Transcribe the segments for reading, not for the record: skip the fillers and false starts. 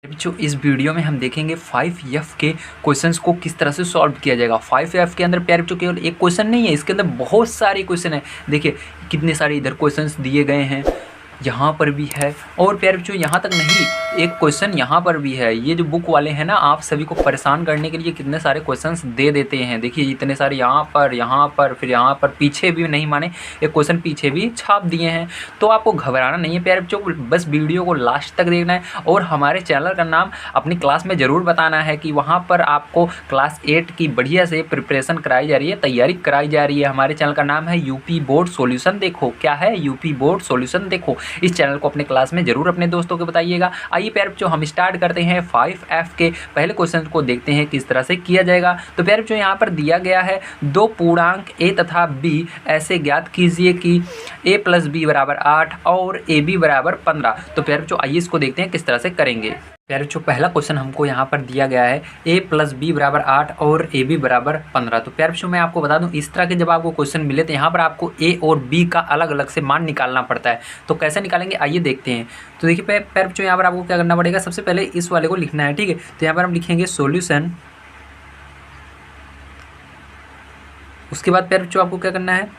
बच्चों इस वीडियो में हम देखेंगे 5F के क्वेश्चंस को किस तरह से सॉल्व किया जाएगा। 5F के अंदर प्यारे बच्चों केवल एक क्वेश्चन नहीं है, इसके अंदर बहुत सारे क्वेश्चन हैं। देखिए कितने सारे इधर क्वेश्चंस दिए गए हैं, यहाँ पर भी है और प्यारे बच्चों यहाँ तक नहीं, एक क्वेश्चन यहाँ पर भी है। ये जो बुक वाले हैं ना, आप सभी को परेशान करने के लिए कितने सारे क्वेश्चंस दे देते हैं। देखिए इतने सारे यहाँ पर फिर यहाँ पर, पीछे भी नहीं माने एक क्वेश्चन पीछे भी छाप दिए हैं। तो आपको घबराना नहीं है प्यारे बच्चों, बस वीडियो को लास्ट तक देखना है और हमारे चैनल का नाम अपनी क्लास में ज़रूर बताना है कि वहाँ पर आपको क्लास 8 की बढ़िया से प्रिपरेशन कराई जा रही है, तैयारी कराई जा रही है। हमारे चैनल का नाम है यूपी बोर्ड सॉल्यूशन देखो। क्या है? यूपी बोर्ड सॉल्यूशन देखो। इस चैनल को अपने क्लास में जरूर अपने दोस्तों को बताइएगा। आइए प्यारे बच्चों हम स्टार्ट करते हैं 5F के पहले क्वेश्चन को, देखते हैं किस तरह से किया जाएगा। तो प्यारे बच्चों यहाँ पर दिया गया है दो पूर्णांक a तथा b ऐसे ज्ञात कीजिए कि a + b = 8 और ab = 15। तो प्यारे बच्चों आइए इसको देखते हैं किस तरह से करेंगे। प्यारे बच्चों पहला क्वेश्चन हमको यहाँ पर दिया गया है a + b = 8 और ab = 15। तो प्यारे बच्चों मैं आपको बता दूं, इस तरह के जब आपको क्वेश्चन मिले तो यहाँ पर आपको a और b का अलग अलग से मान निकालना पड़ता है। तो कैसे निकालेंगे आइए देखते हैं। तो देखिए प्यारे बच्चों यहाँ पर आपको क्या करना पड़ेगा, सबसे पहले इस वाले को लिखना है, ठीक है। तो यहाँ पर हम लिखेंगे सोल्यूशन। उसके बाद प्यारे बच्चों आपको क्या करना है,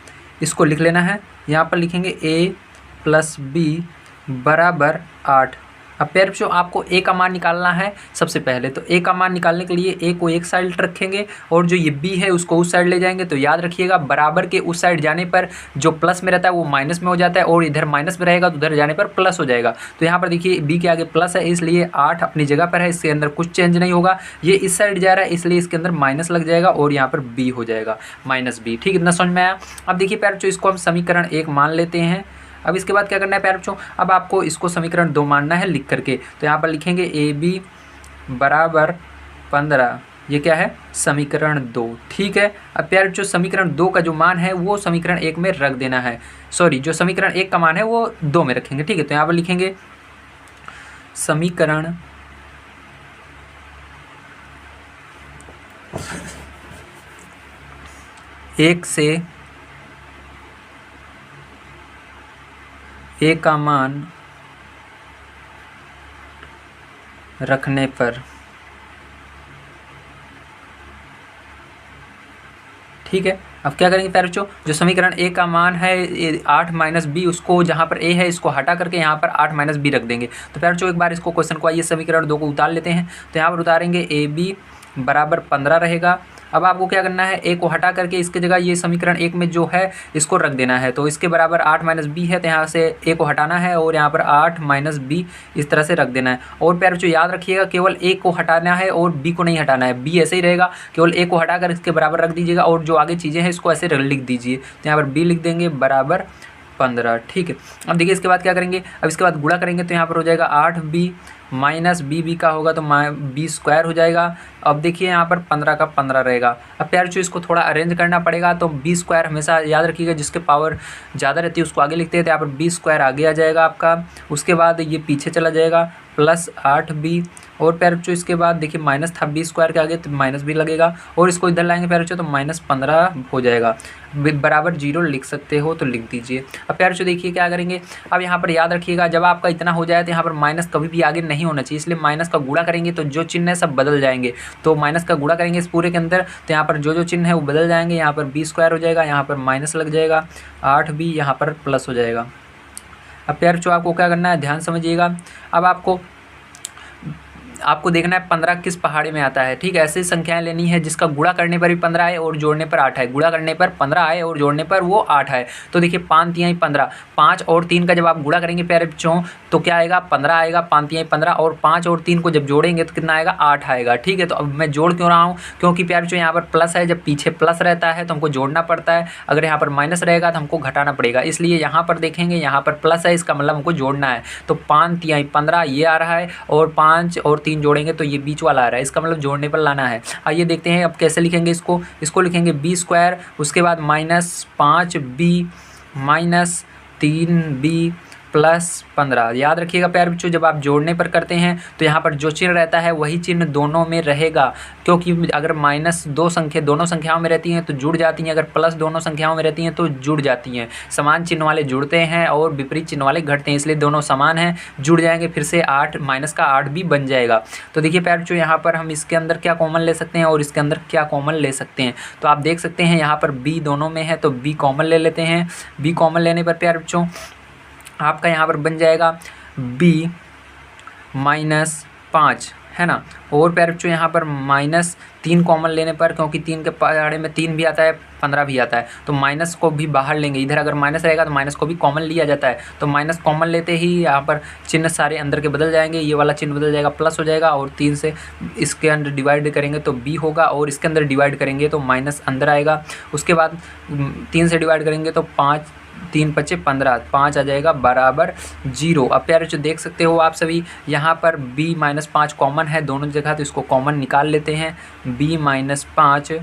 इसको लिख लेना है। यहाँ पर लिखेंगे a + b = 8। अब प्यारे बच्चों आपको a का मान निकालना है। सबसे पहले तो a का मान निकालने के लिए a को एक साइड रखेंगे और जो ये b है उसको उस साइड ले जाएंगे। तो याद रखिएगा बराबर के उस साइड जाने पर जो प्लस में रहता है वो माइनस में हो जाता है और इधर माइनस में रहेगा तो उधर जाने पर प्लस हो जाएगा। तो यहाँ पर देखिए b के आगे प्लस है इसलिए 8 अपनी जगह पर है, इसके अंदर कुछ चेंज नहीं होगा। ये इस साइड जा रहा है इसलिए इसके अंदर माइनस लग जाएगा और यहाँ पर b हो जाएगा -b। ठीक, इतना समझ में आया। अब देखिए प्यारे बच्चों इसको हम समीकरण 1 मान लेते हैं। अब इसके बाद क्या करना है प्यारे बच्चों, अब आपको इसको समीकरण 2 मानना है लिख करके। तो यहाँ पर लिखेंगे ab = 15। ये क्या है? समीकरण 2। ठीक है। अब प्यारे बच्चों समीकरण 2 का जो मान है वो समीकरण 1 में रख देना है। सॉरी, जो समीकरण 1 का मान है वो 2 में रखेंगे, ठीक है। तो यहाँ पर लिखेंगे समीकरण 1 से a का मान रखने पर, ठीक है। अब क्या करेंगे प्यारे बच्चों, जो समीकरण a का मान है 8 - b, उसको जहाँ पर a है इसको हटा करके यहाँ पर 8 - b रख देंगे। तो प्यारे बच्चों एक बार इसको क्वेश्चन को आइए समीकरण 2 को उतार लेते हैं। तो यहाँ पर उतारेंगे ab = 15 रहेगा। अब आपको क्या करना है, a को हटा करके इसके जगह ये समीकरण 1 में जो है इसको रख देना है। तो इसके बराबर 8 - b है, तो यहाँ से a को हटाना है और यहाँ पर 8 - b इस तरह से रख देना है। और प्यारे बच्चों याद रखिएगा केवल a को हटाना है और b को नहीं हटाना है, b ऐसे ही रहेगा। केवल a को हटा कर इसके बराबर रख दीजिएगा और जो आगे चीज़ें हैं इसको ऐसे लिख दीजिए। तो यहाँ पर b लिख देंगे = 15। ठीक है। अब देखिए इसके बाद क्या करेंगे, अब इसके बाद गुणा करेंगे तो यहाँ पर हो जाएगा 8b - b का होगा तो b² हो जाएगा। अब देखिए यहाँ पर 15 का 15 रहेगा। अब प्यारे बच्चों इसको थोड़ा अरेंज करना पड़ेगा। तो b² हमेशा याद रखिएगा, जिसके पावर ज़्यादा रहती है उसको आगे लिखते हैं। तो यहाँ पर b² आगे आ जाएगा आपका। उसके बाद ये पीछे चला जाएगा +8b। और प्यारे बच्चों इसके बाद देखिए माइनस था b² के आगे तो -b लगेगा और इसको इधर लाएंगे प्यारे बच्चों तो -15 हो जाएगा। बराबर 0 लिख सकते हो तो लिख दीजिए। अब प्यारे बच्चों देखिए क्या करेंगे, अब यहाँ पर याद रखिएगा जब आपका इतना हो जाए तो यहाँ पर माइनस कभी भी आगे नहीं होना चाहिए, इसलिए माइनस का गुणा करेंगे तो जो चिन्ह है सब बदल जाएंगे। तो माइनस का गुणा करेंगे इस पूरे के अंदर तो यहाँ पर जो चिन्ह है वो बदल जाएंगे। यहाँ पर b² हो जाएगा, यहाँ पर माइनस लग जाएगा, 8b यहाँ पर प्लस हो जाएगा। अब प्यारे बच्चों आपको क्या करना है, ध्यान समझिएगा। अब आपको देखना है 15 किस पहाड़े में आता है, ठीक है। ऐसी संख्याएं लेनी है जिसका गुणा करने पर भी 15 आए और जोड़ने पर 8 आए। गुणा करने पर 15 आए और जोड़ने पर वो 8 आए। तो देखिए 5 × 3 = 15, 5 और 3 का जब आप गुणा करेंगे प्यारे बच्चों तो क्या आएगा, 15 आएगा। 5 × 3 = 15 और 5 और 3 को जब जोड़ेंगे तो कितना आएगा, 8 आएगा। ठीक है। तो अब मैं जोड़ क्यों रहा हूँ, क्योंकि प्यारे बच्चों यहाँ पर प्लस है, जब पीछे प्लस रहता है तो हमको जोड़ना पड़ता है। अगर यहाँ पर माइनस रहेगा तो हमको घटाना पड़ेगा, इसलिए यहाँ पर देखेंगे यहाँ पर प्लस है, इसका मतलब हमको जोड़ना है। तो 5 × 3 = 15 ये आ रहा है और 5 और 3 जोड़ेंगे तो ये बीच वाला आ रहा है, इसका मतलब जोड़ने पर लाना है। आइए देखते हैं अब कैसे लिखेंगे इसको लिखेंगे b², उसके बाद -5b - 3b +15। याद रखिएगा प्यारे बच्चों, जब आप जोड़ने पर करते हैं तो यहाँ पर जो चिन्ह रहता है वही चिन्ह दोनों में रहेगा, क्योंकि अगर -2 संख्या दोनों संख्याओं में रहती हैं तो जुड़ जाती हैं, अगर प्लस दोनों संख्याओं में रहती हैं तो जुड़ जाती हैं। समान चिन्ह वाले जुड़ते हैं और विपरीत चिन्ह वाले घटते हैं, इसलिए दोनों समान हैं, जुड़ जाएंगे, फिर से 8 माइनस का 8 भी बन जाएगा। तो देखिए प्यारे बच्चों, यहाँ पर हम इसके अंदर क्या कॉमन ले सकते हैं और इसके अंदर क्या कॉमन ले सकते हैं। तो आप देख सकते हैं यहाँ पर b दोनों में है तो b कॉमन ले लेते हैं। b कॉमन लेने पर प्यारे बच्चों आपका यहाँ पर बन जाएगा b -5, है ना। और प्यारे बच्चों यहाँ पर -3 कॉमन लेने पर, क्योंकि 3 के पहाड़े में 3 भी आता है 15 भी आता है, तो माइनस को भी बाहर लेंगे। इधर अगर माइनस रहेगा तो माइनस को भी कॉमन लिया जाता है, तो माइनस कॉमन लेते ही यहाँ पर चिन्ह सारे अंदर के बदल जाएंगे, ये वाला चिन्ह बदल जाएगा, प्लस हो जाएगा, और 3 से इसके अंदर डिवाइड करेंगे तो b होगा, और इसके अंदर डिवाइड करेंगे तो माइनस अंदर आएगा। उसके बाद 3 से डिवाइड करेंगे तो 5, 3 × 5 = 15, 5 आ जाएगा बराबर 0। अब प्यारे बच्चों देख सकते हो आप सभी, यहाँ पर b -5 कॉमन है दोनों जगह, तो इसको कॉमन निकाल लेते हैं, b -5,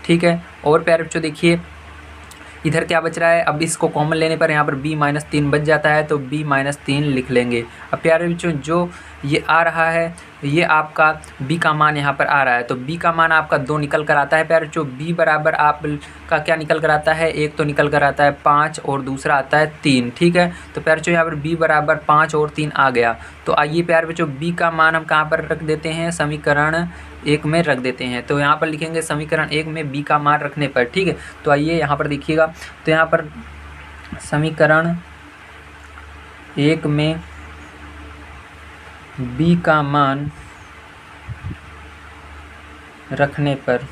ठीक है। और प्यारे बच्चों देखिए इधर क्या बच रहा है, अब इसको कॉमन लेने पर यहाँ पर b -3 बच जाता है, तो b -3 लिख लेंगे। अब प्यारे बच्चों जो ये आ रहा है, ये आपका b का मान यहाँ पर आ रहा है, तो b का मान आपका 2 निकल कर आता है। प्यारे बच्चों b बराबर आपका क्या निकल कर आता है, एक तो निकल कर आता है 5 और दूसरा आता है 3, ठीक है। तो प्यारे बच्चों यहाँ पर b बराबर 5 और 3 आ गया। तो आइए प्यारे बच्चों b का मान हम कहाँ पर रख देते हैं, समीकरण 1 में रख देते हैं। तो यहाँ पर लिखेंगे समीकरण 1 में b का मान रखने पर, ठीक है। तो आइए यहाँ पर देखिएगा, तो यहाँ पर समीकरण 1 में b का मान रखने पर,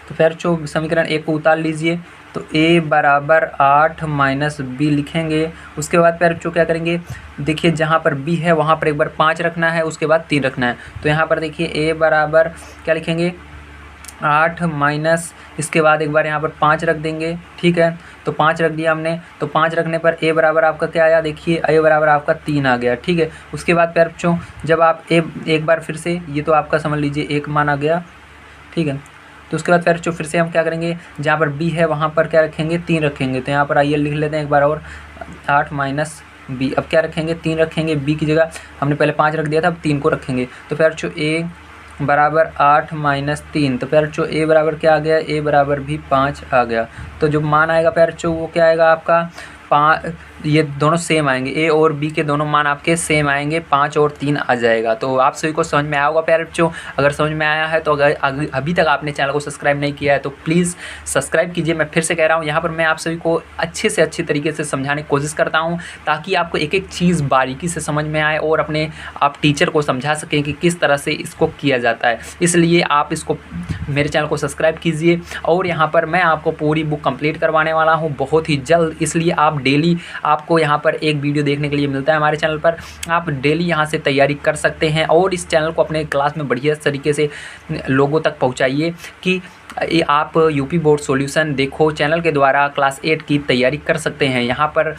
तो फिर जो समीकरण 1 को उतार लीजिए, तो a बराबर 8 - b लिखेंगे। उसके बाद फिर जो क्या करेंगे, देखिए जहाँ पर b है वहाँ पर एक बार 5 रखना है, उसके बाद 3 रखना है। तो यहाँ पर देखिए a बराबर क्या लिखेंगे, 8 माइनस इसके बाद एक बार यहाँ पर 5 रख देंगे, ठीक है। तो 5 रख दिया हमने, तो 5 रखने पर a बराबर आपका क्या आया, देखिए a बराबर आपका 3 आ गया, ठीक है। उसके बाद प्यारे बच्चों जब आप एक बार फिर से, ये तो आपका समझ लीजिए 1 मान आ गया, ठीक है। तो उसके बाद प्यारे बच्चों फिर से हम क्या करेंगे, जहाँ पर b है वहाँ पर क्या रखेंगे, 3 रखेंगे। तो यहाँ पर आइए लिख लेते हैं एक बार और, 8 - b, अब क्या रखेंगे, 3 रखेंगे। b की जगह हमने पहले 5 रख दिया था, अब 3 को रखेंगे। तो प्यारे बच्चों a बराबर 8 - 3, तो प्यारे बच्चों a बराबर क्या आ गया, a बराबर भी 5 आ गया। तो जो मान आएगा प्यारे बच्चों वो क्या आएगा आपका 5, ये दोनों सेम आएंगे, a और b के दोनों मान आपके सेम आएंगे, 5 और 3 आ जाएगा। तो आप सभी को समझ में आया होगा प्यारे बच्चों। अगर समझ में आया है तो अगर अभी तक आपने चैनल को सब्सक्राइब नहीं किया है तो प्लीज़ सब्सक्राइब कीजिए। मैं फिर से कह रहा हूँ, यहाँ पर मैं आप सभी को अच्छे से अच्छी तरीके से समझाने की कोशिश करता हूँ, ताकि आपको एक एक चीज़ बारीकी से समझ में आए और अपने आप टीचर को समझा सकें कि किस तरह से इसको किया जाता है। इसलिए आप इसको मेरे चैनल को सब्सक्राइब कीजिए। और यहाँ पर मैं आपको पूरी बुक कंप्लीट करवाने वाला हूँ बहुत ही जल्द, इसलिए आप डेली आपको यहाँ पर एक वीडियो देखने के लिए मिलता है हमारे चैनल पर, आप डेली यहाँ से तैयारी कर सकते हैं। और इस चैनल को अपने क्लास में बढ़िया तरीके से लोगों तक पहुँचाइए कि आप यूपी बोर्ड सॉल्यूशन देखो चैनल के द्वारा क्लास 8 की तैयारी कर सकते हैं। यहाँ पर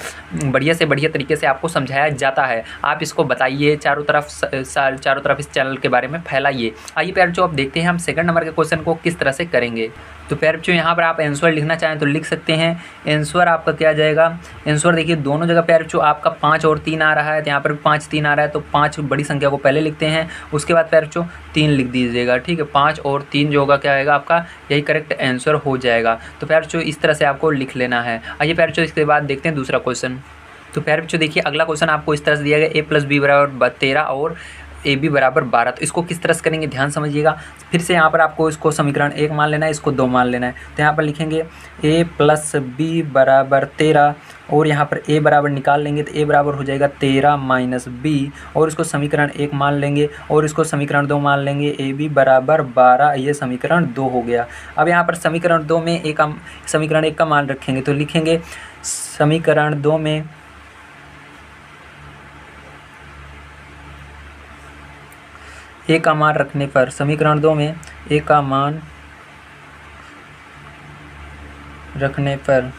बढ़िया से बढ़िया तरीके से आपको समझाया जाता है। आप इसको बताइए, चारों तरफ इस चैनल के बारे में फैलाइए। आइए प्यारे बच्चों अब देखते हैं हम सेकंड नंबर के क्वेश्चन को किस तरह से करेंगे। तो प्यारे बच्चों यहाँ पर आप आंसर लिखना चाहें तो लिख सकते हैं। आंसर आपका क्या आ जाएगा, आंसर देखिए दोनों जगह प्यारे बच्चों आपका 5 और 3 आ रहा है, तो यहाँ पर भी 5 3 आ रहा है, तो 5 बड़ी संख्या को पहले लिखते हैं, उसके बाद प्यारे बच्चों 3 लिख दीजिएगा, ठीक है। 5 और 3 जो होगा क्या आएगा आपका, यही करेक्ट आंसर हो जाएगा। तो प्यारे बच्चों इस तरह से आपको लिख लेना है। आइए प्यारे बच्चों इसके बाद देखते हैं दूसरा क्वेश्चन। तो प्यारे बच्चों देखिए अगला क्वेश्चन आपको इस तरह से दिया गया, a + b बराबर 13 और ab बराबर 12। तो इसको किस तरह से करेंगे ध्यान समझिएगा। फिर से यहाँ पर आपको इसको समीकरण 1 मान लेना है, इसको 2 मान लेना है। तो यहाँ पर लिखेंगे a + b बराबर 13 और यहाँ पर a बराबर निकाल लेंगे, तो a बराबर हो जाएगा 13 - b और इसको समीकरण 1 मान लेंगे और इसको समीकरण 2 मान लेंगे, ab बराबर 12, ये समीकरण 2 हो गया। अब यहाँ पर समीकरण 2 में समीकरण 1 का मान रखेंगे, तो लिखेंगे समीकरण 2 में a का मान रखने पर, समीकरण 2 में a का मान रखने पर,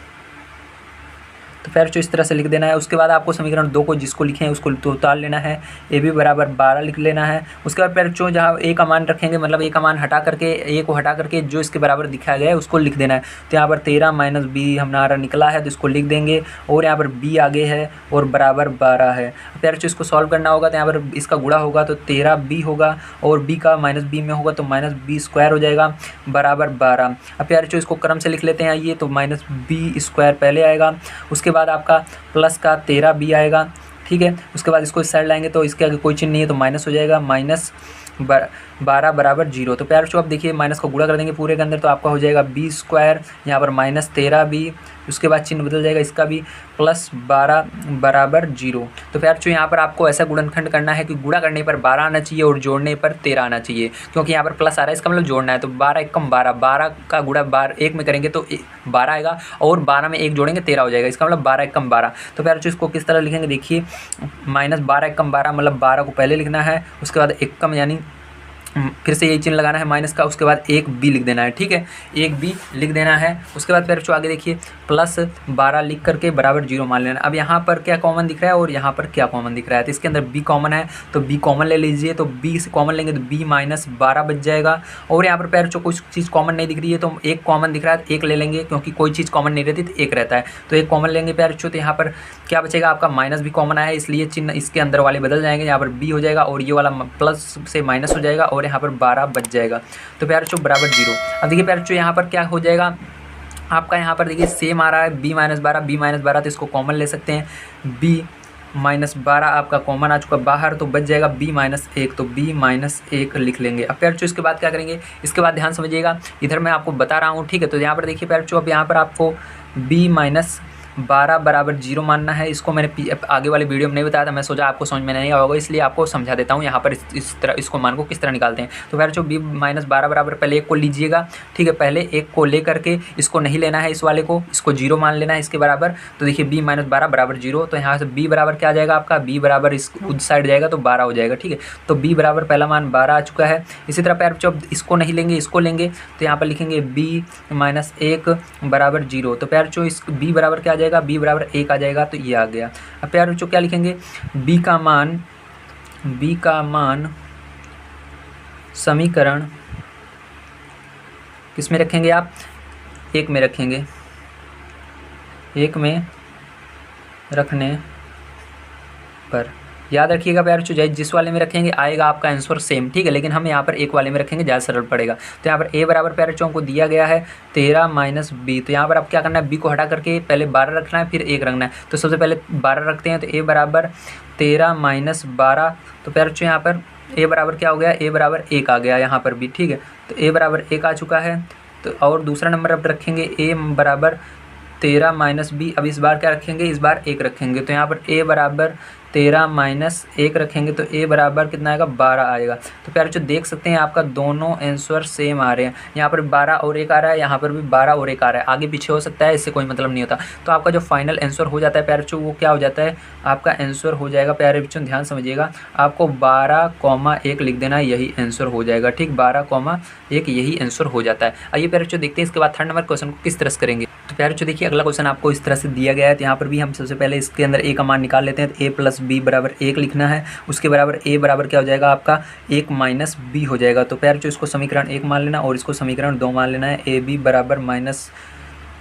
तो फिर जो इस तरह से लिख देना है। उसके बाद आपको समीकरण 2 को जिसको लिखे हैं उसको तो उतार लेना है, ए बी बराबर 12 लिख लेना है। उसके बाद फिर जो जहाँ ए का मान रखेंगे, मतलब ए का मान हटा करके, ए को हटा करके जो इसके बराबर दिखाया गया है उसको लिख देना है। तो यहाँ पर 13 माइनस बी हमारा निकला है तो इसको लिख देंगे, और यहाँ पर बी आगे है और बराबर 12 है। फिर जो इसको सॉल्व करना होगा तो यहाँ पर इसका गुणा होगा तो 13 बी होगा, और बी का माइनस बी में होगा तो माइनस बी स्क्वायर हो जाएगा बराबर 12। अब यार जो इसको क्रम से लिख लेते हैं ये, तो माइनस बी स्क्वायर पहले आएगा, उसके बाद आपका प्लस का 13 बी आएगा, ठीक है। उसके बाद इसको इस साइड लाएंगे तो इसके आगे कोई चिन्ह नहीं है तो माइनस हो जाएगा, माइनस 12 बराबर 0। तो प्यार जो आप देखिए माइनस को गुणा कर देंगे पूरे के अंदर तो आपका हो जाएगा बी स्क्वायर, यहाँ पर माइनस 13 बी, उसके बाद चिन्ह बदल जाएगा इसका भी, प्लस 12 बराबर 0। तो प्यार जो यहाँ पर आपको ऐसा गुणनखंड करना है कि गुणा करने पर 12 आना चाहिए और जोड़ने पर 13 आना चाहिए, क्योंकि यहाँ पर प्लस आ रहा है इसका मतलब जोड़ना है। तो 12 एकम 12, 12 का गुणा 1 में करेंगे तो 12 आएगा, और 12 में 1 जोड़ेंगे 13 हो जाएगा, इसका मतलब 12 एकम 12। तो प्यार जो इसको किस तरह लिखेंगे देखिए, माइनस 12 एकम 12 मतलब 12 को पहले लिखना है, उसके बाद एकम यानी फिर से यही चिन्ह लगाना है माइनस का, उसके बाद एक बी लिख देना है, ठीक है, एक बी लिख देना है। उसके बाद फिर जो आगे देखिए प्लस 12 लिख करके बराबर 0 मान लेना। अब यहाँ पर क्या कॉमन दिख रहा है और यहाँ पर क्या कॉमन दिख रहा है, तो इसके अंदर बी कॉमन है तो बी कॉमन ले लीजिए, तो बी से कॉमन लेंगे तो बी माइनस 12 बच जाएगा। और यहाँ पर पैर जो कोई चीज़ कॉमन नहीं दिख रही है तो एक कॉमन दिख रहा है तो एक ले लेंगे, क्योंकि कोई चीज़ कॉमन नहीं रहती तो एक रहता है, तो एक कॉमन लेंगे पैर तो यहाँ पर क्या बचेगा आपका, माइनस भी कॉमन आया है इसलिए चिन्ह इसके अंदर वाले बदल जाएंगे, यहाँ पर बी हो जाएगा और ये वाला प्लस से माइनस हो जाएगा और यहाँ पर 12 बच जाएगा। तो प्यार जो बराबर 0। अब देखिए प्यार जो यहाँ पर क्या हो जाएगा आपका, यहाँ पर देखिए सेम आ रहा है बी माइनस 12, तो इसको कॉमन ले सकते हैं, बी माइनस 12 आपका कॉमन आ चुका बाहर तो बच जाएगा बी माइनस 1, तो बी माइनस 1 लिख लेंगे। अब प्यार जो इसके बाद क्या करेंगे, इसके बाद ध्यान समझिएगा, इधर मैं आपको बता रहा हूँ, ठीक है। तो यहाँ पर देखिए प्यार जो अब यहाँ पर आपको बी माइनस 12 बराबर 0 मानना है। इसको मैंने आगे वाले वीडियो में नहीं बताया था, मैं सोचा आपको समझ में नहीं आया होगा इसलिए आपको समझा देता हूँ यहाँ पर इस तरह इसको मान को किस तरह निकालते हैं। तो फिर जो बी माइनस 12 बराबर पहले एक को लीजिएगा, ठीक है, पहले एक को ले करके इसको नहीं लेना है, इस वाले को, इसको 0 मान लेना है इसके बराबर। तो देखिए बी माइनस 12 बराबर 0, तो यहाँ से बी बराबर क्या आ जाएगा आपका, बी बराबर इस उस साइड जाएगा तो 12 हो जाएगा, ठीक है। तो बी बराबर पहला मान 12 आ चुका है। इसी तरह पैर जब इसको नहीं लेंगे इसको लेंगे तो यहाँ पर लिखेंगे बी माइनस 1 बराबर 0। तो पैर जो इस बी बराबर क्या आ जाएगा, बी बराबर 1 आ जाएगा, तो ये आ गया। अब प्यार बच्चों क्या लिखेंगे, b का मान समीकरण किस में रखेंगे आप, 1 में रखेंगे, 1 में रखने पर याद रखिएगा प्यार बच्चों जिस वाले में रखेंगे आएगा आपका आंसर सेम, ठीक है, लेकिन हम यहाँ पर एक वाले में रखेंगे, ज़्यादा सरल पड़ेगा। तो यहाँ पर a बराबर प्यार बच्चों को दिया गया है 13 माइनस बी, तो यहाँ पर आप क्या करना है, b को हटा करके पहले 12 रखना है फिर 1 रखना है। तो सबसे पहले 12 रखते हैं, तो a बराबर 13 माइनस 12, तो प्यार बच्चों यहाँ पर a बराबर क्या हो गया, a बराबर 1 आ गया यहाँ पर भी, ठीक है। तो a बराबर 1 आ चुका है। तो और दूसरा नंबर अब रखेंगे a बराबर 13 माइनस बी, अब इस बार क्या रखेंगे, इस बार 1 रखेंगे, तो यहाँ पर a बराबर 13 माइनस 1 रखेंगे तो a बराबर कितना आएगा, 12 आएगा। तो प्यारे जो देख सकते हैं आपका दोनों आंसर सेम आ रहे हैं, यहाँ पर 12 और 1 आ रहा है, यहाँ पर भी 12 और 1 आ रहा है, आगे पीछे हो सकता है, इससे कोई मतलब नहीं होता। तो आपका जो फाइनल आंसर हो जाता है प्यारे बच्चों वो क्या हो जाता है, आपका आंसर हो जाएगा, प्यारे बच्चों ध्यान समझिएगा, आपको 12,1 लिख देना, यही आंसर हो जाएगा, ठीक, 12,1 यही आंसर हो जाता है। आइए प्यारे बच्चों देखते हैं इसके बाद थर्ड नंबर क्वेश्चन को किस तरह से करेंगे। तो प्यारे बच्चों देखिए अगला क्वेश्चन आपको इस तरह से दिया गया है, तो यहाँ पर भी हम सबसे पहले इसके अंदर a का मान निकाल लेते हैं। तो a प्लस बी बराबर 1 लिखना है, उसके बराबर a बराबर क्या हो जाएगा आपका 1 माइनस बी हो जाएगा। तो प्यारे बच्चों इसको समीकरण 1 मान लेना और इसको समीकरण 2 मान लेना है, ए बी बराबर माइनस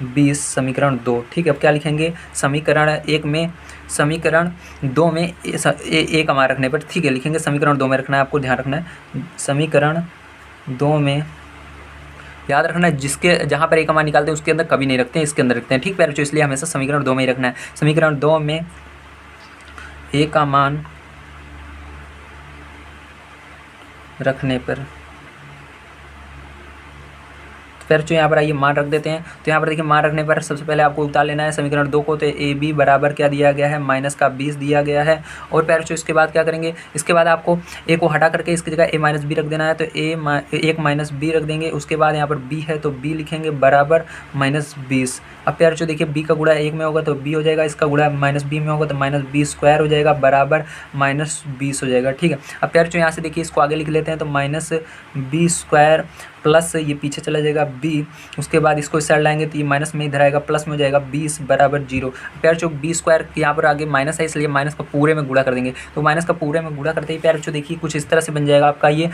20 समीकरण 2, ठीक है। अब क्या लिखेंगे, समीकरण 1 में, समीकरण 2 में a का मान रखने पर, ठीक है, लिखेंगे समीकरण 2 में रखना है, आपको ध्यान रखना है, समीकरण 2 में याद रखना है, जिसके जहाँ पर a का मान निकालते हैं उसके अंदर कभी नहीं रखते हैं, इसके अंदर रखते हैं, ठीक प्यारे बच्चों, इसलिए हमेशा समीकरण 2 में ही रखना है। समीकरण 2 में a का मान रखने पर, फिर जो यहाँ पर आइए मान रख देते हैं। तो यहाँ पर देखिए मान रखने पर सबसे पहले आपको उतार लेना है समीकरण 2 को, तो ए बी बराबर क्या दिया गया है, माइनस का 20 दिया गया है। और फिर जो इसके बाद क्या करेंगे, इसके बाद आपको ए को हटा करके इसकी जगह a माइनस बी रख देना है, तो 1 माइनस बी रख देंगे। उसके बाद यहाँ पर b है तो b लिखेंगे बराबर माइनस 20। अब प्यार जो देखिए b का गुणा 1 में होगा तो b हो जाएगा, इसका गुणा माइनस b में होगा तो माइनस b स्क्वायर हो जाएगा बराबर माइनस 20 हो जाएगा, ठीक है। अब प्यार जो यहाँ से देखिए इसको आगे लिख लेते हैं, तो माइनस b स्क्वायर प्लस ये पीछे चला जाएगा b, उसके बाद इसको इस साइड लाएंगे तो ये माइनस में इधर आएगा, प्लस में हो जाएगा 20 बराबर 0। प्यारे बच्चों b स्क्वायर यहाँ पर आगे माइनस है इसलिए माइनस का पूरे में गुणा कर देंगे, तो माइनस का पूरे में गुणा करते ही प्यारे बच्चों देखिए कुछ इस तरह से बन जाएगा आपका, ये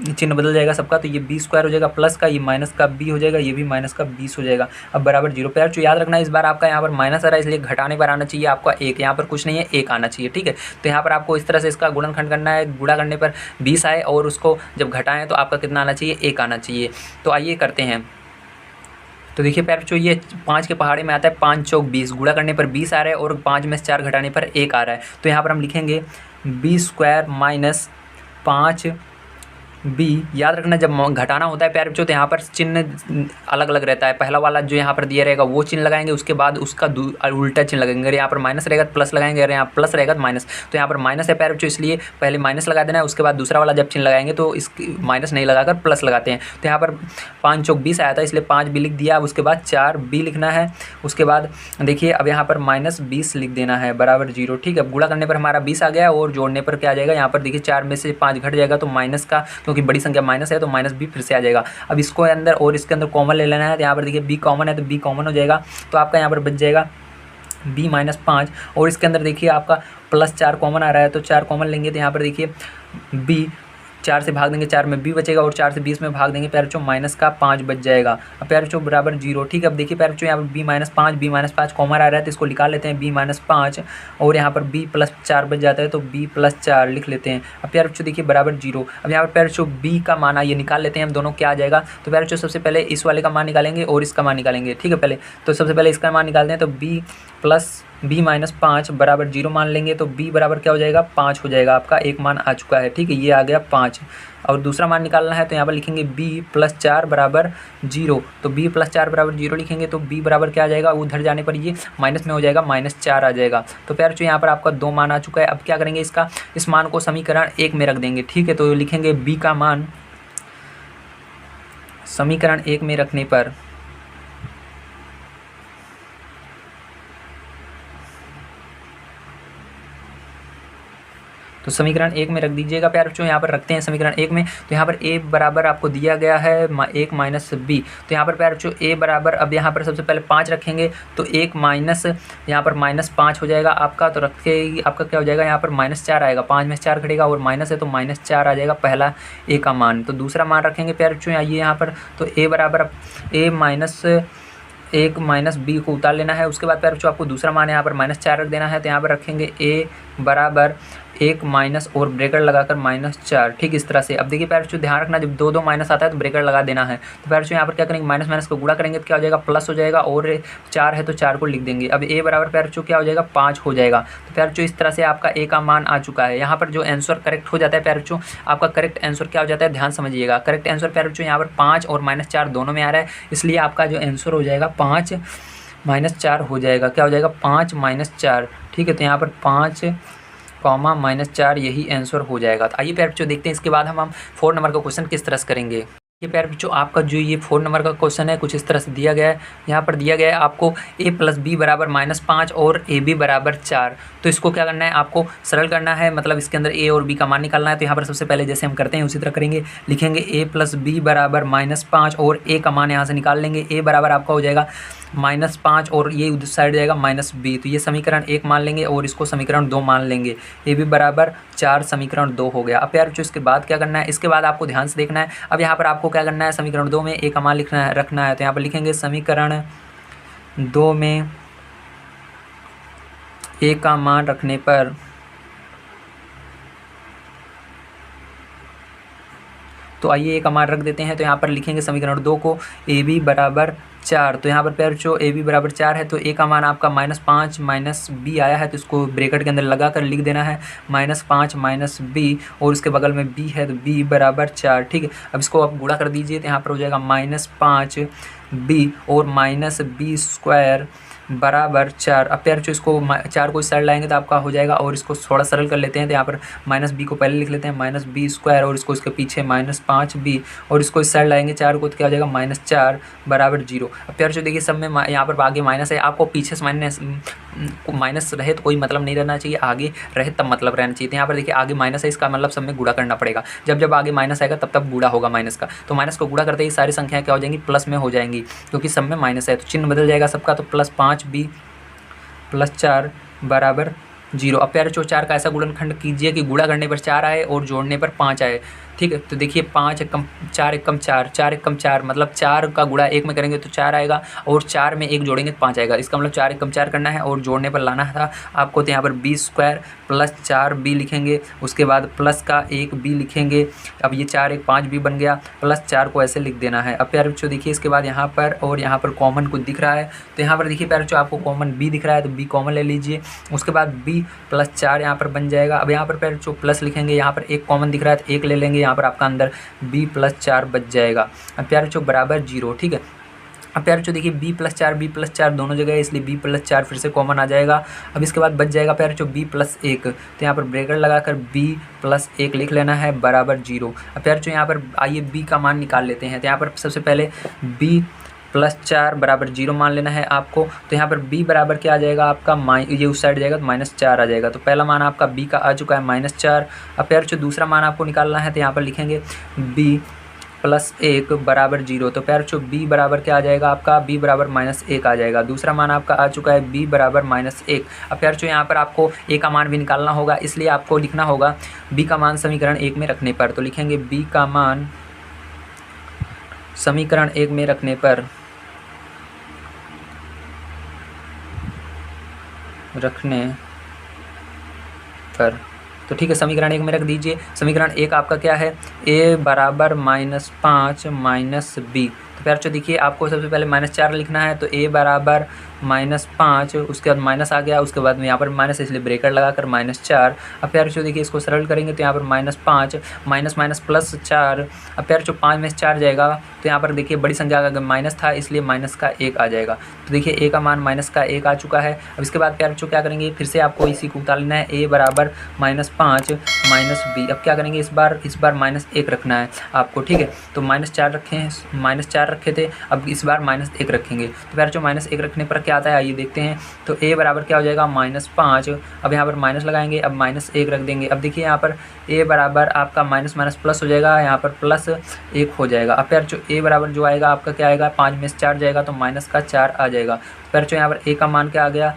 चिन्ह बदल जाएगा सबका, तो ये b स्क्वायर हो जाएगा प्लस का ये माइनस का b हो जाएगा, ये भी माइनस का 20 हो जाएगा, अब बराबर 0। प्यारे बच्चों याद रखना इस बार आपका यहाँ पर माइनस आ रहा है इसलिए घटाने पर आना चाहिए आपका 1, यहाँ पर कुछ नहीं है 1 आना चाहिए, ठीक है। तो यहाँ पर आपको इस तरह से इसका गुणनखंड करना है, गुणा करने पर 20 आए और उसको जब घटाएं तो आपका कितना आना चाहिए, 1 आना चाहिए। तो आइए करते हैं। तो देखिए प्यारे बच्चों ये 5 के पहाड़े में आता है 5 चौक 20, गुणा करने पर 20 आ रहा है और 5 में से 4 घटाने पर 1 आ रहा है, तो यहाँ पर हम लिखेंगे b स्क्वायर माइनस 5 b। याद रखना जब घटाना होता है प्यारे बच्चों तो यहाँ पर चिन्ह अलग अलग रहता है, पहला वाला जो यहाँ पर दिया रहेगा वो चिन्ह लगाएंगे, उसके बाद उसका उल्टा चिन्ह लगाएंगे, अगर यहाँ पर माइनस रहेगा तो प्लस लगाएंगे, अगर यहाँ प्लस रहेगा तो माइनस। तो यहाँ पर माइनस है प्यारे बच्चों इसलिए पहले माइनस लगा देना है, उसके बाद दूसरा वाला जब चिन्ह लगाएंगे तो इस माइनस नहीं लगाकर प्लस लगाते हैं। तो यहाँ पर 5 चौक 20 आया था इसलिए 5b लिख दिया, अब उसके बाद 4b लिखना है, उसके बाद देखिए अब यहाँ पर माइनस 20 लिख देना है बराबर 0, ठीक है। अब गुणा करने पर हमारा 20 आ गया और जोड़ने पर क्या आ जाएगा, यहाँ पर देखिए 4 में से 5 घट जाएगा तो माइनस का, क्योंकि बड़ी संख्या माइनस है तो माइनस b फिर से आ जाएगा। अब इसको अंदर और इसके अंदर कॉमन ले लेना है, तो यहाँ पर देखिए b कॉमन है तो b कॉमन हो जाएगा, तो आपका यहाँ पर बच जाएगा b माइनस 5 और इसके अंदर देखिए आपका प्लस 4 कॉमन आ रहा है तो 4 कॉमन लेंगे तो यहाँ पर देखिए b 4 से भाग देंगे 4 में b बचेगा और 4 से 20 में भाग देंगे प्यारे बच्चों माइनस का 5 बच जाएगा। अब प्यारे बच्चों बराबर 0, ठीक है। अब देखिए प्यारे बच्चों यहाँ पर b माइनस 5 कॉमन आ रहा है तो इसको निकाल लेते हैं b माइनस 5 और यहाँ पर b प्लस 4 बच जाता है तो b प्लस 4 लिख लेते हैं। अब प्यारे बच्चों देखिए बराबर 0। अब यहाँ पर प्यारे बच्चों b का मान ये निकाल लेते हैं हम, दोनों क्या आ जाएगा। तो प्यारे बच्चों सबसे पहले इस वाले का मान निकालेंगे और इसका मान निकालेंगे, ठीक है। पहले तो सबसे पहले इसका मान निकालते हैं तो b प्लस b माइनस 5 बराबर 0 मान लेंगे तो b बराबर क्या हो जाएगा 5 हो जाएगा, आपका एक मान आ चुका है, ठीक है, ये आ गया 5। और दूसरा मान निकालना है तो यहाँ पर लिखेंगे b प्लस 4 बराबर 0, तो b प्लस 4 बराबर 0 लिखेंगे तो b बराबर क्या आ जाएगा, उधर जाने पर ये माइनस में हो जाएगा -4 आ जाएगा। तो प्यारे बच्चों यहाँ पर आपका 2 मान आ चुका है। अब क्या करेंगे, इसका इस मान को समीकरण 1 में रख देंगे, ठीक है। तो लिखेंगे b का मान समीकरण 1 में रखने पर तो समीकरण 1 में रख दीजिएगा प्यारे बच्चों। यहाँ पर रखते हैं समीकरण 1 में, तो यहाँ पर a बराबर आपको दिया गया है 1 माइनस b, तो यहाँ पर प्यारे बच्चों a बराबर, अब यहाँ पर सबसे पहले 5 रखेंगे तो 1 माइनस यहाँ पर -5 हो जाएगा आपका, तो रखे आपका क्या हो जाएगा, यहाँ पर -4 आएगा, 5 में 4 घटेगा और माइनस है तो -4 आ जाएगा पहला a का मान। तो दूसरा मान रखेंगे प्यारे बच्चों आइए यहाँ पर, तो a बराबर a माइनस 1 माइनस b को उतार लेना है, उसके बाद प्यारे बच्चों आपको दूसरा मान यहाँ पर -4 रख देना है, तो यहाँ पर रखेंगे a बराबर 1 माइनस और ब्रेकर लगाकर -4, ठीक इस तरह से। अब देखिए प्यारे बच्चों ध्यान रखना जब 2 माइनस आता है तो ब्रेकर लगा देना है। तो प्यारे बच्चों यहाँ पर क्या करेंगे, माइनस माइनस को गुणा करेंगे तो क्या हो जाएगा प्लस हो जाएगा और 4 है तो 4 को लिख देंगे। अब a बराबर प्यारे बच्चों क्या हो जाएगा 5 हो जाएगा। तो प्यारे बच्चों इस तरह से आपका a का मान आ चुका है। यहाँ पर जो आंसर करेक्ट हो जाता है प्यारे बच्चों, आपका करेक्ट आंसर क्या हो जाता है, ध्यान समझिएगा। करेक्ट आंसर प्यारे बच्चों यहाँ पर 5 और -4 दोनों में आ रहा है, इसलिए आपका जो आंसर हो जाएगा 5 -4 हो जाएगा, क्या हो जाएगा 5 -4, ठीक है। तो यहाँ पर 5 -4 यही आंसर हो जाएगा। तो आइए प्यारे बच्चों देखते हैं इसके बाद हम 4 नंबर का क्वेश्चन किस तरह से करेंगे। ये प्यारे बच्चों आपका जो ये 4 नंबर का क्वेश्चन है कुछ इस तरह से दिया गया है। यहाँ पर दिया गया है आपको a प्लस b बराबर -5 और ab बराबर 4। तो इसको क्या करना है, आपको सरल करना है, मतलब इसके अंदर a और b का मान निकालना है। तो यहाँ पर सबसे पहले जैसे हम करते हैं उसी तरह करेंगे, लिखेंगे a प्लस b बराबर -5 और a का मान यहाँ से निकाल लेंगे। a बराबर आपका हो जाएगा -5 और ये उधर साइड जाएगा -b, तो ये समीकरण 1 मान लेंगे और इसको समीकरण 2 मान लेंगे। ए बी बराबर 4 समीकरण 2 हो गया। अब यार जो इसके बाद क्या करना है, इसके बाद आपको ध्यान से देखना है। अब यहाँ पर आपको क्या करना है, समीकरण 2 में ए का मान लिखना है रखना है। तो यहाँ पर लिखेंगे समीकरण 2 में ए का मान रखने पर तो आइए ए का मान रख देते हैं। तो यहाँ पर लिखेंगे समीकरण 2 को ए बी बराबर 4। तो यहाँ पर प्यारे बच्चों ए बी बराबर 4 है तो ए का मान आपका -5 माइनस बी आया है, तो इसको ब्रैकेट के अंदर लगा कर लिख देना है -5 माइनस बी और उसके बगल में बी है तो बी बराबर 4, ठीक है। अब इसको आप गुणा कर दीजिए तो यहाँ पर हो जाएगा -5 बी और -b² बराबर 4। अब प्यार जो इसको 4 को इस साइड लाएंगे तो आपका हो जाएगा, और इसको थोड़ा सरल कर लेते हैं तो यहाँ पर -b को पहले लिख लेते हैं -b² और इसको इसके पीछे -5b और इसको इस साइड लाएंगे 4 को तो क्या हो जाएगा -4 बराबर 0। अब प्यार जो देखिए सब में यहाँ पर आगे माइनस है, आपको पीछे से माइनस रहे तो कोई मतलब नहीं रहना चाहिए, आगे रहे तब मतलब रहना चाहिए। तो यहाँ पर देखिए आगे माइनस है, इसका मतलब सब में गुणा करना पड़ेगा। जब आगे माइनस आएगा तब तब गुणा होगा माइनस का, तो माइनस को गुणा करते ही सारी संख्याएं क्या हो जाएंगी, प्लस में हो जाएंगी, क्योंकि सब में माइनस है तो चिन्ह बदल जाएगा सबका। तो +5b + 4 बराबर 0। अब प्यारे 4 का ऐसा गुणनखंड कीजिए कि गुणा करने पर 4 आए और जोड़ने पर 5 आए। ठीक है, तो देखिए 5 एकम 4 एकम 4 4 एकम 4 मतलब 4 का गुणा 1 में करेंगे तो 4 आएगा, और 4 में 1 जोड़ेंगे तो 5 आएगा। इसका मतलब 4 एकम 4 करना है और जोड़ने पर लाना था आपको, तो यहाँ पर b² + 4b लिखेंगे, उसके बाद प्लस का 1b लिखेंगे। अब ये 4 1 5b बन गया, +4 को ऐसे लिख देना है। अब प्यारे बच्चों देखिए इसके बाद यहाँ पर और यहाँ पर कॉमन कुछ दिख रहा है, तो यहाँ पर देखिए प्यारे बच्चों आपको कॉमन b दिख रहा है तो b कॉमन ले लीजिए, उसके बाद b + 4 यहाँ पर बन जाएगा। अब यहाँ पर प्यारे बच्चों प्लस लिखेंगे, यहाँ पर 1 कॉमन दिख रहा है तो 1 ले लेंगे, यहाँ पर आपका अंदर b + 4 बच जाएगा। अब प्यारे बच्चों बराबर 0। ठीक है, अब प्यारे बच्चों देखिए b + 4 दोनों जगह है, इसलिए b + 4 फिर से कॉमन आ जाएगा। अब इसके बाद बच जाएगा प्यारे बच्चों b + 1, तो यहाँ पर ब्रैकेट लगाकर b + 1 लिख लेना है बराबर 0। अब प्यारे बच्चों यहाँ पर आइए b का मान निकाल लेते हैं, तो यहाँ पर सबसे पहले b + 4 बराबर 0 मान लेना है आपको। तो यहाँ पर b बराबर क्या आ जाएगा आपका, ये उस साइड जाएगा तो -4 आ जाएगा। तो पहला मान आपका b का आ चुका है -4। अब प्यारे बच्चों दूसरा मान आपको निकालना है, तो यहाँ पर लिखेंगे b + 1 बराबर 0। तो प्यारे बच्चों b बराबर क्या आ जाएगा आपका, b बराबर -1 आ जाएगा। दूसरा मान आपका आ चुका है b बराबर -1। अब प्यारे बच्चों यहाँ पर आपको a का मान भी निकालना होगा, इसलिए आपको लिखना होगा b का मान समीकरण 1 में रखने पर, तो लिखेंगे b का मान समीकरण 1 में रखने पर तो ठीक है, समीकरण 1 में रख दीजिए। समीकरण 1 आपका क्या है, a बराबर -5 -b। तो प्यारे बच्चों देखिए आपको सबसे पहले -4 लिखना है, तो a बराबर -5, उसके बाद माइनस आ गया, उसके बाद में यहाँ पर माइनस इसलिए ब्रेकेट लगाकर -4। अब प्यारे बच्चों देखिए इसको सरल करेंगे तो यहाँ पर -5 माइनस +4। अब प्यारे बच्चों 5 में से 4 जाएगा, तो यहाँ पर देखिए बड़ी संख्या का माइनस था इसलिए माइनस का 1 आ जाएगा। तो देखिए a का मान -1 आ चुका है। अब इसके बाद प्यारे बच्चों क्या करेंगे, फिर से आपको इसी को उतार लेना है, a बराबर -5 -b। अब क्या करेंगे, इस बार -1 रखना है आपको। ठीक है, तो -4 रखे हैं, -4 रखे थे, अब इस बार -1 रखेंगे। तो प्यारे बच्चों -1 रखने पर क्या आता है, आइए देखते हैं। तो a बराबर क्या हो जाएगा -5। अब यहाँ पर माइनस लगाएंगे, अब -1 रख देंगे। अब देखिए यहाँ पर a बराबर आपका माइनस प्लस हो जाएगा, यहाँ पर +1 हो जाएगा। अब प्यारे बच्चों a बराबर जो आएगा आपका क्या आएगा, 5 में से 4 जाएगा तो -4 आ जाएगा। प्यारे बच्चों यहाँ पर a का मान क्या आ गया,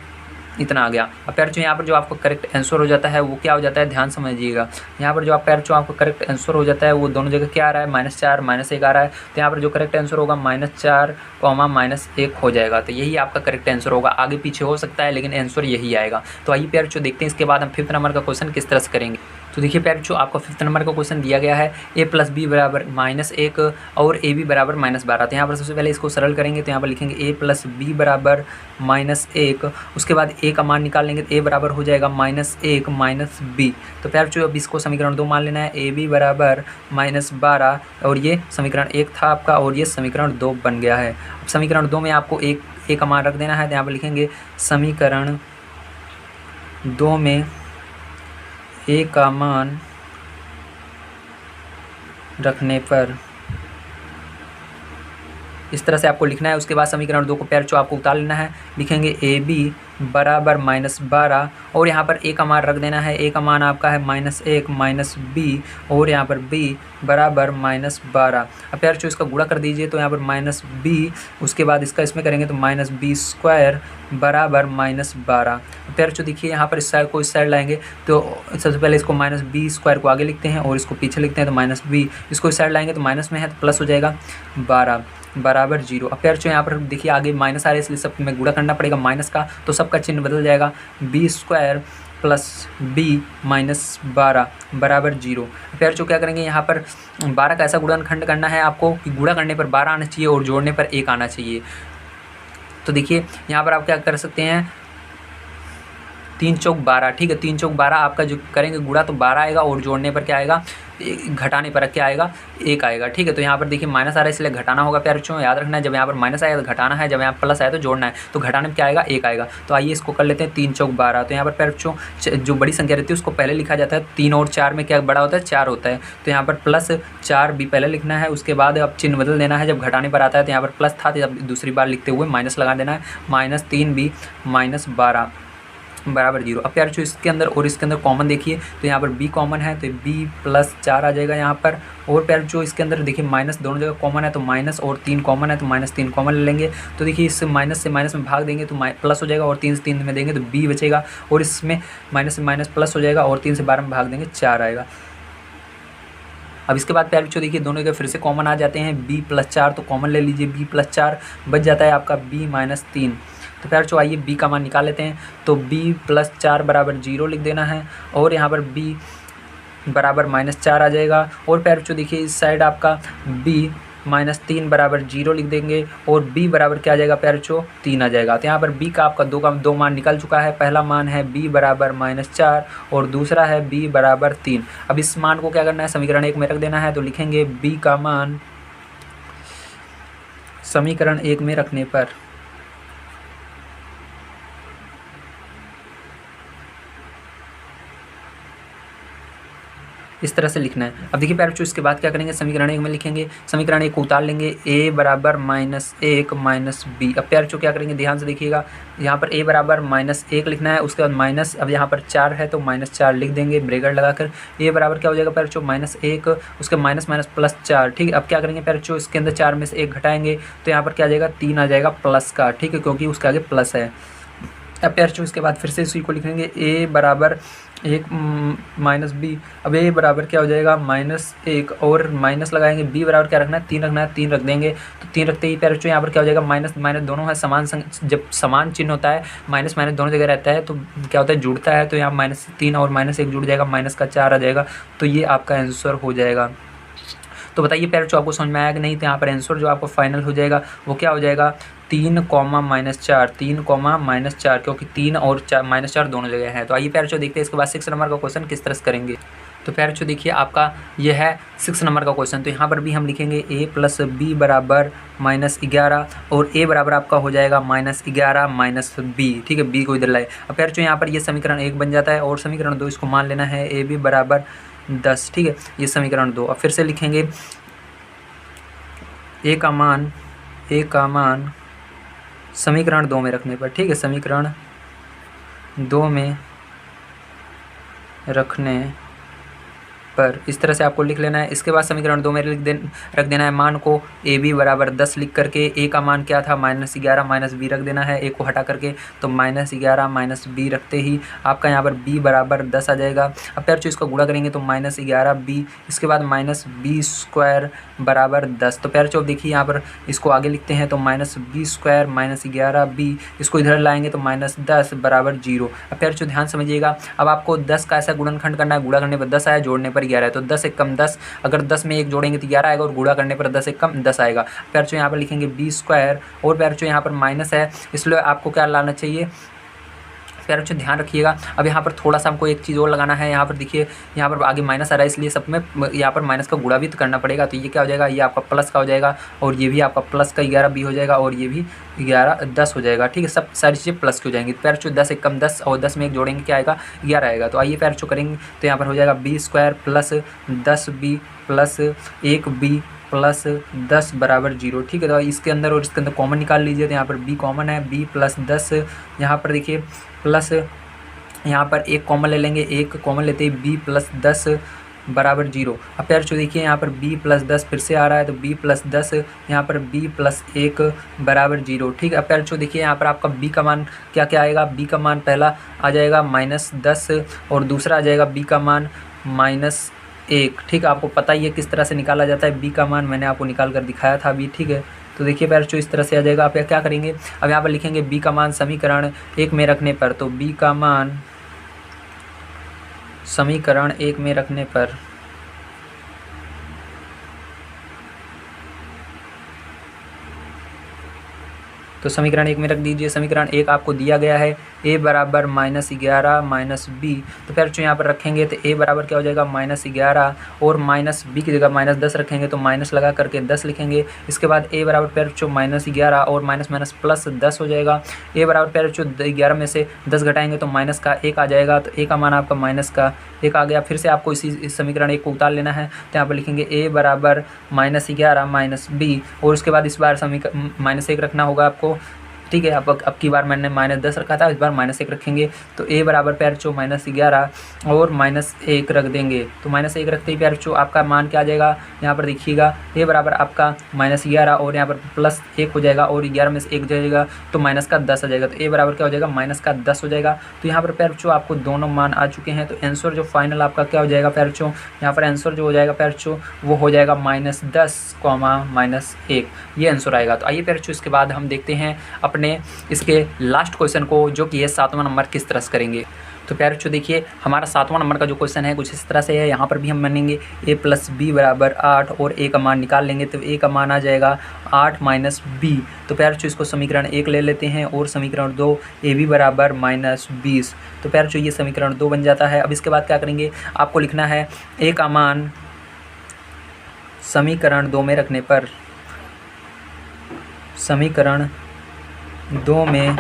इतना आ गया। अब प्यारे बच्चों यहाँ पर जो आपको करेक्ट आंसर हो जाता है वो क्या हो जाता है, ध्यान समझिएगा। यहाँ पर जो आप प्यारे बच्चों आपको करेक्ट आंसर हो जाता है वो दोनों जगह क्या आ रहा है, -4 -1 आ रहा है। तो यहाँ पर जो करेक्ट आंसर होगा -4, -1 हो जाएगा। तो यही आपका करेक्ट आंसर होगा, आगे पीछे हो सकता है लेकिन आंसर यही आएगा। तो आइए प्यारे बच्चों देखते हैं इसके बाद हम 5th नंबर का क्वेश्चन किस तरह से करेंगे। तो देखिए प्यारे बच्चों आपको 5th नंबर का क्वेश्चन दिया गया है, a + b बराबर -1 और ab बराबर -12। तो यहाँ पर सबसे पहले इसको सरल करेंगे, तो यहाँ पर लिखेंगे a + b बराबर -1, उसके बाद a का मान निकाल लेंगे तो a बराबर हो जाएगा -1 b। तो प्यारे बच्चों अब इसको समीकरण 2 मान लेना है, ab बराबर -12 और ये समीकरण 1 था आपका और ये समीकरण 2 बन गया है। अब समीकरण 2 में आपको a का मान रख देना है, तो यहाँ पर लिखेंगे समीकरण 2 में a का मान रखने पर इस तरह से आपको लिखना है। उसके बाद समीकरण 2 को प्यारे बच्चों आपको उतार लेना है, लिखेंगे ab बराबर -12 और यहाँ पर a का मान रख देना है, a का मान आपका है -1 b और यहाँ पर b बराबर -12। अब प्यारे बच्चों इसका गुणा कर दीजिए, तो यहाँ पर -b, उसके बाद इसका इसमें करेंगे तो -b² बराबर -12। प्यारे बच्चों देखिए यहाँ पर इस साइड को इस साइड लाएंगे तो सबसे पहले इसको -b² को आगे लिखते हैं और इसको पीछे लिखते हैं, तो -b, इसको इस साइड लाएंगे तो माइनस में है तो प्लस हो जाएगा 12 बराबर 0। अब प्यारे बच्चों यहाँ पर देखिए आगे माइनस आ रहा है इसलिए सब में गुणा करना पड़ेगा माइनस का, तो सबका चिन्ह बदल जाएगा, b² + b -12 बराबर 0। प्यारे बच्चों क्या करेंगे, यहाँ पर 12 का ऐसा गुणनखंड करना है आपको कि गुणा करने पर 12 आना चाहिए और जोड़ने पर 1 आना चाहिए। तो देखिए यहाँ पर आप क्या कर सकते हैं, 3 चौक 12, ठीक है। 3 चौक 12 आपका जो करेंगे गुणा तो 12 आएगा और जोड़ने पर क्या आएगा, घटाने पर क्या आएगा, 1 आएगा, ठीक है। तो यहाँ पर देखिए माइनस आ रहा है इसलिए घटाना होगा प्यारे बच्चों, याद रखना है जब यहाँ पर माइनस आएगा तो घटाना है, जब यहाँ प्लस आया तो जोड़ना है, तो घटाने में क्या आएगा, 1 आएगा। तो आइए इसको कर लेते हैं 3 चौक 12। तो यहाँ पर प्यारे बच्चों जो बड़ी संख्या रहती है उसको पहले लिखा जाता है, 3 और 4 में क्या बड़ा होता है, 4 होता है। तो यहाँ पर प्लस 4 भी पहले लिखना है, उसके बाद अब चिन्ह बदल देना है, जब घटाने पर आता है तो यहाँ पर प्लस था तो जब दूसरी बार लिखते हुए माइनस लगा देना है, -3b -12 बराबर 0। अब प्यारे बच्चों इसके अंदर और इसके अंदर कॉमन देखिए, तो यहाँ पर b कॉमन है तो b +4 आ जाएगा यहाँ पर। और प्यारे बच्चों इसके अंदर देखिए माइनस दोनों जगह कॉमन है, तो माइनस और 3 कॉमन है तो -3 कॉमन ले लेंगे। तो देखिए इस माइनस से माइनस में भाग देंगे तो प्लस हो जाएगा और 3 से 3 में देंगे तो b बचेगा, और इसमें माइनस से माइनस प्लस हो जाएगा और 3 से 12 में भाग देंगे 4 आएगा। अब इसके बाद प्यारे बच्चों देखिए दोनों जगह फिर से कॉमन आ जाते हैं, b +4 तो कॉमन ले लीजिए, b +4 बच जाता है आपका b -3। तो प्यारे बच्चों आइए b का मान निकाल लेते हैं, तो b +4 बराबर 0 लिख देना है, और यहाँ पर b बराबर -4 आ जाएगा। और प्यारे बच्चों देखिए इस साइड आपका b -3 बराबर 0 लिख देंगे, और b बराबर क्या आ जाएगा प्यारे बच्चों, 3 आ जाएगा। तो यहाँ पर b का आपका दो मान निकल चुका है, पहला मान है b बराबर -4 और दूसरा है b बराबर 3। अब इस मान को क्या करना है, समीकरण 1 में रख देना है, तो लिखेंगे b का मान समीकरण 1 में रखने पर इस तरह से लिखना है। अब देखिए प्यारे बच्चों इसके बाद क्या करेंगे, समीकरण 1 में लिखेंगे, समीकरण 1 को उतार लेंगे, a बराबर -1 -b। अब प्यारे बच्चों क्या करेंगे, ध्यान से देखिएगा, यहाँ पर a बराबर -1 लिखना है, उसके बाद माइनस, अब यहाँ पर 4 है तो -4 लिख देंगे ब्रैकेट लगाकर। a बराबर क्या हो जाएगा प्यारे बच्चों, -1 उसके माइनस +4, ठीक है। अब क्या करेंगे प्यारे बच्चों, इसके अंदर 4 में से 1 घटाएंगे तो यहाँ पर क्या आ जाएगा, 3 आ जाएगा प्लस का, ठीक है, क्योंकि उसके आगे प्लस है। अब प्यारे बच्चों इसके बाद फिर से इसी को लिखेंगे, a बराबर 1 -b। अब a बराबर क्या हो जाएगा, -1 और माइनस लगाएंगे, b बराबर क्या रखना है, 3 रखना है, 3 रख देंगे। तो 3 रखते ही प्यारे बच्चों यहाँ पर क्या हो जाएगा, माइनस माइनस दोनों है समान, जब समान चिन्ह होता है माइनस माइनस दोनों जगह रहता है तो क्या होता है, जुड़ता है, तो यहाँ -3 और -1 जुड़ जाएगा, -4 आ जाएगा। तो ये आपका आंसर हो जाएगा। तो बताइए प्यारे बच्चों आपको समझ में आया कि नहीं। तो यहाँ पर आंसर जो आपको फाइनल हो जाएगा वो क्या हो जाएगा, 3, -4, 3, -4, क्योंकि 3 और -4 दोनों जगह है। तो आइए प्यारे बच्चों देखते हैं इसके बाद 6 नंबर का क्वेश्चन किस तरह से करेंगे। तो प्यारे बच्चों देखिए आपका यह है 6 नंबर का क्वेश्चन। तो यहाँ पर भी हम लिखेंगे a + b बराबर -11, और a बराबर आपका हो जाएगा -11 -b, ठीक है, b को इधर लाए। अब प्यारे बच्चों यहाँ पर ये समीकरण 1 बन जाता है, और समीकरण 2 इसको मान लेना है, ab बराबर 10, ठीक है, ये समीकरण 2। अब फिर से लिखेंगे a का मान समीकरण 2 में रखने पर, ठीक है, समीकरण 2 में रखने पर इस तरह से आपको लिख लेना है। इसके बाद समीकरण 2 में रख देना है मान को, ए बी बराबर 10 लिख करके, ए का मान क्या था, -11 -b रख देना है, ए को हटा करके, तो -11 -b रखते ही आपका यहाँ पर b बराबर 10 आ जाएगा। अब प्यारे बच्चों इसका गुणा करेंगे तो -11b, इसके बाद -b² बराबर 10। तो प्यारे बच्चों देखिए यहाँ पर इसको आगे लिखते हैं, तो -b² -11b, इसको इधर लाएंगे तो -10 बराबर 0। अब प्यारे बच्चों ध्यान समझिएगा, अब आपको 10 का ऐसा गुणनखंड करना है, गुणा करने पर 10 आया, जोड़ने पर 11 है, तो 10 एक कम 10, अगर 10 में 1 जोड़ेंगे तो 11 आएगा, और गुणा करने पर 10 एक कम 10 आएगा। प्यारे बच्चों यहाँ पर लिखेंगे b², और प्यारे बच्चों यहाँ पर माइनस है, इसलिए आपको क्या लाना चाहिए, प्यारे बच्चों ध्यान रखिएगा। अब यहाँ पर थोड़ा सा हमको एक चीज़ और लगाना है, यहाँ पर देखिए यहाँ पर आगे माइनस आ रहा है, इसलिए सब में यहाँ पर माइनस का गुणा भी तो करना पड़ेगा। तो ये क्या हो जाएगा, ये आपका प्लस का हो जाएगा, और ये भी आपका प्लस का 11b हो जाएगा, और ये भी 10 हो जाएगा, ठीक है, सब सारी चीज़ें प्लस की हो जाएंगी। प्यारे बच्चों 10 एक कम 10, और 10 में 1 जोड़ेंगे क्या आएगा, 11 आएगा। तो आइए प्यारे बच्चों करेंगे, तो यहाँ पर हो जाएगा b² + 10b + 1b + 10 बराबर 0, ठीक है। तो इसके अंदर और इसके अंदर कॉमन निकाल लीजिए, तो यहाँ पर b कॉमन है, b + 10, यहाँ पर देखिए प्लस, यहाँ पर 1 कॉमन ले लेंगे, 1 कॉमन लेते ही b + 10 बराबर 0। अब प्यारे बच्चों देखिए यहाँ पर b + 10 फिर से आ रहा है, तो b + 10, यहाँ पर b + 1 बराबर 0, ठीक है। अब प्यारे बच्चों देखिए यहाँ पर आपका b का मान क्या क्या आएगा, b का मान पहला आ जाएगा -10, और दूसरा आ जाएगा b का मान -1, ठीक है। आपको पता ही है किस तरह से निकाला जाता है b का मान, मैंने आपको निकाल कर दिखाया था अभी, ठीक है। तो देखिए प्यारे बच्चों इस तरह से आ जाएगा। आप क्या करेंगे, अब यहाँ पर लिखेंगे b का मान समीकरण 1 में रखने पर, तो b का मान समीकरण 1 में रखने पर तो समीकरण 1 में रख दीजिए। समीकरण 1 आपको दिया गया है a बराबर -11 माइनस बी। तो फिर जो यहाँ पर रखेंगे तो a बराबर क्या हो जाएगा -11 और माइनस बी की जगह -10 रखेंगे तो माइनस लगा करके 10 लिखेंगे। इसके बाद a बराबर फिर जो -11 और माइनस माइनस प्लस 10 हो जाएगा। a बराबर फिर जो 11 में से 10 घटाएंगे तो माइनस का 1 आ जाएगा। तो a का मान आपका माइनस का 1 आ गया। फिर से आपको इस समीकरण 1 को उतार लेना है। तो यहाँ पर लिखेंगे a बराबर -11 माइनस बी और उसके बाद इस बार समीकरण -1 रखना होगा आपको। ठीक है, अब की बार मैंने -10 रखा था, इस बार -1 रखेंगे। तो a बराबर प्यारचो -11 और -1 रख देंगे। तो -1 रखते ही प्यारचो आपका मान क्या आ जाएगा, यहाँ पर देखिएगा a बराबर आपका -11 और यहाँ पर +1 हो जाएगा और 11 में से 1 जाएगा तो माइनस का 10 आ जाएगा। तो a बराबर क्या हो जाएगा, माइनस का 10 हो जाएगा। तो यहाँ पर प्यारचो आपको दोनों मान आ चुके हैं। तो आंसर जो फाइनल आपका क्या हो जाएगा प्यारचो, यहाँ पर आंसर जो हो जाएगा प्यारचो वो हो जाएगा -10, -1, ये आंसर आएगा। तो आइए प्यारचो इसके बाद हम देखते हैं अपने इसके लास्ट क्वेश्चन को, जो कि है 7वां नंबर, किस तरह से करेंगे। तो प्यारे देखिए हमारा 7वां नंबर का जो क्वेश्चन है कुछ इस तरह से है। यहाँ पर भी हम मानेंगे a + b बराबर 8 और a का मान निकाल लेंगे। तो a का मान आ जाएगा 8 - b। तो प्यारे इसको समीकरण 1 ले लेते हैं और समीकरण 2 ab बराबर -20। तो प्यारे ये समीकरण 2 बन जाता है। अब इसके बाद क्या करेंगे, आपको लिखना है a का मान समीकरण 2 में रखने पर, समीकरण 2 में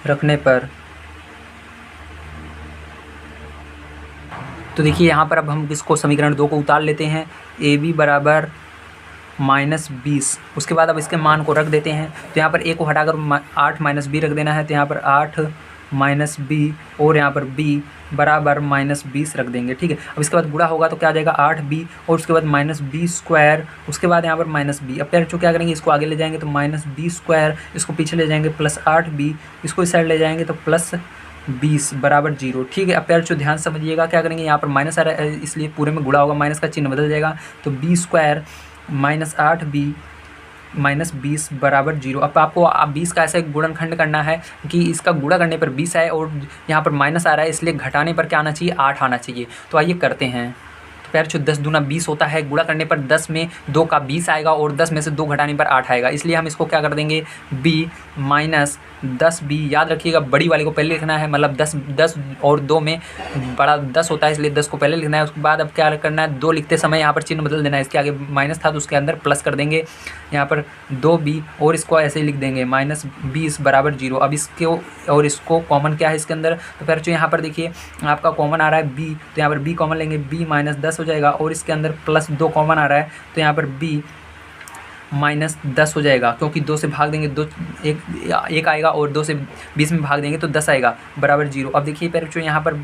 रखने पर, तो देखिए यहाँ पर अब हम इसको समीकरण 2 को उतार लेते हैं। AB बराबर -20। उसके बाद अब इसके मान को रख देते हैं। तो यहाँ पर a को हटाकर 8 - b रख देना है। तो यहाँ पर 8 - b और यहाँ पर b बराबर -20 रख देंगे। ठीक है, अब इसके बाद गुणा होगा तो क्या आ जाएगा 8b और उसके बाद -b², उसके बाद यहाँ पर -b। अब फिर जो क्या करेंगे, इसको आगे ले जाएंगे तो -b², इसको पीछे ले जाएंगे +8b, इसको इस साइड ले जाएंगे तो +20 बराबर 0। ठीक है, अब प्यार जो ध्यान समझिएगा क्या करेंगे, यहाँ पर माइनस आ रहा है इसलिए पूरे में गुणा होगा, माइनस का चिन्ह बदल जाएगा। तो b² -8b -20 बराबर 0। अब आपको 20 का ऐसे गुणनखंड करना है कि इसका गुणा करने पर 20 आए और यहाँ पर माइनस आ रहा है इसलिए घटाने पर क्या आना चाहिए, 8 आना चाहिए। तो आइए करते हैं। तो प्यार 10 दूना 20 होता है, गुणा करने पर 10 में 2 का 20 आएगा और 10 में से 2 घटाने पर 8 आएगा। इसलिए हम इसको क्या कर देंगे, b -10b। याद रखिएगा बड़ी वाले को पहले लिखना है, मतलब 10 और 2 में बड़ा 10 होता है इसलिए 10 को पहले लिखना है। उसके बाद अब क्या करना है, 2 लिखते समय यहाँ पर चिन्ह बदल देना है। इसके आगे माइनस था तो उसके अंदर प्लस कर देंगे, यहाँ पर 2b और इसको ऐसे ही लिख देंगे -20 बराबर 0। अब इसको और इसको कॉमन क्या है इसके अंदर, तो फिर जो यहाँ पर देखिए आपका कॉमन आ रहा है b, तो यहाँ पर b कॉमन लेंगे, b -10 हो जाएगा और इसके अंदर +2 कॉमन आ रहा है तो यहाँ पर b -10 हो जाएगा, क्योंकि 2 से भाग देंगे 2 एक आएगा और 2 से 20 में भाग देंगे तो 10 आएगा बराबर 0। अब देखिए फिर जो यहाँ पर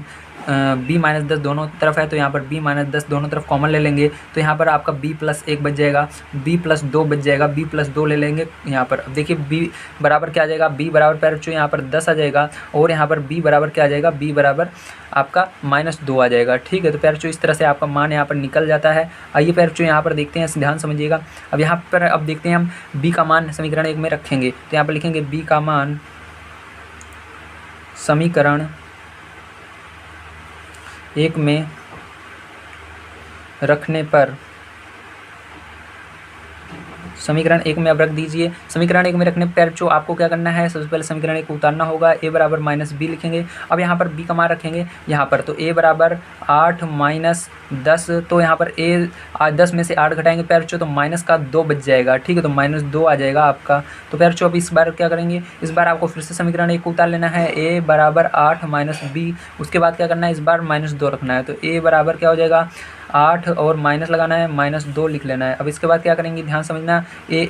b -10 दोनों तरफ है तो यहाँ पर b -10 दोनों तरफ कॉमन ले लेंगे तो यहाँ पर आपका b +1 बच जाएगा, b +2 बच जाएगा, b +2 ले लेंगे यहाँ पर। अब देखिए b बराबर क्या आ जाएगा, b बराबर पैर जो यहाँ पर 10 आ जाएगा और यहाँ पर b बराबर क्या आ जाएगा, b बराबर आपका -2 आ जाएगा। ठीक है, तो पैर जो इस तरह से आपका मान यहाँ पर निकल जाता है। आइए पैर जो यहाँ पर देखते हैं, ध्यान समझिएगा। अब यहाँ पर अब देखते हैं हम b का मान समीकरण 1 में रखेंगे तो यहाँ पर लिखेंगे b का मान समीकरण 1 में रखने पर, समीकरण 1 में अब रख दीजिए। समीकरण 1 में रखने पर जो आपको क्या करना है, सबसे पहले समीकरण 1 को उतारना होगा, a बराबर -b लिखेंगे। अब यहाँ पर b का मान रखेंगे यहाँ पर, तो a बराबर 8 - 10, तो यहाँ पर a 10 में से 8 घटाएंगे पैरचो तो -2 बच जाएगा। ठीक है, तो -2 आ जाएगा आपका। तो पैरचो अब इस बार क्या करेंगे, इस बार आपको फिर से समीकरण 1 को उतार लेना है, a बराबर 8 - b। उसके बाद क्या करना है, इस बार -2 रखना है तो a बराबर क्या हो जाएगा 8 और माइनस लगाना है, -2 लिख लेना है। अब इसके बाद क्या करेंगे, ध्यान समझना, ए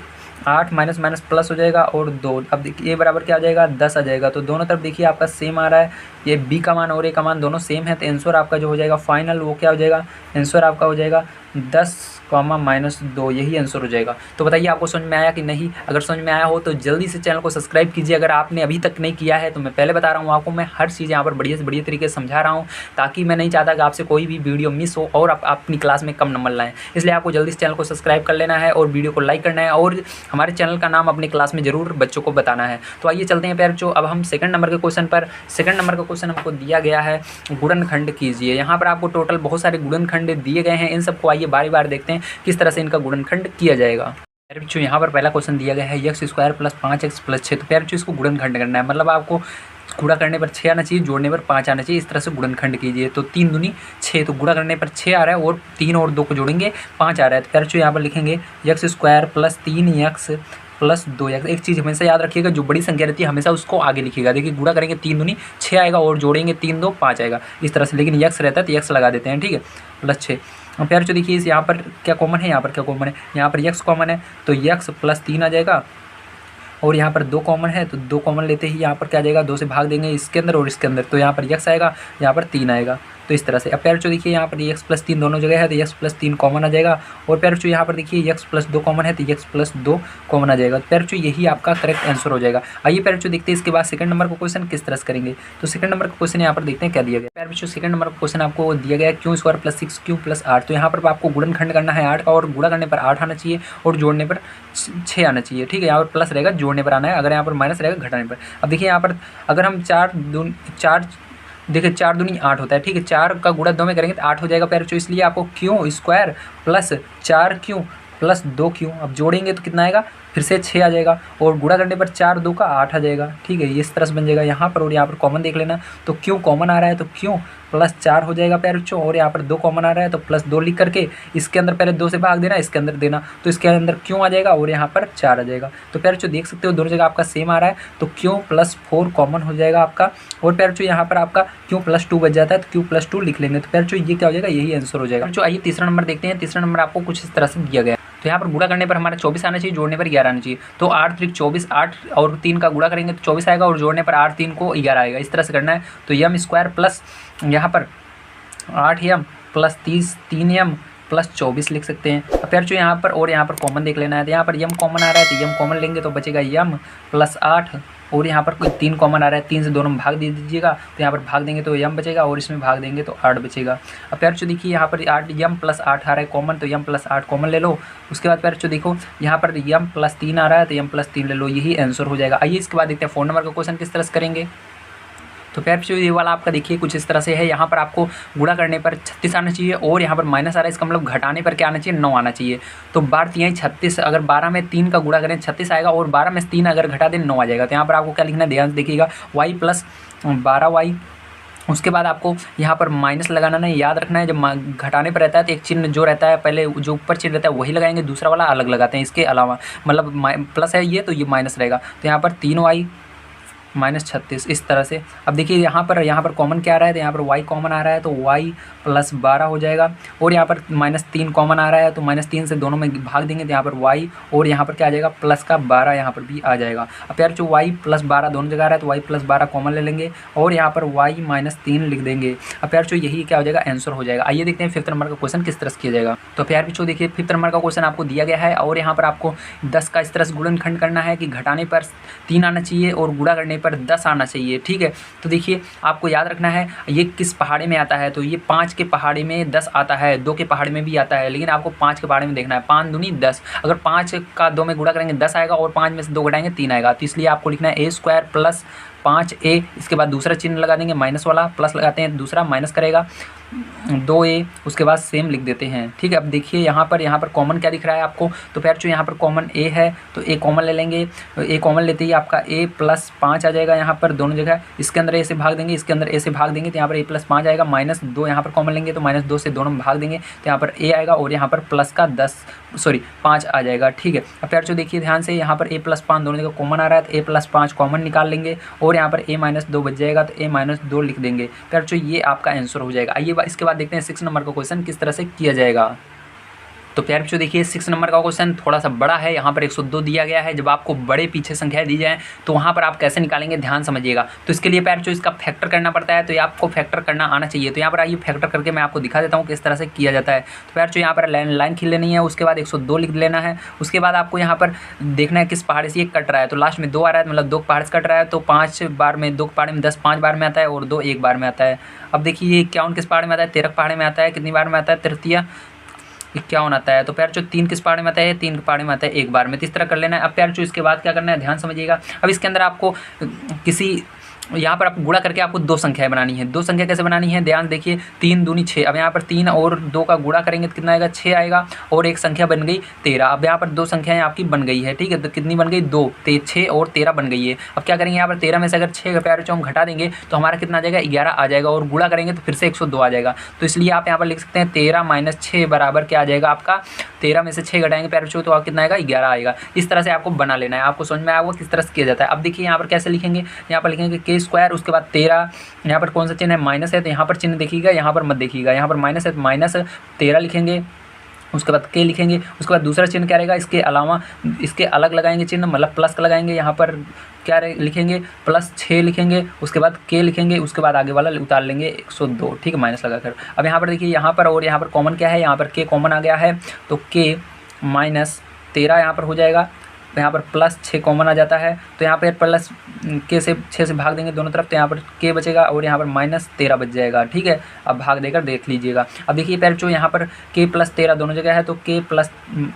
8 माइनस प्लस हो जाएगा और 2। अब देखिए a बराबर क्या आ जाएगा, 10 आ जाएगा। तो दोनों तरफ देखिए आपका सेम आ रहा है, ये b का मान और a का मान दोनों सेम है। तो आंसर आपका जो हो जाएगा फाइनल वो क्या हो जाएगा, आंसर आपका हो जाएगा 10, -2, यही आंसर हो जाएगा। तो बताइए आपको समझ में आया कि नहीं। अगर समझ में आया हो तो जल्दी से चैनल को सब्सक्राइब कीजिए। अगर आपने अभी तक नहीं किया है तो मैं पहले बता रहा हूँ आपको, मैं हर चीज़ यहाँ पर बढ़िया से बढ़िया तरीके से समझा रहा हूँ, ताकि मैं नहीं चाहता कि आपसे कोई भी वीडियो मिस हो और आप अपनी क्लास में कम नंबर लाएँ। इसलिए आपको जल्दी से चैनल को सब्सक्राइब कर लेना है और वीडियो को लाइक करना है और हमारे चैनल का नाम अपनी क्लास में ज़रूर बच्चों को बताना है। तो आइए चलते हैं प्यारे, जो अब हम सेकंड नंबर के क्वेश्चन पर। सेकंड नंबर का क्वेश्चन हमको दिया गया है, गुणनखंड कीजिए। यहाँ पर आपको टोटल बहुत सारे गुणनखंड दिए गए हैं, इन सबको आइए बारी बारी देखते हैं किस तरह से इनका गुणनखंड किया जाएगा। प्यारे बच्चों यहाँ पर पहला क्वेश्चन दिया गया है x square plus 5x plus 6। तो प्यारे बच्चों इसको गुणनखंड करना है, मतलब आपको गुणा करने पर 6 आना चाहिए, जोड़ने पर 5 आना चाहिए। इस तरह से गुणनखंड कीजिए। तो 3 दूनी 6, तो गुणा करने पर 6 आ रहा है और 3 और 2 को जोड़ेंगे 5 आ रहा है। तो प्यारे बच्चों यहाँ पर लिखेंगे x square plus 3x plus 2x। एक चीज़ हमेशा याद रखिएगा, जो बड़ी संख्या रहती है हमेशा उसको आगे लिखिएगा। देखिए गुणा करेंगे 3 दूनी 6 आएगा और जोड़ेंगे 3 2 5 आएगा इस तरह से, लेकिन x रहता है तो x लगा देते हैं, ठीक है, प्लस 6। अब प्यारे बच्चों देखिए इस यहाँ पर क्या कॉमन है, यहाँ पर क्या कॉमन है, यहाँ पर x कॉमन है तो x प्लस 3 आ जाएगा और यहाँ पर 2 कॉमन है तो 2 कॉमन लेते ही यहाँ पर क्या आ जाएगा, 2 से भाग देंगे इसके अंदर और इसके अंदर, तो यहाँ पर x आएगा, यहाँ पर 3 आएगा। तो इस तरह से अब प्यारे बच्चों देखिए यहाँ पर x प्लस 3 दोनों जगह है तो x प्लस 3 कॉमन आ जाएगा। और प्यारे बच्चों यहाँ पर देखिए x प्लस 2 कॉमन है तो x प्लस 2 कॉमन आ जाएगा। तो प्यारे बच्चों यही आपका करेक्ट आंसर हो जाएगा। आइए प्यारे बच्चों देखते हैं इसके बाद सेकंड नंबर का क्वेश्चन किस तरह से करेंगे। तो सेकंड नंबर का क्वेश्चन यहाँ पर देखते हैं क्या दिया गया। प्यारे बच्चों सेकंड नंबर का क्वेश्चन आपको दिया गया है Q square plus 6q plus 8। तो यहाँ पर आपको गुणनखंड करना है 8 का और गुणा करने पर 8 आना चाहिए और जोड़ने पर 6 आना चाहिए, ठीक है। यहाँ पर प्लस रहेगा, जोड़ने पर आना है, अगर यहाँ पर माइनस रहेगा घटाने पर। अब देखिए यहाँ पर अगर हम 4 देखिए 4 दूनी 8 होता है, ठीक है, 4 का गुणा 2 में करेंगे तो 8 हो जाएगा प्यारे बच्चों। इसलिए आपको Q square plus 4q plus 2q अब जोड़ेंगे तो कितना आएगा, फिर से 6 आ जाएगा और गुणा करने पर 4 2 का 8 आ जाएगा, ठीक है, इस तरह से बन जाएगा यहाँ पर। और यहाँ पर कॉमन देख लेना, तो क्यों कॉमन आ रहा है तो क्यों प्लस 4 हो जाएगा प्यारे बच्चों, और यहाँ पर 2 कॉमन आ रहा है तो प्लस 2 लिख करके इसके अंदर पहले 2 से भाग देना, इसके अंदर देना, तो इसके अंदर क्यों आ जाएगा और यहाँ पर 4 आ जाएगा। तो प्यारे बच्चों देख सकते हो दोनों जगह आपका सेम आ रहा है, तो क्यों प्लस 4 कॉमन हो जाएगा आपका। और प्यारे बच्चों यहाँ पर आपका क्यों प्लस 2 बच जाता है तो क्यों प्लस 2 लिख लेंगे। तो प्यारे बच्चों ये क्या हो जाएगा, यही आंसर हो जाएगा। आइए तीसरा नंबर देखते हैं। तीसरा नंबर आपको कुछ इस तरह से दिया गया है। तो यहाँ पर गुणा करने पर हमारा 24 आना चाहिए, जोड़ने पर 11 आना चाहिए। तो 8 3 24, 8 और 3 का गुणा करेंगे तो 24 आएगा और जोड़ने पर 8 3 को 11 आएगा, इस तरह से करना है। तो यम स्क्वायर प्लस यहाँ पर 8m प्लस 3m प्लस 24 लिख सकते हैं। अब प्यारे बच्चों यहाँ पर और यहाँ पर कॉमन देख लेना है। तो यहाँ पर यम कॉमन आ रहा है तो यम कॉमन लेंगे तो बचेगा यम प्लस 8 और यहाँ पर कोई 3 कॉमन आ रहा है, 3 से दोनों में भाग दे दीजिएगा, तो यहाँ पर भाग देंगे तो यम बचेगा और इसमें भाग देंगे तो 8 बचेगा। अब प्यारे बच्चों देखिए यहाँ पर 8 यम प्लस 8 आ रहा है कॉमन, तो यम प्लस 8 कॉमन ले लो। उसके बाद प्यारे बच्चों देखो यहाँ पर यम प्लस 3 आ रहा है तो यम प्लस 3 ले लो, यही आंसर हो जाएगा। आइए इसके बाद देखते हैं 4 नंबर का क्वेश्चन किस तरह से करेंगे। तो प्यारे बच्चों ये वाला आपका देखिए कुछ इस तरह से है। यहाँ पर आपको गुणा करने पर 36 आना चाहिए और यहाँ पर माइनस आ रहा है, इसका मतलब घटाने पर क्या आना चाहिए, 9 आना चाहिए। तो 12 36, अगर 12 में 3 का गुणा करें 36 आएगा और 12 में 3 अगर घटा दें 9 आ जाएगा। तो यहाँ पर आपको क्या लिखना है, ध्यान से देखिएगा, y प्लस 12y। उसके बाद आपको यहाँ पर माइनस लगाना नहीं, याद रखना है जब घटाने पर रहता है तो एक चिन्ह जो रहता है पहले जो ऊपर चिन्ह रहता है वही लगाएंगे, दूसरा वाला अलग लगाते हैं। इसके अलावा मतलब प्लस है ये तो ये माइनस रहेगा। तो यहाँ पर 3y माइनस 36 इस तरह से। अब देखिए यहाँ पर कॉमन क्या आ रहा है, तो यहाँ पर y कॉमन आ रहा है तो y प्लस 12 हो जाएगा और यहाँ पर माइनस 3 कॉमन आ रहा है तो माइनस 3 से दोनों में भाग देंगे तो यहाँ पर y और यहाँ पर क्या आ जाएगा प्लस का 12 यहाँ पर भी आ जाएगा। अब यार जो y प्लस 12 दोनों जगह आ रहा है तो y प्लस 12 कॉमन ले लेंगे और यहाँ पर y माइनस 3 लिख देंगे। अब यार जो यही क्या हो जाएगा, आंसर हो जाएगा। आइए देखते हैं 5th नंबर का क्वेश्चन किस तरह से किया जाएगा। तो प्यार बच्चों देखिए 5th नंबर का क्वेश्चन आपको दिया गया है और यहाँ पर आपको 10 का इस तरह से गुणनखंड करना है कि घटाने पर 3 आना चाहिए और गुणा करने पर 10 आना चाहिए, ठीक है। तो देखिए आपको याद रखना है ये किस पहाड़ी में आता है, तो ये 5 के पहाड़ी में 10 आता है, 2 के पहाड़ी में भी आता है, लेकिन आपको 5 के पहाड़ी में देखना है। 5 दूनी 10, अगर 5 का 2 में गुणा करेंगे 10 आएगा और 5 में से 2 घटाएंगे 3 आएगा। तो इसलिए आपको लिखना है a² प्लस 5a, इसके बाद दूसरा चिन्ह लगा देंगे माइनस वाला, प्लस लगाते हैं दूसरा माइनस करेगा 2a, उसके बाद सेम लिख देते हैं, ठीक है। अब देखिए यहाँ पर कॉमन क्या दिख रहा है आपको, तो प्यार जो यहाँ पर कॉमन a है तो a कॉमन ले लेंगे। a कॉमन लेते ही आपका a प्लस 5 आ जाएगा यहाँ पर दोनों जगह, इसके अंदर a से भाग देंगे, इसके अंदर a से भाग देंगे तो यहाँ पर a प्लस 5 आएगा। माइनस 2 यहाँ पर कॉमन लेंगे तो माइनस 2 से दोनों में भाग देंगे तो यहाँ पर a आएगा और यहाँ पर प्लस का 5 आ जाएगा, ठीक है। अब प्यार जो देखिए ध्यान से यहाँ पर a प्लस 5 दोनों जगह कॉमन आ रहा है तो a प्लस 5 कॉमन निकाल लेंगे और यहाँ पर a माइनस 2 बच जाएगा तो a माइनस 2 लिख देंगे। प्यार जो ये आपका आंसर हो जाएगा। आइए इसके बाद देखते हैं 6 नंबर का क्वेश्चन किस तरह से किया जाएगा। तो प्यारे बच्चों देखिए 6 नंबर का क्वेश्चन थोड़ा सा बड़ा है, यहाँ पर 102 दिया गया है। जब आपको बड़े पीछे संख्याएं दी जाए तो वहाँ पर आप कैसे निकालेंगे, ध्यान समझिएगा। तो इसके लिए प्यारे बच्चों इसका फैक्टर करना पड़ता है, तो ये आपको फैक्टर करना आना चाहिए। तो यहाँ पर आइए फैक्टर करके मैं आपको दिखा देता हूँ किस तरह से किया जाता है। तो प्यारे बच्चों यहाँ पर लाइन खींच लेनी है, उसके बाद 102 लिख लेना है। उसके बाद आपको यहाँ पर देखना है किस पहाड़ी से ये कट रहा है, तो लास्ट में 2 आ रहा है मतलब 2 पहाड़ से कट रहा है, तो 5 बार में 2 पहाड़ी में 10 5 बार में आता है और 2 1 बार में आता है। अब देखिए 51 किस पहाड़ी में आता है, 13 पहाड़ी में आता है, कितनी बार में आता है, 53 51 आता है। तो प्यार जो 3 किस पहाड़ी में आता है, 3 पहाड़ी में आता है 1 बार में, तो इस तरह कर लेना है। अब प्यार जो इसके बाद क्या करना है, ध्यान समझिएगा। अब इसके अंदर आपको किसी यहाँ पर आपको गुणा करके आपको दो संख्याएं बनानी है। दो संख्या कैसे बनानी है, ध्यान देखिए, 3 दूनी 6। अब यहाँ पर 3 और 2 का गुणा करेंगे तो कितना आएगा, 6 आएगा, और एक संख्या बन गई 13। अब यहाँ पर दो संख्याएं आपकी बन गई है, ठीक है, तो कितनी बन गई, 2, 6 और 13 बन गई है। अब क्या करेंगे, यहाँ पर 13 में से अगर 6 का प्यारे हम घटा देंगे तो हमारा कितना आ जाएगा, 11 आ जाएगा, और गुणा करेंगे तो फिर से 102 आ जाएगा। तो इसलिए आप यहाँ पर लिख सकते हैं 13 - 6 बराबर क्या आ जाएगा आपका, 13 में से 6 घटाएंगे प्यारे बच्चों तो आप कितना आएगा, 11 आएगा। इस तरह से आपको बना लेना है। आपको समझ में आएगा किस तरह से किया जाता है। अब देखिए यहाँ पर कैसे लिखेंगे, यहाँ पर लिखेंगे k², उसके बाद 13, यहाँ पर कौन सा चिन्ह है, माइनस है, तो यहाँ पर चिन्ह देखिएगा, यहाँ पर मत देखिएगा, यहाँ पर माइनस है तो -13 लिखेंगे, उसके बाद k लिखेंगे, उसके बाद दूसरा चिन्ह क्या रहेगा, इसके अलावा इसके अलग लगाएंगे चिन्ह, मतलब प्लस का लगाएंगे, यहाँ पर क्या लिखेंगे, +6 लिखेंगे, उसके बाद k लिखेंगे, उसके बाद आगे वाला उतार लेंगे 102, ठीक है, माइनस लगाकर। अब यहाँ पर देखिए, यहाँ पर और यहाँ पर कॉमन क्या है, यहाँ पर k कॉमन आ गया है, तो k -13 यहाँ पर हो जाएगा, यहाँ पर +6 कॉमन आ जाता है, तो यहाँ पर प्लस k से 6 से भाग देंगे दोनों तरफ, तो यहाँ पर k बचेगा और यहाँ पर -13 बच जाएगा, ठीक है। अब भाग देकर देख लीजिएगा। अब देखिए प्यारे बच्चों, यहाँ पर k + 13 दोनों जगह है, तो k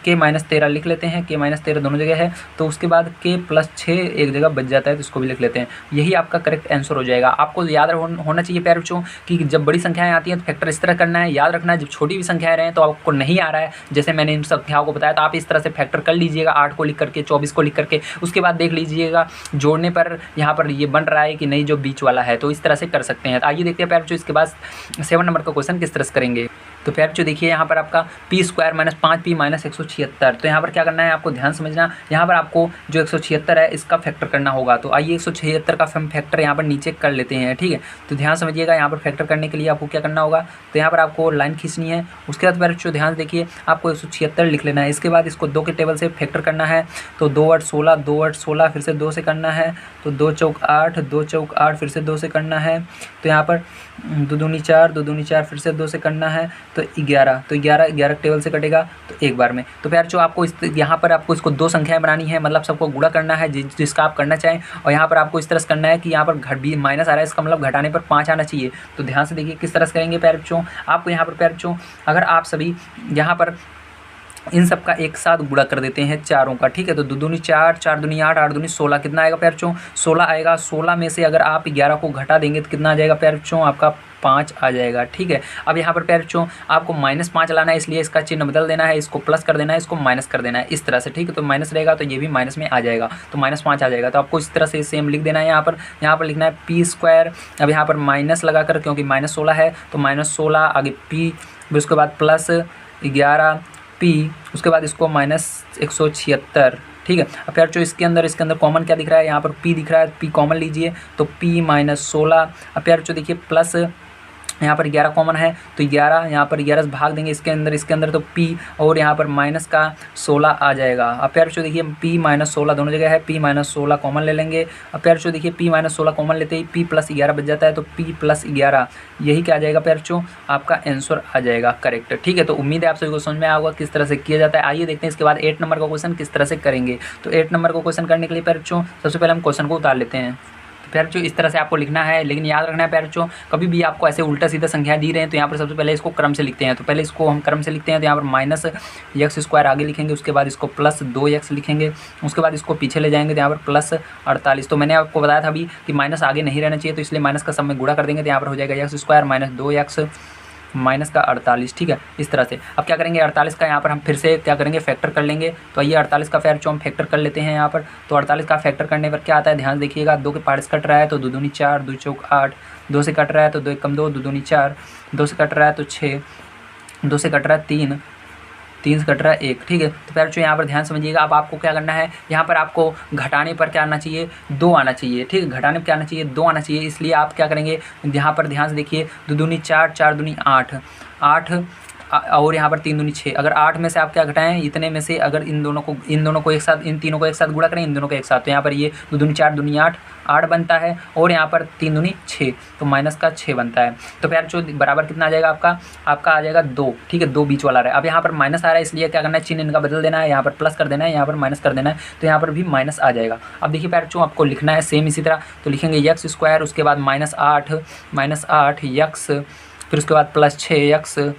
-13 लिख लेते हैं, k -13 दोनों जगह है, तो उसके बाद k + 6 एक जगह बच जाता है, तो इसको भी लिख लेते हैं। यही आपका करेक्ट आंसर हो जाएगा। आपको याद होना चाहिए प्यारे बच्चों कि जब बड़ी संख्याएँ आती हैं तो फैक्टर इस तरह करना है, याद रखना है। जब छोटी भी संख्याएँ रहें तो आपको नहीं आ रहा है, जैसे मैंने इन संख्याओं को बताया, तो आप इस तरह से फैक्टर कर लीजिएगा, 8 को लिख करके, 24 को लिख करके, उसके बाद देख लीजिएगा जोड़ने पर यहाँ पर ये बन रहा है कि नहीं जो बीच वाला है, तो इस तरह से कर सकते हैं। तो आइए देखते हैं प्यारे बच्चों इसके बाद 7 नंबर का क्वेश्चन किस तरह से करेंगे। तो प्यारे बच्चों देखिए, यहाँ पर आपका p² - 5p - 176, तो यहाँ पर क्या करना है, आपको ध्यान समझना, यहाँ पर आपको जो 176 है इसका फैक्टर करना होगा। तो आइए 176 का हम फैक्टर यहाँ पर नीचे कर लेते हैं, ठीक है। तो ध्यान समझिएगा, यहाँ पर फैक्टर करने के लिए आपको क्या करना होगा, तो यहाँ पर आपको लाइन खींचनी है, उसके बाद प्यारे बच्चों ध्यान देखिए, आपको 176 लिख लेना है, इसके बाद इसको 2 के टेबल से फैक्टर करना है, तो 2 × 8 = 16, 2 × 8 = 16, फिर से 2 से करना है, तो 2 × 8, 2 × 8, फिर से 2 से करना है, तो यहाँ पर 2 दूनी 4, 2 दूनी 4, फिर से 2 से करना है, तो 11, तो 11 टेबल से कटेगा तो एक बार में। तो प्यारे बच्चों आपको यहाँ पर आपको इसको दो संख्याएं बनानी है, मतलब सबको गुणा करना है जिसका आप करना चाहें, और यहाँ पर आपको इस तरह से करना है कि यहाँ पर माइनस आ रहा है, इसका मतलब घटाने पर 5 आना चाहिए। तो ध्यान से देखिए किस तरह से करेंगे प्यारे बच्चों। आपको यहाँ पर प्यारे बच्चों, अगर आप सभी यहाँ पर इन सब का एक साथ गुणा कर देते हैं चारों का, ठीक है, तो 2 दूनी 4, 4 दूनी 8, 8 दूनी 16, कितना आएगा प्यारे बच्चों, 16 आएगा। 16 में से अगर आप 11 को घटा देंगे तो कितना आ जाएगा प्यारे बच्चों, आपका 5 आ जाएगा, ठीक है। अब यहाँ पर प्यारे बच्चों आपको -5 लाना है, इसलिए इसका चिन्ह बदल देना है, इसको प्लस कर देना है, इसको माइनस कर देना है, इस तरह से, ठीक है। तो माइनस रहेगा तो ये भी माइनस में आ जाएगा, तो -5 आ जाएगा। तो आपको इस तरह से सेम लिख देना है। यहाँ पर लिखना है p², अब यहाँ पर माइनस लगाकर, क्योंकि -16 है तो -16 आगे p, उसके बाद +11 p, उसके बाद इसको -176, ठीक है। अब प्यारे बच्चों इसके अंदर कॉमन क्या दिख रहा है, यहाँ पर p दिख रहा है, p कॉमन लीजिए, तो p -16। अब प्यारे बच्चों देखिए प्लस यहाँ पर 11 कॉमन है, तो 11 यहाँ पर 11 से भाग देंगे इसके अंदर तो p, और यहाँ पर माइनस का 16 आ जाएगा। अब प्यारे बच्चों देखिए p - 16 दोनों जगह है, p - 16 कॉमन ले लेंगे। अब प्यारे बच्चों देखिए p - 16 कॉमन लेते ही p + 11 बच जाता है, तो p + 11 यही क्या आ जाएगा प्यारे बच्चों, आपका आंसर आ जाएगा करेक्ट, ठीक है। तो उम्मीद है आप सभी को समझ में आया होगा किस तरह से किया जाता है। आइए देखते हैं इसके बाद 8 नंबर का क्वेश्चन किस तरह से करेंगे। तो 8 नंबर का क्वेश्चन करने के लिए प्यारे बच्चों सबसे पहले हम क्वेश्चन को उतार लेते हैं। प्यारे बच्चों इस तरह से आपको लिखना है, लेकिन याद रखना है प्यारे बच्चों, कभी भी आपको ऐसे उल्टा सीधा संख्या दी रहे हैं तो यहाँ पर सबसे पहले इसको क्रम से लिखते हैं। तो पहले इसको हम क्रम से लिखते हैं, तो यहाँ पर -x² आगे लिखेंगे, उसके बाद इसको +2x लिखेंगे, उसके बाद इसको पीछे ले जाएंगे तो यहाँ पर +48। तो मैंने आपको बताया था अभी कि माइनस आगे नहीं रहना चाहिए, तो इसलिए माइनस का सब में गुणा कर देंगे, तो यहाँ पर हो जाएगा x² - 2x -48, ठीक है, इस तरह से। अब क्या करेंगे, 48 का यहाँ पर हम फिर से क्या करेंगे, फैक्टर कर लेंगे। तो आइए 48 का फिर हम फैक्टर कर लेते हैं यहाँ पर। तो 48 का फैक्टर करने पर क्या आता है, ध्यान देखिएगा, 2 के पार्ट्स कट रहा है तो 2 दूनी 4, 2 चौक 8, 2 से कट रहा है तो 2 एकम 2, 2 दूनी 4, 2 से कट रहा है तो 6, 2 से कट रहा है 3, 3 से कट रहा है 1, ठीक है। तो प्यारे बच्चों यहाँ पर ध्यान समझिएगा। अब आपको क्या करना है, यहाँ पर आपको घटाने पर क्या आना चाहिए, 2 आना चाहिए, ठीक है, घटाने पर क्या आना चाहिए, 2 आना चाहिए। इसलिए आप क्या करेंगे, यहाँ पर ध्यान से देखिए, 2 दूनी 4, 4 दूनी 8, 8 और यहाँ पर 3 दूनी 6। अगर 8 में से आप क्या घटाएं, इतने में से अगर इन दोनों को एक साथ, इन तीनों को एक साथ गुणा करें, इन दोनों को एक साथ, तो यहाँ पर ये 2 दूनी 4, दूनी 8, 8 बनता है, और यहाँ पर 3 दूनी 6, तो माइनस का 6 बनता है। तो प्यारे बच्चों बराबर कितना आ जाएगा आपका आ जाएगा 2, ठीक है, 2 बीच वाला रहा है। अब यहाँ पर माइनस आ रहा है, इसलिए क्या करना है, चिन्ह इनका बदल देना है, यहाँ पर प्लस कर देना है, यहाँ पर माइनस कर देना है, तो यहाँ पर भी माइनस आ जाएगा। अब देखिए प्यारे बच्चों आपको लिखना है सेम इसी तरह, तो लिखेंगे x², उसके बाद -8 x, फिर उसके बाद +6x,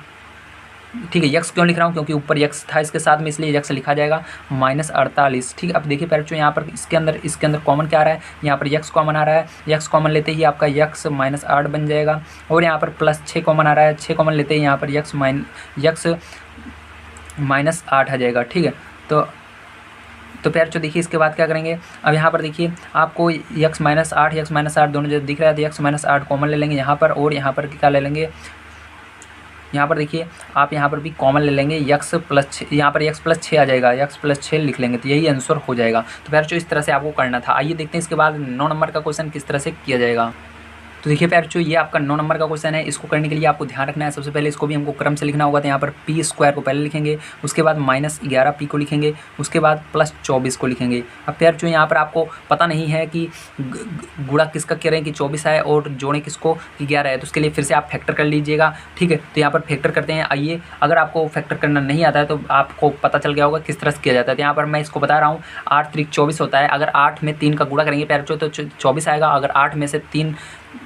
ठीक है। यक्स क्यों लिख रहा हूँ, क्योंकि ऊपर यक्स था इसके साथ में, इसलिए यक्स लिखा जाएगा -48। ठीक है। अब देखिए पैर बच्चों यहाँ पर इसके अंदर कॉमन क्या आ रहा है, यहाँ पर यक्स कॉमन आ रहा है। यक्स कॉमन लेते ही आपका यक्स -8 बन जाएगा, और यहाँ पर +6 कॉमन आ रहा है। 6 कॉमन लेते ही यहाँ पर यक्स -8 आ जाएगा। ठीक है। तो प्यार जो देखिए इसके बाद क्या करेंगे, अब यहाँ पर देखिए आपको यक्स -8 दोनों जो दिख रहा है, तो यक्स -8 कॉमन ले लेंगे यहाँ पर, और यहाँ पर क्या ले लेंगे, यहाँ पर देखिए आप यहाँ पर भी कॉमन ले लेंगे यक्स +6, यहाँ पर यक्स +6 आ जाएगा, यक्स +6 लिख लेंगे, तो यही आंसर हो जाएगा। तो प्यार जो इस तरह से आपको करना था। आइए देखते हैं इसके बाद 9 नंबर का क्वेश्चन किस तरह से किया जाएगा। तो देखिए प्यार बच्चों ये आपका 9 नंबर का क्वेश्चन है। इसको करने के लिए आपको ध्यान रखना है, सबसे पहले इसको भी हमको क्रम से लिखना होगा। तो यहाँ पर p² को पहले लिखेंगे, उसके बाद -11p को लिखेंगे, उसके बाद +24 को लिखेंगे। अब प्यार बच्चों यहाँ पर आपको पता नहीं है कि गुणा किसका कह रहे हैं कि 24 है और जोड़े किसको कि 11 है, तो उसके लिए फिर से आप फैक्टर कर लीजिएगा। ठीक है। तो यहाँ पर फैक्टर करते हैं। आइए, अगर आपको फैक्टर करना नहीं आता है तो आपको पता चल गया होगा किस तरह से किया जाता है। तो यहाँ पर मैं इसको बता रहा हूँ, 8 × 24 होता है। अगर 8 में 3 का गुणा करेंगे प्यार बच्चों तो 24 आएगा। अगर 8 में से 3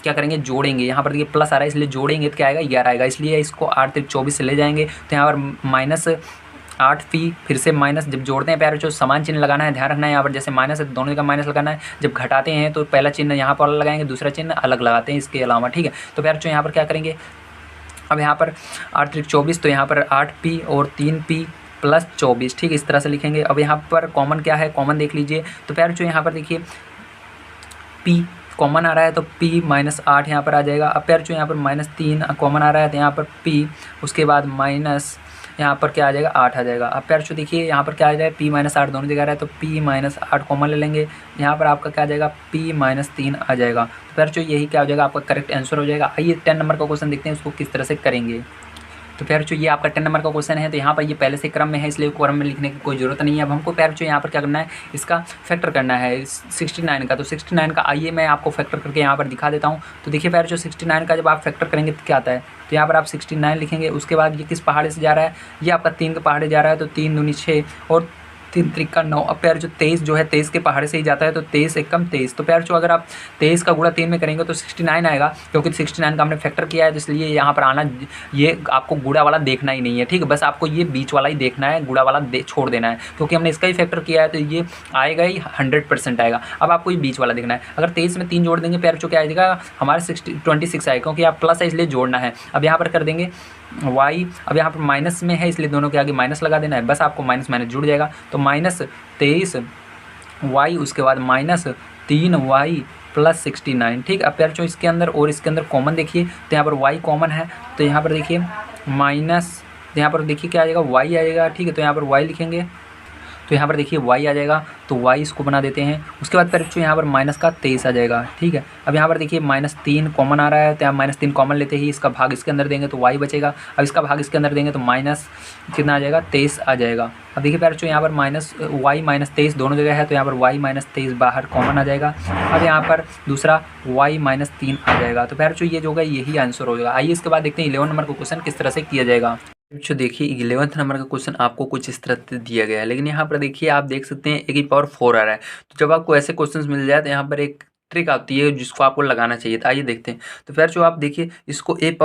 क्या करेंगे, जोड़ेंगे, यहाँ पर देखिए प्लस आ रहा है इसलिए जोड़ेंगे तो क्या आएगा, 11 आएगा, इसलिए इसको 8 × 24 से ले जाएंगे। तो यहाँ पर -8p, फिर से माइनस, जब जोड़ते हैं प्यारे बच्चों समान चिन्ह लगाना है, ध्यान रखना है। यहाँ पर जैसे माइनस है दोनों जगह माइनस लगाना है। जब घटाते हैं तो पहला चिन्ह यहाँ पर लगाएंगे, दूसरा चिन्ह अलग लगाते हैं इसके अलावा। ठीक है। तो प्यारे बच्चों यहाँ पर क्या करेंगे, अब यहाँ पर 8 × 24, तो यहाँ पर 8p और 3p +24। ठीक है, इस तरह से लिखेंगे। अब यहाँ पर कॉमन क्या है, कॉमन देख लीजिए। तो प्यारे बच्चों यहाँ पर देखिए p कॉमन आ रहा है तो p -8 यहाँ पर आ जाएगा। अब प्यार जो यहाँ पर -3 कॉमन आ रहा है तो यहाँ पर p, उसके बाद माइनस यहाँ पर क्या आ जाएगा, 8 आ जाएगा। अब प्यार जो देखिए यहाँ पर क्या आ जाएगा, p -8 दोनों जगह आ रहा है तो p -8 कॉमन ले लेंगे। यहाँ पर आपका क्या आ जाएगा, p -3 आ जाएगा। तो प्यार जो यही क्या हो जाएगा, आपका करेक्ट आंसर हो जाएगा। आइए 10 नंबर का क्वेश्चन देखते हैं उसको किस तरह से करेंगे। तो प्यार बच्चों ये आपका 10 नंबर का क्वेश्चन है। तो यहाँ पर ये पहले से क्रम में है इसलिए क्रम में लिखने की कोई ज़रूरत नहीं है। अब हमको प्यार बच्चों यहाँ पर क्या करना है, इसका फैक्टर करना है 69 का। तो 69 का आइए मैं आपको फैक्टर करके यहाँ पर दिखा देता हूँ। तो देखिए प्यार बच्चों 69 का जब आप फैक्टर करेंगे तो क्या आता है, तो यहाँ पर आप 69 लिखेंगे। उसके बाद ये किस पहाड़े से जा रहा है, ये आपका 3 के पहाड़े जा रहा है, तो 3 दूनी 6 और 3 त्रिका 9। अब प्यार जो 23 जो है 23 के पहाड़े से ही जाता है, तो 23 एकम 23। तो प्यार जो अगर आप 23 का गुणा 3 में करेंगे तो 69 आएगा, क्योंकि 69 का हमने फैक्टर किया है, तो इसलिए यहाँ पर आना, ये आपको गुणा वाला देखना ही नहीं है। ठीक है, बस आपको ये बीच वाला ही देखना है, गुणा वाला छोड़ देना है, क्योंकि हमने इसका ही फैक्टर किया है तो ये आएगा ही 100% आएगा। अब आपको ये बीच वाला देखना है। अगर 23 में 3 जोड़ देंगे प्यार जो क्या आएगा, हमारे 26 आएगा, क्योंकि आप प्लस है इसलिए जोड़ना है। अब यहाँ पर कर देंगे y, अब यहाँ पर माइनस में है इसलिए दोनों के आगे माइनस लगा देना है, बस आपको माइनस माइनस जुड़ जाएगा। तो -23y, उसके बाद -3y +69। ठीक। अब प्यार जो इसके अंदर और इसके अंदर कॉमन देखिए, तो यहाँ पर y कॉमन है, तो यहाँ पर देखिए माइनस, यहाँ पर देखिए क्या आ जाएगा, y आएगा। ठीक है, तो यहाँ पर y लिखेंगे, तो यहाँ पर देखिए y आ जाएगा, तो y इसको बना देते हैं। उसके बाद बच्चों यहाँ पर माइनस का 23 आ जाएगा। ठीक है। अब यहाँ पर देखिए -3 कॉमन आ रहा है, तो यहाँ -3 कॉमन लेते ही इसका भाग इसके अंदर देंगे तो y बचेगा। अब इसका भाग इसके अंदर देंगे तो माइनस कितना आ जाएगा, 23 आ जाएगा। अब देखिए बच्चों यहाँ पर -y -23 दोनों जगह है, तो यहाँ पर y -23 बाहर कॉमन आ जाएगा। अब यहाँ पर दूसरा y -3 आ जाएगा। तो बच्चों ये जो होगा यही आंसर हो जाएगा। आइए इसके बाद देखते हैं 11 नंबर का क्वेश्चन किस तरह से किया जाएगा। बच्चों देखिए 11th नंबर का क्वेश्चन आपको कुछ इस तरह से दिया गया है, लेकिन यहाँ पर देखिए आप देख सकते हैं a⁴ आ रहा है। तो जब आपको ऐसे क्वेश्चंस मिल जाए तो यहाँ पर एक ट्रिक आती है जिसको आपको लगाना चाहिए। तो आइए देखते हैं। तो फिर जो आप देखिए इसको a⁴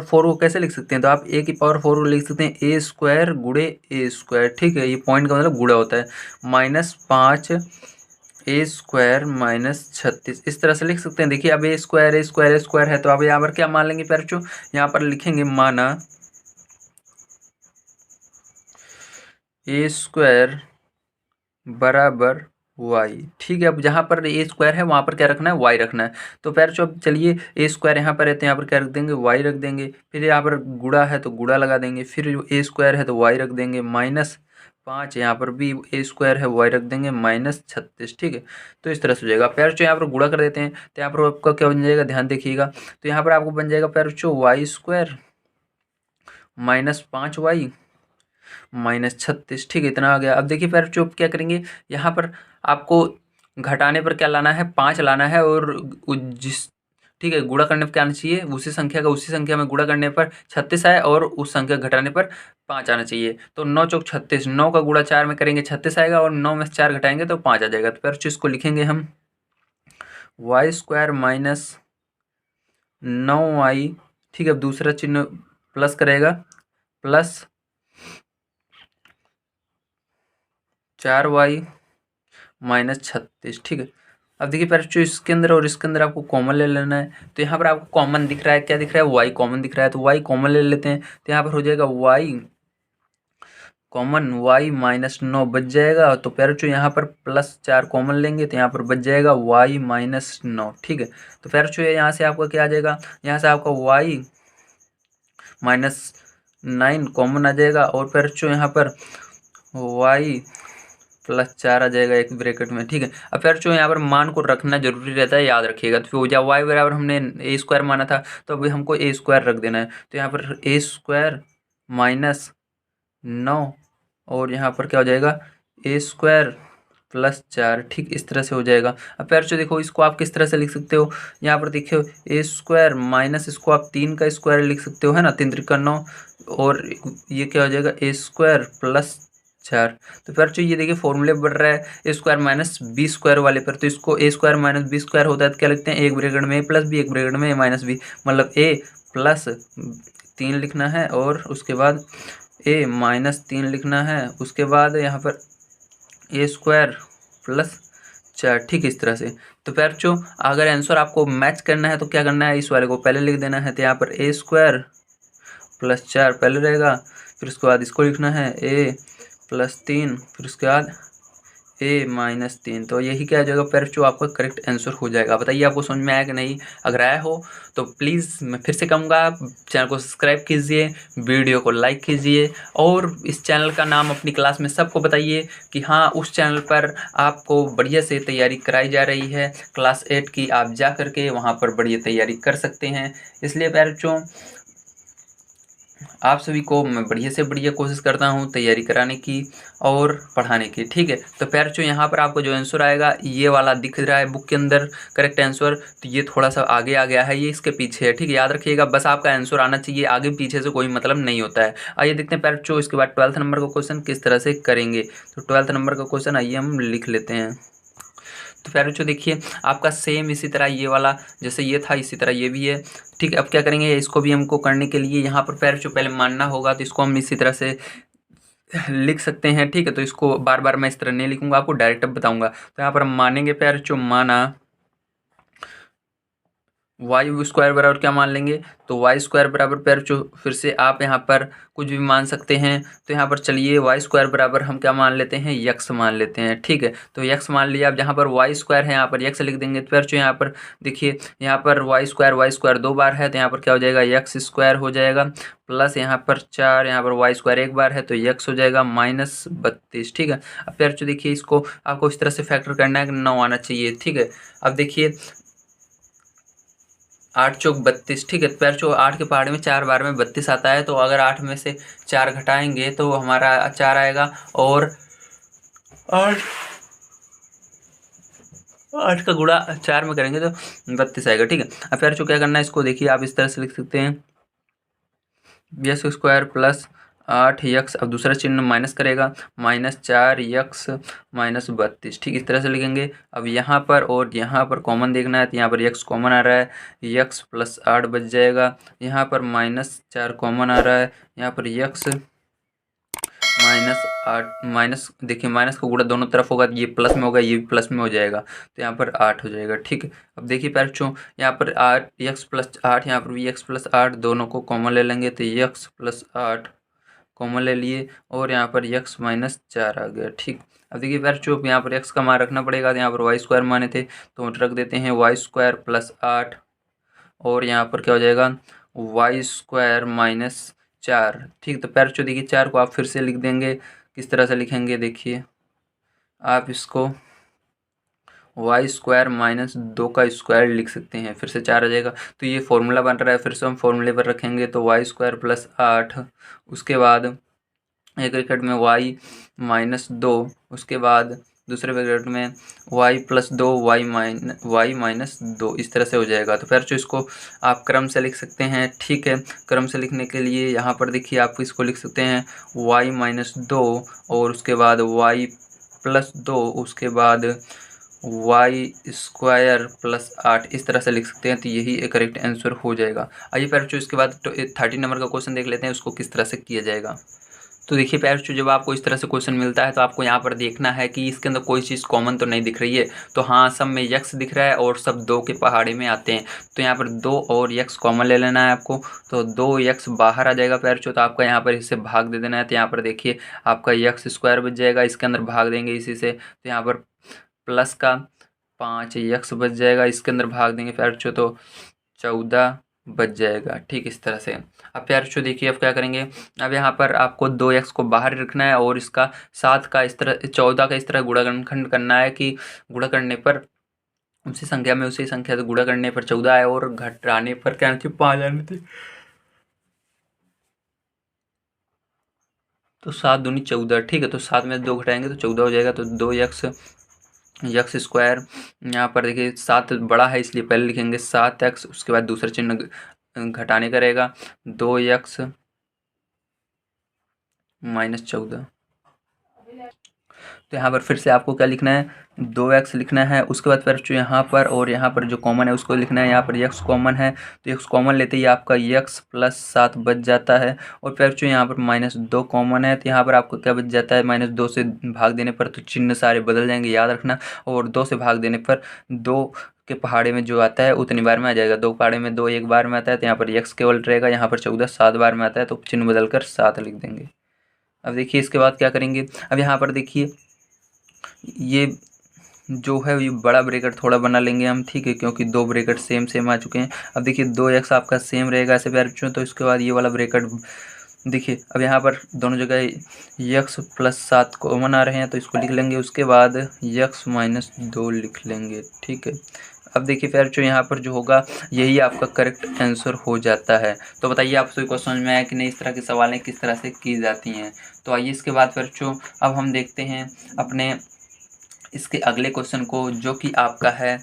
को कैसे लिख सकते हैं, तो आप a⁴ को लिख सकते हैं a² × a²। ठीक है, ये पॉइंट का मतलब गुणा होता है, -5 a² -36, इस तरह से लिख सकते हैं। देखिए अब a² है, तो आप यहाँ पर क्या मान लेंगे फिर जो यहाँ पर लिखेंगे, माना a² बराबर y। ठीक है, अब जहाँ पर a² है वहाँ पर क्या रखना है, y रखना है। तो फिर जो अब चलिए a² यहाँ पर है तो यहाँ पर क्या रख देंगे, y रख देंगे। फिर यहाँ पर गुणा है तो गुणा लगा देंगे, फिर जो a² है तो y रख देंगे, -5 यहाँ पर भी a² है y रख देंगे, -36। ठीक है, तो इस तरह से हो जाएगा। फिर जो यहाँ पर गुणा कर देते हैं तो यहाँ पर आपका क्या बन जाएगा, ध्यान देखिएगा। तो यहाँ पर आपको बन जाएगा फिर जो y² -5y -36। ठीक है, इतना आ गया। अब देखिए फिर जो क्या करेंगे, यहाँ पर आपको घटाने पर क्या लाना है, 5 लाना है, और जिस, ठीक है, गुणा करने पर क्या आना चाहिए, उसी संख्या में गुणा करने पर 36 आए और उस संख्या घटाने पर 5 आना चाहिए। तो 9 × 36, 9 का गुणा 4 में करेंगे 36 आएगा, और 9 में से 4 घटाएंगे तो 5 आ जाएगा। तो फिर इसको लिखेंगे हम y² -9y। ठीक है, अब दूसरा चिन्ह प्लस करेगा प्लस 4y माइनस 36। ठीक है, अब देखिए पैर जो इसके अंदर और इसके अंदर आपको कॉमन ले लेना है। तो यहाँ पर आपको कॉमन दिख रहा है, क्या दिख रहा है, y कॉमन दिख रहा है, तो y कॉमन ले लेते हैं। तो यहाँ पर हो जाएगा y कॉमन, y माइनस 9 बच जाएगा। तो पैर जो यहाँ पर प्लस 4 कॉमन लेंगे तो यहाँ पर बच जाएगा y माइनस 9। ठीक है, तो पैर जो यहाँ से आपका क्या आ जाएगा, यहाँ से आपका y माइनस 9 कॉमन आ जाएगा और पैर जो यहाँ पर y प्लस 4 आ जाएगा एक ब्रैकेट में। ठीक है, अब फिर जो यहाँ पर मान को रखना जरूरी रहता है, याद रखिएगा। तो जब y बराबर हमने ए स्क्वायर माना था तो अभी हमको ए स्क्वायर रख देना है। तो यहाँ पर ए स्क्वायर माइनस 9 और यहाँ पर क्या हो जाएगा, ए स्क्वायर प्लस 4। ठीक, इस तरह से हो जाएगा। अब फिर जो देखो इसको आप किस तरह से लिख सकते हो, यहाँ पर देखियो ए स्क्वायर माइनस इसको आप 3 का स्क्वायर लिख सकते हो, है ना, 3 त्रिका 9 और ये क्या हो जाएगा ए स्क्वायर प्लस 4। तो फिर जो ये देखिए फॉर्मूले बढ़ रहा है ए स्क्वायर माइनस बी स्क्वायर वाले पर, तो इसको ए स्क्वायर माइनस बी स्क्वायर होता है तो क्या लिखते हैं, एक ब्रैकेट में ए प्लस बी, एक ब्रैकेट में ए माइनस बी, मतलब ए प्लस 3 लिखना है और उसके बाद ए माइनस 3 लिखना है, उसके बाद यहाँ पर ए स्क्वायर प्लस 4। ठीक, इस तरह से। तो फिर जो अगर आंसर आपको मैच करना है तो क्या करना है, इस वाले को पहले लिख देना है। तो यहाँ पर ए स्क्वायर प्लस 4 पहले रहेगा, फिर उसके बाद इसको लिखना है ए प्लस 3, फिर उसके बाद ए माइनस 3। तो यही क्या हो जाएगा फिर जो आपका करेक्ट आंसर हो जाएगा। बताइए आपको समझ में आया कि नहीं। अगर आया हो तो प्लीज़ मैं फिर से कहूँगा चैनल को सब्सक्राइब कीजिए, वीडियो को लाइक कीजिए और इस चैनल का नाम अपनी क्लास में सबको बताइए कि हाँ उस चैनल पर आपको बढ़िया से तैयारी कराई जा रही है। क्लास 8 की आप जा करके वहाँ पर बढ़िया तैयारी कर सकते हैं। इसलिए बच्चों आप सभी को मैं बढ़िया से बढ़िया कोशिश करता हूँ तैयारी कराने की और पढ़ाने की। ठीक है, तो प्यारे यहाँ पर आपको जो आंसर आएगा ये वाला दिख रहा है बुक के अंदर करेक्ट आंसर, तो ये थोड़ा सा आगे आ गया है, ये इसके पीछे है। ठीक है, याद रखिएगा, बस आपका आंसर आना चाहिए, आगे पीछे से कोई मतलब नहीं होता है। आइए देखते हैं प्यारे इसके बाद 12th नंबर का क्वेश्चन किस तरह से करेंगे। तो 12th नंबर का क्वेश्चन आइए हम लिख लेते हैं। तो प्यारे बच्चों देखिए आपका सेम इसी तरह ये वाला जैसे ये था इसी तरह ये भी है। ठीक है, अब क्या करेंगे, इसको भी हमको करने के लिए यहाँ पर प्यारे बच्चों पहले मानना होगा, तो इसको हम इसी तरह से लिख सकते हैं। ठीक है, तो इसको बार बार मैं इस तरह नहीं लिखूंगा, आपको डायरेक्ट अब बताऊंगा। तो यहाँ पर हम मानेंगे प्यारे बच्चों, माना वाई स्क्वायर बराबर क्या मान लेंगे, तो वाई स्क्वायर बराबर पैर जो फिर से आप यहाँ पर कुछ भी मान सकते हैं। तो यहाँ पर चलिए वाई स्क्वायर बराबर हम क्या मान लेते हैं, यक्स मान लेते हैं। ठीक है, तो यक्स मान लिया। अब जहाँ पर वाई स्क्वायर है यहाँ पर यक्स लिख देंगे। तो पैर जो यहाँ पर देखिए यहाँ पर वाई स्क्वायर 2 बार है तो यहाँ पर क्या हो जाएगा, यक्स स्क्वायर हो जाएगा प्लस यहाँ पर 4, यहाँ पर वाई स्क्वायर 1 बार है तो यक्स हो जाएगा माइनस 32। ठीक है, अब पैर जो देखिए इसको आपको इस तरह से फैक्टर करना है कि 9 आना चाहिए। ठीक है, अब देखिए 8 चौक 32। ठीक है, पैर जो 8 के पहाड़े में 4 बार में 32 आता है, तो अगर 8 में से 4 घटाएंगे तो हमारा 4 आएगा और 8 का गुणा 4 में करेंगे तो 32 आएगा। ठीक है, अब पैर जो क्या करना है, इसको देखिए आप इस तरह से लिख सकते हैं, यक्स स्क्वायर प्लस 8 यक्स, अब दूसरा चिन्ह माइनस करेगा, माइनस 4 यक्स माइनस 32। ठीक, इस तरह से लिखेंगे। अब यहाँ पर और यहाँ पर कॉमन देखना है, तो यहाँ पर यक्स कॉमन आ रहा है, यक्स प्लस 8 बच जाएगा। यहाँ पर माइनस 4 कॉमन आ रहा है, यहाँ पर यक्स माइनस 8 माइनस, देखिए माइनस का गुणा दोनों तरफ होगा, ये प्लस में होगा ये भी प्लस में हो जाएगा, तो यहाँ पर 8 हो जाएगा। ठीक है, अब देखिए बच्चों यहाँ पर 8 यक्स प्लस 8, यहाँ पर भी यक्स प्लस 8, दोनों को कॉमन ले लेंगे तो यक्स प्लस 8 कॉमन ले लिए और यहाँ पर यक्स माइनस 4 आ गया। ठीक, अब देखिए बच्चों यहाँ पर यक्स का मान रखना पड़ेगा, तो यहाँ पर वाई स्क्वायर माने थे तो रख देते हैं वाई स्क्वायर प्लस 8 और यहाँ पर क्या हो जाएगा, वाई स्क्वायर माइनस 4। ठीक, तो बच्चों देखिए 4 को आप फिर से लिख देंगे, किस तरह से लिखेंगे देखिए आप इसको वाई स्क्वायर माइनस 2 का स्क्वायर लिख सकते हैं, फिर से 4 आ जाएगा। तो ये फॉर्मूला बन रहा है, फिर से हम फॉर्मूले पर रखेंगे तो वाई स्क्वायर प्लस 8, उसके बाद एक ब्रैकेट में वाई माइनस 2, उसके बाद दूसरे ब्रैकेट में वाई प्लस 2 वाई माइनस 2, इस तरह से हो जाएगा। तो फिर जो इसको आप क्रम से लिख सकते हैं। ठीक है, क्रम से लिखने के लिए यहाँ पर देखिए आप इसको लिख सकते हैं वाई माइनस 2 और उसके बाद वाई प्लस 2, उसके बाद वाई स्क्वायर प्लस 8 इस तरह से लिख सकते हैं, तो यही एक करेक्ट आंसर हो जाएगा। आइए प्यारे बच्चों इसके बाद 30 नंबर का क्वेश्चन देख लेते हैं, उसको किस तरह से किया जाएगा। तो देखिए प्यारे बच्चों, जब आपको इस तरह से क्वेश्चन मिलता है तो आपको यहाँ पर देखना है कि इसके अंदर कोई चीज़ कॉमन तो नहीं दिख रही है। तो हाँ, सब में यक्स दिख रहा है और सब 2 के पहाड़े में आते हैं, तो यहाँ पर 2 और यक्स कॉमन ले लेना है आपको। तो 2 यक्स बाहर आ जाएगा प्यारे बच्चों, तो आपका यहाँ पर इससे भाग दे देना है। तो यहाँ पर देखिए आपका यक्स स्क्वायर बच जाएगा, इसके अंदर भाग देंगे इसी से, तो यहाँ पर प्लस का 5 यक्स बच जाएगा, इसके अंदर भाग देंगे प्यारे बच्चों तो 14 बच जाएगा। ठीक इस तरह से। अब प्यारे बच्चों देखिए अब क्या करेंगे, अब यहाँ पर आपको 2x को बाहर रखना है और इसका 7 का इस तरह 14 का इस तरह गुणनखंड करना है कि गुणा करने पर उसी संख्या में उसी संख्या से गुणा करने पर 14 आए और घटाने पर क्या थी 5 आनी थी। तो 7 दूनी 14। ठीक है, तो 7 में 2 घटाएंगे तो 14 हो जाएगा। तो 2x यक्स स्क्वायर, यहाँ पर देखिए 7 बड़ा है इसलिए पहले लिखेंगे 7x, उसके बाद दूसरा चिन्ह घटाने का रहेगा 2x माइनस 14। तो यहाँ पर फिर से आपको क्या लिखना है, 2x लिखना है। उसके बाद फिर जो यहाँ पर और यहाँ पर जो कॉमन है उसको लिखना है। यहाँ पर x कॉमन है तो x कॉमन लेते ही आपका x प्लस 7 बच जाता है। और फिर जो यहाँ पर -2 कॉमन है तो यहाँ पर आपको क्या बच जाता है, -2 से भाग देने पर तो चिन्ह सारे बदल जाएंगे, याद रखना। और 2 से भाग देने पर 2 के पहाड़े में जो आता है उतनी बार में आ जाएगा। 2 पहाड़े में 2 एक बार में आता है, तो यहाँ पर x केवल रहेगा। यहाँ पर 14 7 बार में आता है तो चिन्ह बदल कर 7 लिख देंगे। अब देखिए इसके बाद क्या करेंगे, अब यहाँ पर देखिए ये जो है ये बड़ा ब्रैकेट थोड़ा बना लेंगे हम, ठीक है, क्योंकि 2 ब्रैकेट सेम आ चुके हैं। अब देखिए 2x आपका सेम रहेगा ऐसे प्यारे बच्चों। तो इसके बाद ये वाला ब्रैकेट देखिए, अब यहाँ पर दोनों जगह x प्लस 7 कॉमन आ रहे हैं तो इसको लिख लेंगे। उसके बाद x माइनस 2 लिख लेंगे, ठीक है। अब देखिए प्यारे बच्चों यहाँ पर जो होगा यही आपका करेक्ट आंसर हो जाता है। तो बताइए आप सभी को समझ में आया कि नहीं, इस तरह की सवालें किस तरह से की जाती हैं। तो आइए इसके बाद प्यारे बच्चों अब हम देखते हैं अपने इसके अगले क्वेश्चन को, जो कि आपका है,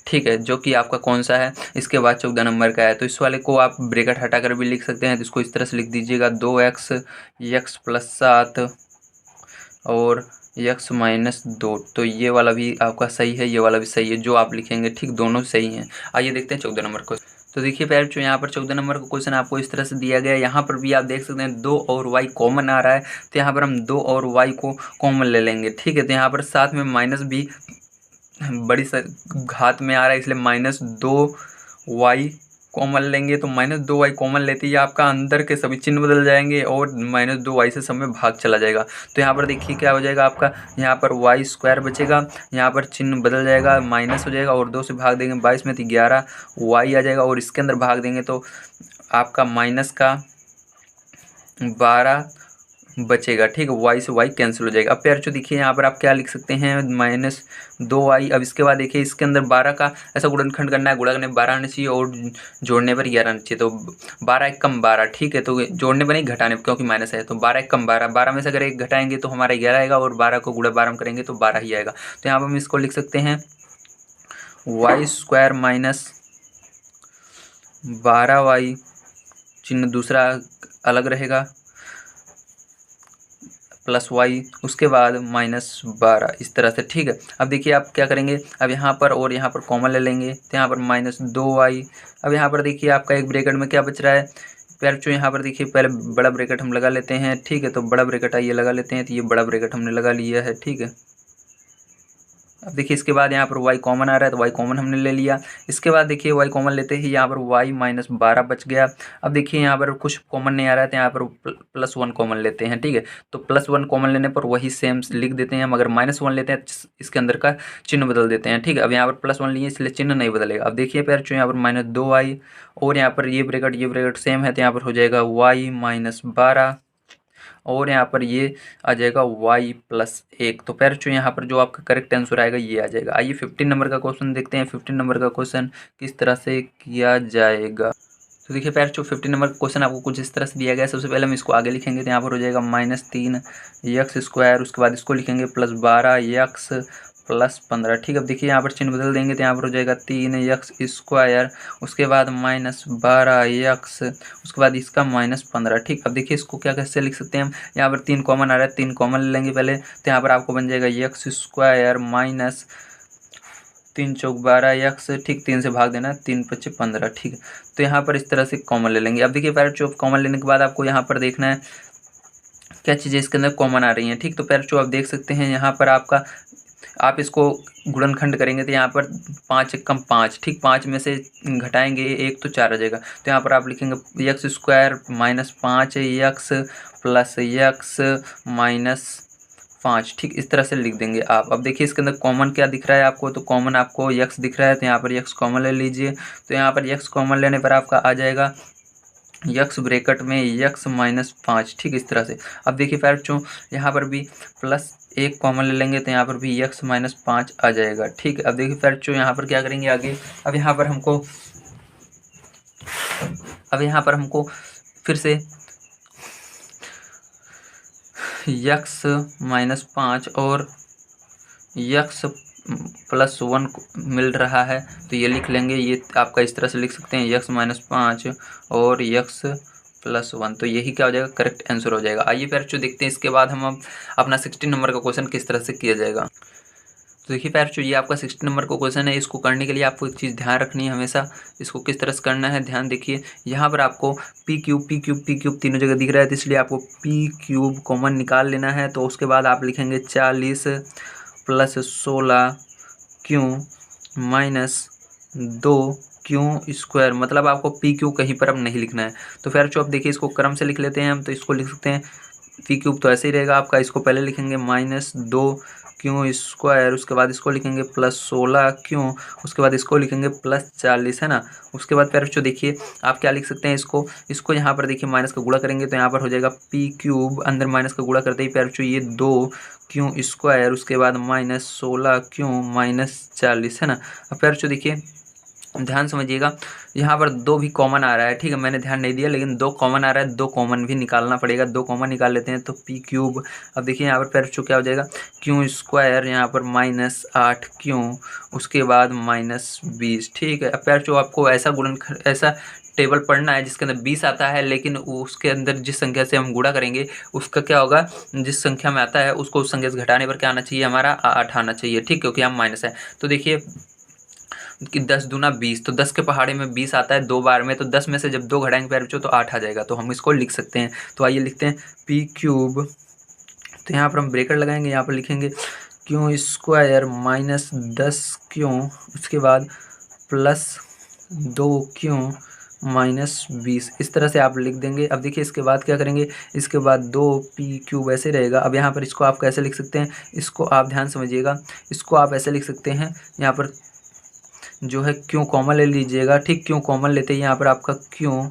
ठीक है, जो कि आपका कौन सा है, इसके बाद 14 नंबर का है। तो इस वाले को आप ब्रैकेट हटाकर भी लिख सकते हैं, तो इसको इस तरह से लिख दीजिएगा 2x x प्लस 7 और x माइनस 2। तो ये वाला भी आपका सही है, ये वाला भी सही है, जो आप लिखेंगे, ठीक, दोनों सही हैं। आइए देखते हैं 14 नंबर को। तो देखिए प्यारे बच्चों यहाँ पर 14 नंबर का क्वेश्चन आपको इस तरह से दिया गया है। यहाँ पर भी आप देख सकते हैं 2 और y कॉमन आ रहा है, तो यहाँ पर हम 2 और y को कॉमन ले लेंगे, ठीक है। तो यहाँ पर साथ में माइनस भी बड़ी घात में आ रहा है इसलिए -2y कॉमन लेंगे। तो -2y कॉमन लेते ही आपका अंदर के सभी चिन्ह बदल जाएंगे और -2y से सब में भाग चला जाएगा। तो यहाँ पर देखिए क्या हो जाएगा आपका, यहाँ पर y स्क्वायर बचेगा, यहाँ पर चिन्ह बदल जाएगा, माइनस हो जाएगा और 2 से भाग देंगे 22 में तो 11 y आ जाएगा। और इसके अंदर भाग देंगे तो आपका माइनस का 12 बचेगा, ठीक है। y से y कैंसिल हो जाएगा। अब प्यारे बच्चों देखिए यहाँ पर आप क्या लिख सकते हैं, -2y। अब इसके बाद देखिए इसके अंदर 12 का ऐसा गुणनखंड करना है, गुणा करने 12 आना चाहिए और जोड़ने पर 11 आना चाहिए। तो 12 एक कम 12, ठीक है, तो जोड़ने पर नहीं घटाने पर, क्योंकि माइनस है। तो 12 एक कम 12, 12 में से अगर एक घटाएंगे तो हमारा 11 आएगा और 12 को गुणा 12 में करेंगे तो 12 ही आएगा। तो यहाँ पर हम इसको लिख सकते हैं वाई स्क्वायर माइनस 12y, चिन्ह दूसरा अलग रहेगा, प्लस y, उसके बाद -12 इस तरह से, ठीक है। अब देखिए आप क्या करेंगे, अब यहाँ पर और यहाँ पर कॉमन ले लेंगे तो यहाँ पर -2y। अब यहाँ पर देखिए आपका एक ब्रैकेट में क्या बच रहा है प्यारे बच्चों, यहाँ पर देखिए पहले बड़ा ब्रैकेट हम लगा लेते हैं, ठीक है। तो बड़ा ब्रैकेट आइए लगा लेते हैं, तो ये बड़ा ब्रैकेट हमने लगा लिया है, ठीक है। अब देखिए इसके बाद यहाँ पर y कॉमन आ रहा है तो y कॉमन हमने ले लिया। इसके बाद देखिए y कॉमन लेते ही यहाँ पर y -12 बच गया। अब देखिए यहाँ पर कुछ कॉमन नहीं आ रहा है तो यहाँ पर +1 कॉमन लेते हैं, ठीक है। तो +1 कॉमन लेने पर वही सेम लिख देते हैं, मगर -1 लेते हैं इसके अंदर का चिन्ह बदल देते हैं, ठीक है। अब यहाँ पर +1 लिए इसलिए चिन्ह नहीं बदलेगा। अब देखिए प्यारे बच्चों यहाँ पर -2y और यहाँ पर ये ब्रैकेट सेम है तो यहाँ पर हो जाएगा y -12 और यहाँ पर ये आ जाएगा y प्लस 1। तो प्यारे बच्चों यहाँ पर जो आपका करेक्ट आंसर आएगा ये आ जाएगा। आइए 15 नंबर का क्वेश्चन देखते हैं, 15 नंबर का क्वेश्चन किस तरह से किया जाएगा। तो देखिए प्यारे बच्चों 15 नंबर का क्वेश्चन आपको कुछ इस तरह से दिया गया है। सबसे पहले हम इसको आगे लिखेंगे तो यहाँ पर हो जाएगा -3x स्क्वायर, उसके बाद इसको लिखेंगे +12x प्लस 15, ठीक है। अब देखिए यहाँ पर चिन्ह बदल देंगे तो यहाँ पर हो जाएगा 3x स्क्वायर, उसके बाद -12x, उसके बाद इसका -15, ठीक। अब देखिए इसको क्या कैसे लिख सकते हैं हम, यहाँ पर 3 कॉमन आ रहा है, 3 कॉमन ले लेंगे पहले तो यहाँ पर आपको बन जाएगा x स्क्वायर माइनस 3 चौक 12 यक्स, ठीक 3 से भाग देना, 3 पच्चे 15, ठीक है। तो यहाँ पर इस तरह से कॉमन ले लेंगे। अब देखिए पैरेंट जो कॉमन लेने के बाद आपको यहाँ पर देखना है क्या चीज़ें इसके अंदर कॉमन आ रही हैं, ठीक। तो पैरेंट जो आप देख सकते हैं यहाँ पर आपका, आप इसको गुणनखंड करेंगे तो यहाँ पर 5 एक कम 5, ठीक। 5 में से घटाएंगे 1 तो 4 आ जाएगा। तो यहाँ पर आप लिखेंगे x square minus 5 x plus x minus 5, ठीक। इस तरह से लिख देंगे आप। अब देखिए इसके अंदर कॉमन क्या दिख रहा है आपको, तो कॉमन आपको यक्स दिख रहा है, तो यहाँ पर यक्स कॉमन ले लीजिए। तो यहाँ पर यक्स कॉमन लेने पर आपका आ जाएगा यक्स ब्रैकेट में यक्स माइनस 5, ठीक। इस तरह से अब देखिए पैरेंट यहाँ पर भी प्लस 1 कॉमन ले लेंगे तो यहाँ पर भी यक्स माइनस 5 आ जाएगा, ठीक। अब देखिए पैरेंट यहाँ पर क्या करेंगे आगे, अब यहाँ पर हमको फिर से यक्स माइनस 5 और यक्स प्लस 1 मिल रहा है, तो ये लिख लेंगे। ये आपका इस तरह से लिख सकते हैं यक्स माइनस 5 और यक्स प्लस 1, तो यही क्या हो जाएगा, करेक्ट आंसर हो जाएगा। आइए पैरेंट देखते हैं इसके बाद हम अब अपना 16 नंबर का क्वेश्चन किस तरह से किया जाएगा। तो देखिए पैरेंट ये आपका 16 नंबर का क्वेश्चन है। इसको करने के लिए आपको एक चीज़ ध्यान रखनी है हमेशा, इसको किस तरह से करना है ध्यान देखिए। यहाँ पर आपको पी क्यूब तीनों जगह दिख रहा है, तो इसलिए आपको पी क्यूब कॉमन निकाल लेना है। तो उसके बाद आप लिखेंगे 40 प्लस 16 क्यों माइनस 2 क्यों स्क्वायर, मतलब आपको पी क्यू कहीं पर अब नहीं लिखना है। तो फिर जो आप देखिए इसको क्रम से लिख लेते हैं हम। तो इसको लिख सकते हैं पी क्यूब तो ऐसे ही रहेगा आपका, इसको पहले लिखेंगे माइनस 2 क्यों स्क्वायर, उसके बाद इसको लिखेंगे प्लस 16 क्यों, उसके बाद इसको लिखेंगे प्लस 40, है ना। उसके बाद फिर जो देखिए आप क्या लिख सकते हैं, इसको यहाँ पर देखिए माइनस का गुणा करेंगे तो यहाँ पर हो जाएगा पी क्यूब, अंदर माइनस का गुणा करते ही फिर जो ये 2 क्यों स्क्वायर, उसके बाद माइनस 16 क्यों माइनस 40, है ना। अब फिर जो देखिए ध्यान समझिएगा, यहाँ पर 2 भी कॉमन आ रहा है, ठीक है। मैंने ध्यान नहीं दिया लेकिन 2 कॉमन आ रहा है, 2 कॉमन भी निकालना पड़ेगा। 2 कॉमन निकाल लेते हैं तो पी क्यूब, अब देखिए यहाँ पर फिर क्या हो जाएगा क्यों स्क्वायर, यहाँ पर माइनस 8 क्यों, उसके बाद माइनस 20, ठीक है। अब फिर आपको ऐसा टेबल पढ़ना है जिसके अंदर 20 आता है, लेकिन उसके अंदर जिस संख्या से हम गुणा करेंगे उसका क्या होगा, जिस संख्या में आता है उसको उस संख्या से घटाने पर क्या आना चाहिए, हमारा 8 आना चाहिए, ठीक, क्योंकि हम माइनस है। तो देखिए कि 10 दूना 20, तो 10 के पहाड़े में 20 आता है 2 बार में, तो 10 में से जब 2 घटाएंगे पैर बच्चों तो 8 आ जाएगा। तो हम इसको लिख सकते हैं। तो आइए लिखते हैं पी क्यूब, तो यहाँ पर हम ब्रेकेट लगाएंगे, यहाँ पर लिखेंगे क्यों स्क्वायर माइनस 10 क्यों, उसके बाद प्लस 2 क्यों माइनस 20, इस तरह से आप लिख देंगे। अब देखिए इसके बाद क्या करेंगे, इसके बाद 2 पी क्यूब ऐसे रहेगा। अब यहाँ पर इसको आप कैसे लिख सकते हैं, इसको आप ध्यान समझिएगा, इसको आप ऐसे लिख सकते हैं, यहाँ पर जो है क्यों कॉमन ले लीजिएगा, ठीक। क्यों कॉमन लेते ही यहाँ पर आपका क्यों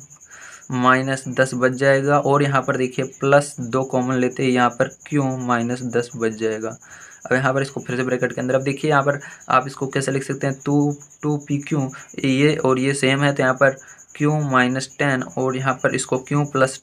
माइनस 10 बच जाएगा, और यहाँ पर देखिए प्लस 2 कॉमन लेते ही यहाँ पर क्यों माइनस 10 बच जाएगा। अब यहाँ पर इसको फिर से ब्रैकेट के अंदर, अब देखिए यहाँ पर आप इसको कैसे लिख सकते हैं, 2 पी क्यों, ये और ये सेम है, तो यहाँ पर क्यों माइनस 10 और यहाँ पर इसको क्यों प्लस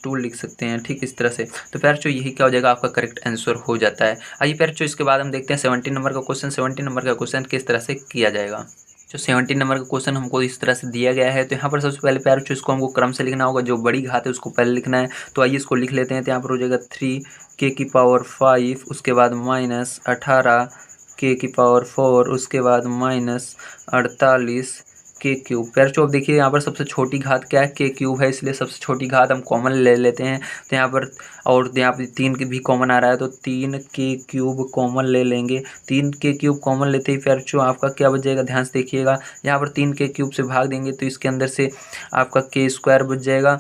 2 लिख सकते हैं, ठीक, इस तरह से। तो फिर जो यही क्या हो जाएगा, आपका करेक्ट आंसर हो जाता है। आइए फिर जो इसके बाद हम देखते हैं 17 नंबर का क्वेश्चन। 17 नंबर का क्वेश्चन किस तरह से किया जाएगा। जो 17 नंबर का क्वेश्चन हमको इस तरह से दिया गया है, तो यहाँ पर सबसे पहले प्यार जो इसको हमको क्रम से लिखना होगा, जो बड़ी घात है उसको पहले लिखना है। तो आइए इसको लिख लेते हैं। तो यहाँ पर हो जाएगा 3k⁵, उसके बाद माइनस 18k⁴, उसके बाद माइनस 48k³ फिर जो अब देखिए यहाँ पर सबसे छोटी घात क्या है, k³ है, इसलिए सबसे छोटी घात हम कॉमन ले लेते हैं। तो यहाँ पर और यहाँ पर 3 भी कॉमन आ रहा है, तो 3k³ कॉमन ले लेंगे। 3k³ कॉमन लेते ही फिर जो आपका क्या बच जाएगा, ध्यान से देखिएगा, यहाँ पर 3k³ से भाग देंगे तो इसके अंदर से आपका k² बच जाएगा।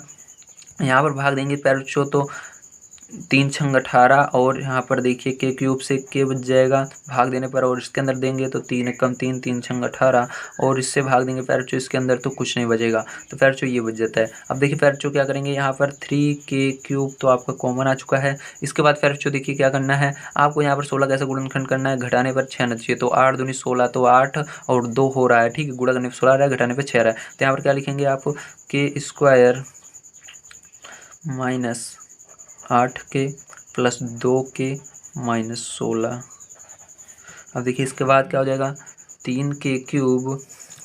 यहाँ पर भाग देंगे फिर जो तो 3 छंग 18, और यहाँ पर देखिए k³ से k बच जाएगा भाग देने पर, और इसके अंदर देंगे तो 3 एकम 3, 3 छंग 18, और इससे भाग देंगे फिर जो इसके अंदर तो कुछ नहीं बचेगा, तो फिर जो ये बच जाता है। अब देखिए फिर जो क्या करेंगे, यहाँ पर 3k³ तो आपका कॉमन आ चुका है। इसके बाद फिर जो देखिए क्या करना है आपको, यहाँ पर 16 कैसे गुणनखंड करना है, घटाने पर 6 आना चाहिए। तो 8 दूनी 16, तो 8 और 2 हो रहा है, ठीक है, गुणा करने पर 16 आ रहा है, घटाने पर 6 आ रहा है। तो यहाँ पर क्या लिखेंगे आप, k² minus 8k plus 2k minus 16। अब देखिए इसके बाद क्या हो जाएगा, 3k³,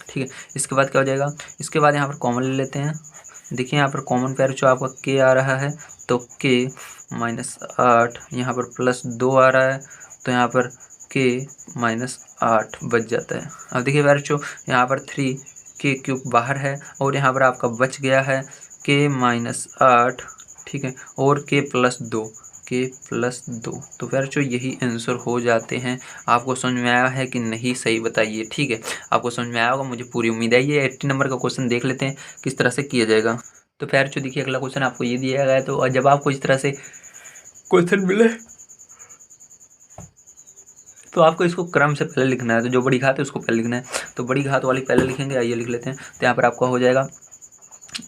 ठीक है। इसके बाद क्या हो जाएगा, इसके बाद यहाँ पर कॉमन ले लेते हैं। देखिए यहाँ पर कॉमन पैर जो आपका k आ रहा है, तो k माइनस 8, यहाँ पर प्लस 2 आ रहा है, तो यहाँ पर k माइनस 8 बच जाता है। अब देखिए प्यारे बच्चों, यहाँ पर 3k³ बाहर है और यहाँ पर आपका बच गया है k-8, ठीक है, और k+2 तो प्यारे बच्चों यही आंसर हो जाते हैं। आपको समझ में आया है कि नहीं, सही बताइए, ठीक है। आपको समझ में आया होगा, मुझे पूरी उम्मीद है। ये 80 नंबर का क्वेश्चन देख लेते हैं किस तरह से किया जाएगा। तो प्यारे बच्चों देखिए, अगला क्वेश्चन आपको ये दिया गया है। तो जब आपको इस तरह से क्वेश्चन मिले तो आपको इसको क्रम से पहले लिखना है। तो जो बड़ी घात है उसको पहले लिखना है, तो बड़ी घात वाली पहले लिखेंगे। आइए लिख लेते हैं। तो यहाँ पर आपका हो जाएगा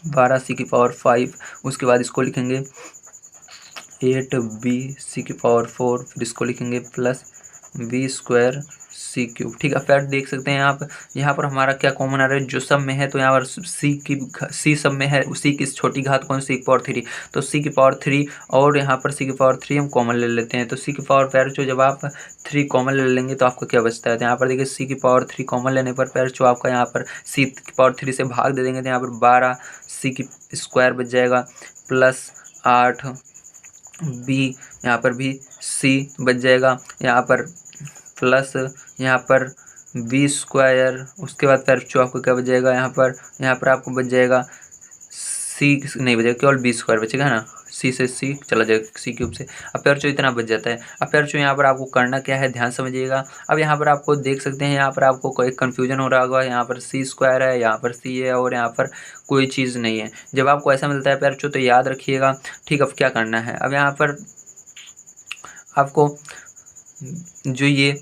12c⁵, उसके बाद इसको लिखेंगे 8bc⁴, फिर इसको लिखेंगे प्लस b²c³, ठीक है। फिर देख सकते हैं यहाँ पर हमारा क्या कॉमन आ रहा है, जो सब में है। तो यहाँ पर c सब में है, उसी की छोटी घात कौन सी, c⁴, तो c⁴, और यहाँ पर c⁴ हम कॉमन ले लेते हैं। तो c⁴ जो जब आप 3 कॉमन ले लेंगे तो आपको क्या बचता है। तो यहाँ पर देखिए c⁴ कॉमन लेने पर प्यार जो आपका यहाँ पर c⁴ से भाग दे देंगे तो यहाँ पर 12c² बच जाएगा, प्लस 8b, यहाँ पर भी c बच जाएगा, यहाँ पर प्लस यहाँ पर b², उसके बाद फिर जो आपको क्या बच जाएगा, यहाँ पर आपको बच जाएगा c नहीं बचेगा, केवल b² बचेगा, है ना। c से c चला जाएगा, c³ से। अब प्यार जो इतना बच जाता है। अब प्यार जो यहाँ पर आपको करना क्या है, ध्यान समझिएगा। अब यहाँ पर आपको देख सकते हैं, यहाँ पर आपको कोई कन्फ्यूजन हो रहा होगा, यहाँ पर c² है, यहाँ पर c है और यहाँ पर कोई चीज़ नहीं है। जब आपको ऐसा मिलता है प्यार जो, तो याद रखिएगा, ठीक। अब क्या करना है, अब यहाँ पर आपको जो ये